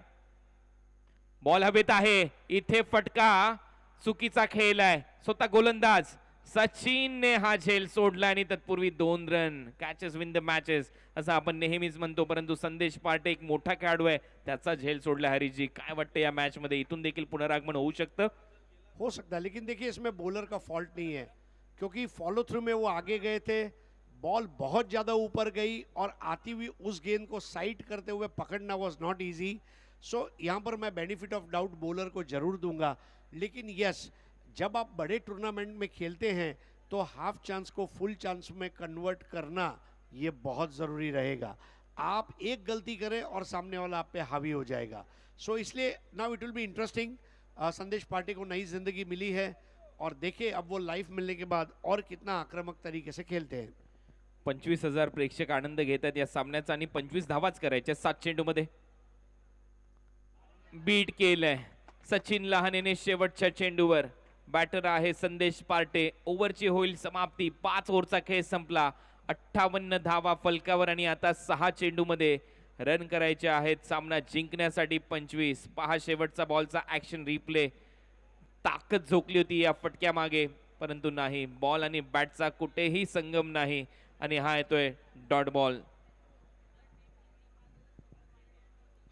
बॉल हवेत आहे, इथे फटका चुकीचा खेळलाय, स्वतः गोलंदाज सचिनने हा झेल सोडला आणि तत्पूर्वी 2 run. Catches win the matches असं आपण नेहमीच म्हणतो, परंतु संदेश पार्टे एक मोठा खेळाडू आहे, त्याचा झेल सोडला। हरीजी काय वाटतं या मॅच मध्ये, इथून देखील पुनरागमन होऊ शकतं? हो सकता है, लेकिन देखिए इसमें बॉलर का फॉल्ट नहीं है, क्योंकि फॉलो थ्रू में वो आगे गए थे, बॉल बहुत ज़्यादा ऊपर गई और आती हुई उस गेंद को साइड करते हुए पकड़ना वाज नॉट इजी। सो यहाँ पर मैं बेनिफिट ऑफ डाउट बॉलर को जरूर दूंगा, लेकिन यस, जब आप बड़े टूर्नामेंट में खेलते हैं तो हाफ चांस को फुल चांस में कन्वर्ट करना ये बहुत ज़रूरी रहेगा। आप एक गलती करें और सामने वाला आप पे हावी हो जाएगा। सो इसलिए now it will be interesting. संदेश पार्टे को नई जिंदगी मिली है और देखें अब वो लाइफ मिलने के बाद और कितना आक्रामक तरीके से खेलते हैं। 25,000 प्रेक्षक आनंद घेतात या सामन्याचा आणि 25 धावाच करायच्या 7 चेंडू मध्ये। बीट केलंय सचिन लहानेने शेवटच्या चेंडूवर, बॅटर आहे संदेश पार्टे। ओव्हरची होईल समाप्ती, 5 ओव्हरचा खेळ संपला, 58 धावा फलकावर आणि आता 6 चेंडू मध्ये रन करायचे आहेत सामना जिंकण्यासाठी 25। पहा शेवटचा बॉलचा ऍक्शन रिप्ले, ताकद झोकली होती या फटक्या मागे, परंतु नाही, बॉल आणि बॅटचा कुठेही संगम नाही आणि हा येतोय डॉट बॉल।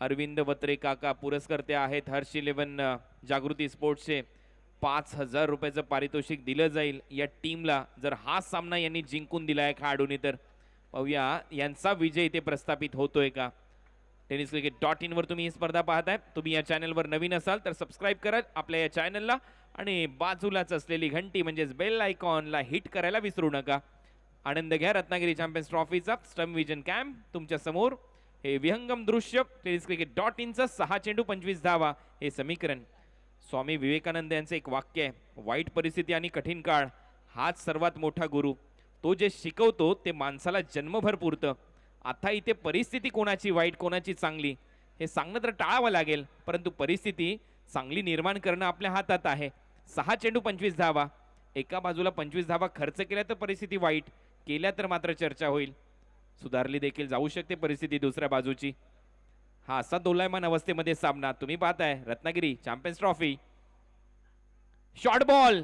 अरविंद वत्रे काका पुरस्कर्ते आहेत हर्ष 11 जागृती स्पोर्ट्सचे। 5,000 रुपयाचं पारितोषिक दिलं जाईल या टीमला जर हा सामना यांनी जिंकून दिलाय खेळाडूंनी तर। पाहूया यांचा विजय इथे प्रस्थापित होतोय का. टेनिस क्रिकेट .in वर तुम्ही ही स्पर्धा पाहताय. तुम्ही या चॅनलवर नवीन असाल तर सबस्क्राईब करा आपल्या या चॅनलला आणि बाजूलाच असलेली घंटी म्हणजेच बेल आयकॉनला हिट करायला विसरू नका. आनंद घ्या रत्नागिरी चॅम्पियन्स ट्रॉफीचा. स्टम विजन कॅम्प तुमच्या समोर. हे विहंगम दृश्य टेनिस क्रिकेट .inचं 6 चेंडू 25 धावा हे समीकरण. स्वामी विवेकानंद यांचं एक वाक्य आहे, वाईट परिस्थिती आणि कठीण काळ हाच सर्वात मोठा गुरु. तो जे शिकवतो ते माणसाला जन्मभर पुरतं. आता इथे परिस्थिती कोणाची वाईट कोणाची चांगली हे सांगणं तर टाळावं लागेल, परंतु परिस्थिती चांगली निर्माण करणं आपल्या हातात आहे. 6 चेंडू 25 धावा. एका बाजूला 25 धावा खर्च केल्या तर परिस्थिती वाईट, केल्या तर मात्र चर्चा होईल. सुधारली देखील जाऊ शकते परिस्थिती दुसऱ्या बाजूची. हा असा दोलायमान अवस्थेमध्ये सामना तुम्ही पाहताय. Ratnagiri champions trophy. Short ball,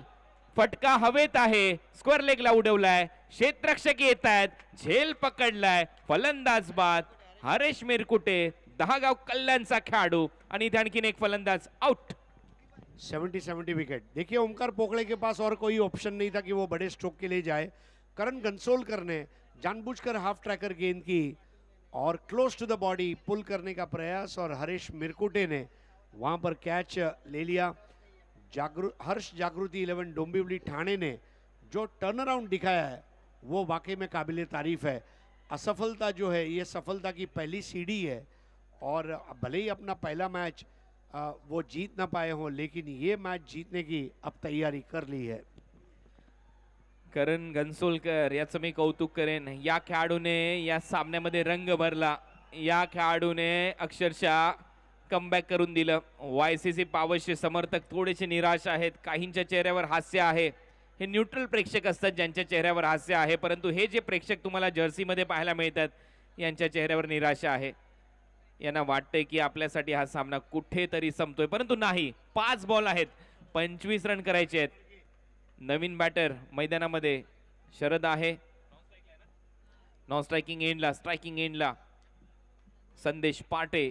फटका हवेत आहे, स्क्वेअर लेगला उडवलाय, क्षेत्ररक्षक येत आहेत, झेल पकडलाय, फलंदाज बाद. हरेश मिरकुटे 10 गाव कल्याणचा खेळाडू आणि इथे आणखीन एक फलंदाज आउट. 70 विकेट. देखिए ओमकार पोकड़े के पास और कोई ऑप्शन नहीं था कि वो बड़े स्ट्रोक के लिए जाए. करण गंसोलकर ने जानबूझकर हाफ ट्रैकर गेंद की और क्लोज टू द बॉडी पुल करने का प्रयास और हरीश मिरकुटे ने वहां पर कैच ले लिया. हर्ष जागृति 11 डोंबिवली ठाणे ने जो टर्न अराउंड दिखाया है वो वाकई में काबिल तारीफ है. असफलता जो है ये सफलता की पहली सीढ़ी है और भले ही अपना पहला मैच वो जीत ना पाए हों, लेकिन ये मैच जीतने की अब तैयारी कर ली है. करण गंसोलकर याचं मी कौतुक करेन. या खेळाडूने या सामन्यामध्ये रंग भरला. या खेळाडूने अक्षरशः कमबॅक करून दिलं. YCC पॉवर्सचे समर्थक थोडेसे निराश आहेत. काहींच्या चेहऱ्यावर हास्य आहे. हे न्यूट्रल प्रेक्षक असतात ज्यांच्या चेहऱ्यावर हास्य आहे, परंतु हे जे प्रेक्षक तुम्हाला जर्सीमध्ये पाहायला मिळतात यांच्या चेहऱ्यावर निराशा आहे. यांना वाटतंय की आपल्यासाठी हा सामना कुठेतरी संपतोय, परंतु नाही. 5 बॉल आहेत, 25 रन करायचे आहेत. नवीन बॅटर मैदानामध्ये शरद आहे. नॉन स्ट्रायकिंग एंडला, स्ट्रायकिंग एंडला संदेश पाटे.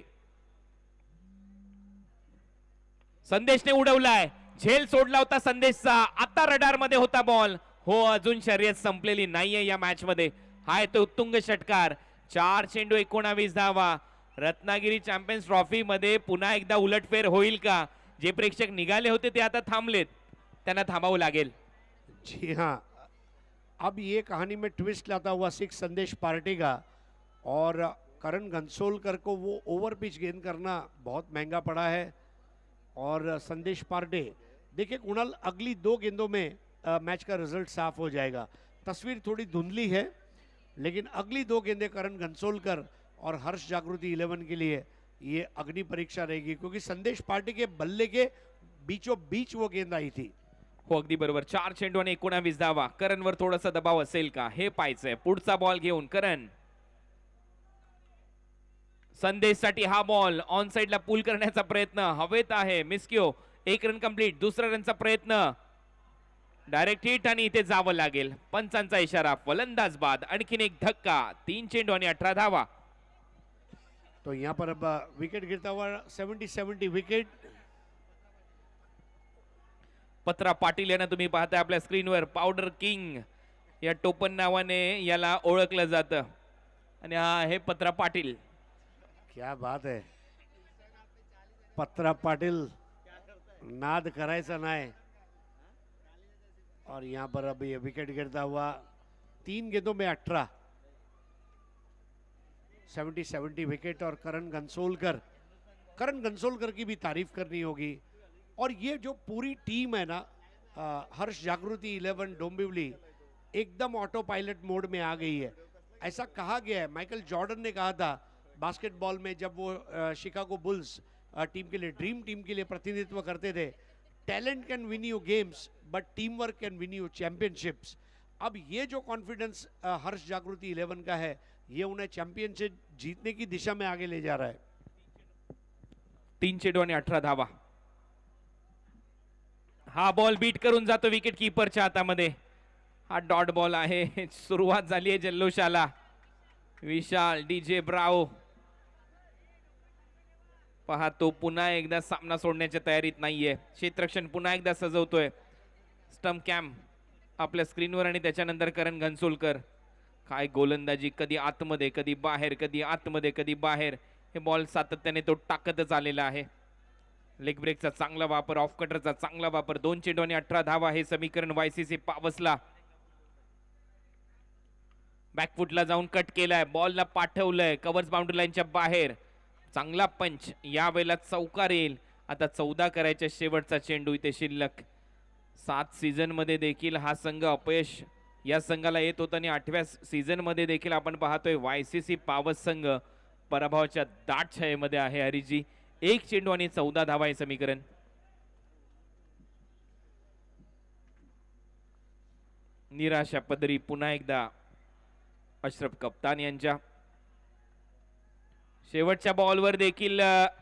संदेशने उडवलाय, झेल सोडला होता संदेशचा. आता रडार मध्ये होता बॉल. हो, अजून शर्यत संपलेली नाहीये या मॅच मध्ये. हाय तो उत्तुंग षटकार. 4 चेंडू 19 धावा. रत्नागिरी चॅम्पियन्स ट्रॉफी मध्ये पुन्हा एकदा उलटफेर होईल का? जे प्रेक्षक निघाले होते ते आता थांबलेत, त्यांना थांबावं लागेल. जी हाँ, अब ये कहानी में ट्विस्ट लाता हुआ 6 संदेश पार्टी का और करण गंसोलकर को वो ओवर पिच गेंद करना बहुत महंगा पड़ा है. और संदेश पार्टे देखिए कुणाल, अगली 2 गेंदों में मैच का रिजल्ट साफ हो जाएगा. तस्वीर थोड़ी धुंधली है, लेकिन अगली 2 गेंदें करण गंसोलकर और हर्ष जागृति 11 के लिए ये अग्नि परीक्षा रहेगी, क्योंकि संदेश पार्टी के बल्ले के बीचों बीच वो गेंद आई थी. हो, अगदी बरोबर. 4 चेंडू आणि 19 धावा. करणवर थोडासा दबाव असेल का हे पाहायचंय. पुढचा बॉल घेऊन करण. संदेशसाठी हा बॉल ऑन साइडला पुल करण्याचा प्रयत्न हवेत आहे. मिस्क्यू. 1 रन कंप्लीट. दुसरा रनचा प्रयत्न, डायरेक्ट हिट आणि इथे जावं लागेल. पंचांचा इशारा. फलंदाज बाद. आणखीन एक धक्का. 3 चेंडू आणि 18 धावा. तो यहाँ पर अब विकेट गिरता हुआ 70 विकेट. पत्रा पाटील यांना तुम्ही पाहताय आपल्या स्क्रीनवर. पावडर किंग या टोपण नावाने याला ओळखलं जातं आणि हा आहे पत्रा पाटील. क्या बात है, पत्रा पाटिल नाद करायचा नाही. और यहाँ पर अब ये विकेट गिरता हुआ 3 गेंदों में 18. 70 विकेट. और करण गंसोलकर की भी तारीफ करनी होगी. और ये जो पूरी टीम है ना, हर्ष जागृति 11 डोंबिवली एकदम ऑटो पायलट मोड में आ गई है. ऐसा कहा गया है, माइकल जॉर्डन ने कहा था बास्केटबॉल में जब वो शिकागो बुल्स टीम के लिए, ड्रीम टीम के लिए प्रतिनिधित्व करते थे, talent can win you games but team work can win you championships. अब ये जो कॉन्फिडेंस हर्ष जागृति 11 का है, ये उन्हें चैंपियनशिप जीतने की दिशा में आगे ले जा रहा है. 3 चेंडू आणि 18 धावा. हा बॉल बीट करून जातो विकेट कीपरच्या हातामध्ये. हा डॉट बॉल आहे. सुरुवात झाली आहे जल्लोषाला. विशाल डीजे ब्रावो पाहतो पुन्हा एकदा सामना सोडण्याच्या तयारीत नाहीये. क्षेत्ररक्षण पुन्हा एकदा सजवतोय. स्टंप कॅम्प आपल्या स्क्रीनवर आणि त्याच्यानंतर करण गंसोलकर. काय गोलंदाजी, कधी आतमध्ये कधी बाहेर, कधी आतमध्ये कधी बाहेर, हे बॉल सातत्याने तो टाकतच आलेला आहे. लेग ब्रेकचा चांगला वापर, ऑफ कटरचा चांगला वापर, 2 चेंडू आणि 18 धावा हे समीकरण वायसीसी पावसला. बॅकफुटला जाऊन कट केलाय, बॉलला पाठवलंय कव्हर्स बाउंड्री लाईनच्या बाहेर. चांगला पंच, या वेळेला चौकार येईल. आता 14 करायच्या शेवटचा चेंडू इथे शिल्लक. 7 सीझन मध्ये देखील हा संघ अपयश या संघाला येत होतं आणि 8व्या सीझन मध्ये देखील आपण पाहतोय वायसीसी पावस संघ पराभवाच्या दाट छायेमध्ये आहे. हरिजी 1 चेंडू आणि 14 धावा हे समीकरण. निराशा पदरी पुन्हा एकदा अशरफ कप्तान यांच्या. शेवटच्या बॉलवर देखील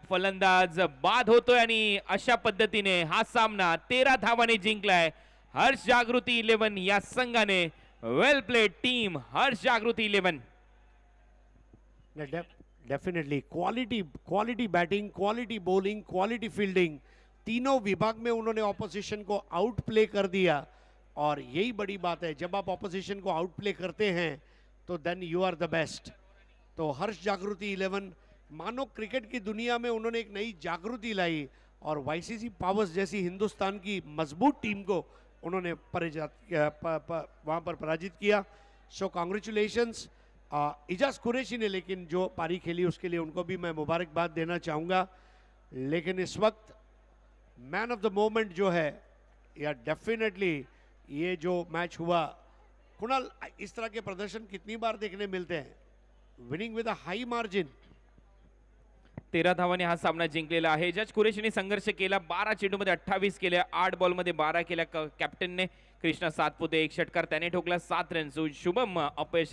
फलंदाज बाद होतोय आणि अशा पद्धतीने हा सामना 13 धावाने जिंकलाय हर्ष जागृती 11 या संघाने. वेल प्लेड टीम हर्ष जागृती 11. Definitely quality batting, quality bowling, quality fielding, तीनों विभाग में उन्होंने ऑपोजिशन को आउट प्ले कर दिया. और यही बड़ी बात है, जब आप ऑपोजिशन को आउट प्ले करते हैं तो then you are the best. तो हर्ष जागृति 11 मानो क्रिकेट की दुनिया में उन्होंने एक नई जागृति लाई और वाईसीसी पावर्स जैसी हिंदुस्तान की मजबूत टीम को उन्होंने वहां पर पराजित किया. सो कॉन्ग्रेचुलेशंस इजाज कुरैशी ने, लेकिन जो पारी खेली उसके लिए उनको भी मैं मुबारकबाद देना चाहूँगा. लेकिन इस वक्त मैन ऑफ द मोमेंट जो है, या डेफिनेटली ये जो मैच हुआ, कुणाल इस तरह के प्रदर्शन कितनी बार देखने मिलते हैं, winning with a high margin. 13 धावांनी हा सामना जिंकलेला आहे. जज कुरेशीने संघर्ष केला, 12 चेंडूमध्ये 28 केल्या, 8 बॉलमध्ये 12 केल्या. कॅप्टनने कृष्णा सातपुते 1 षटकार त्याने ठोकला, 7 रन. शुभम अपयश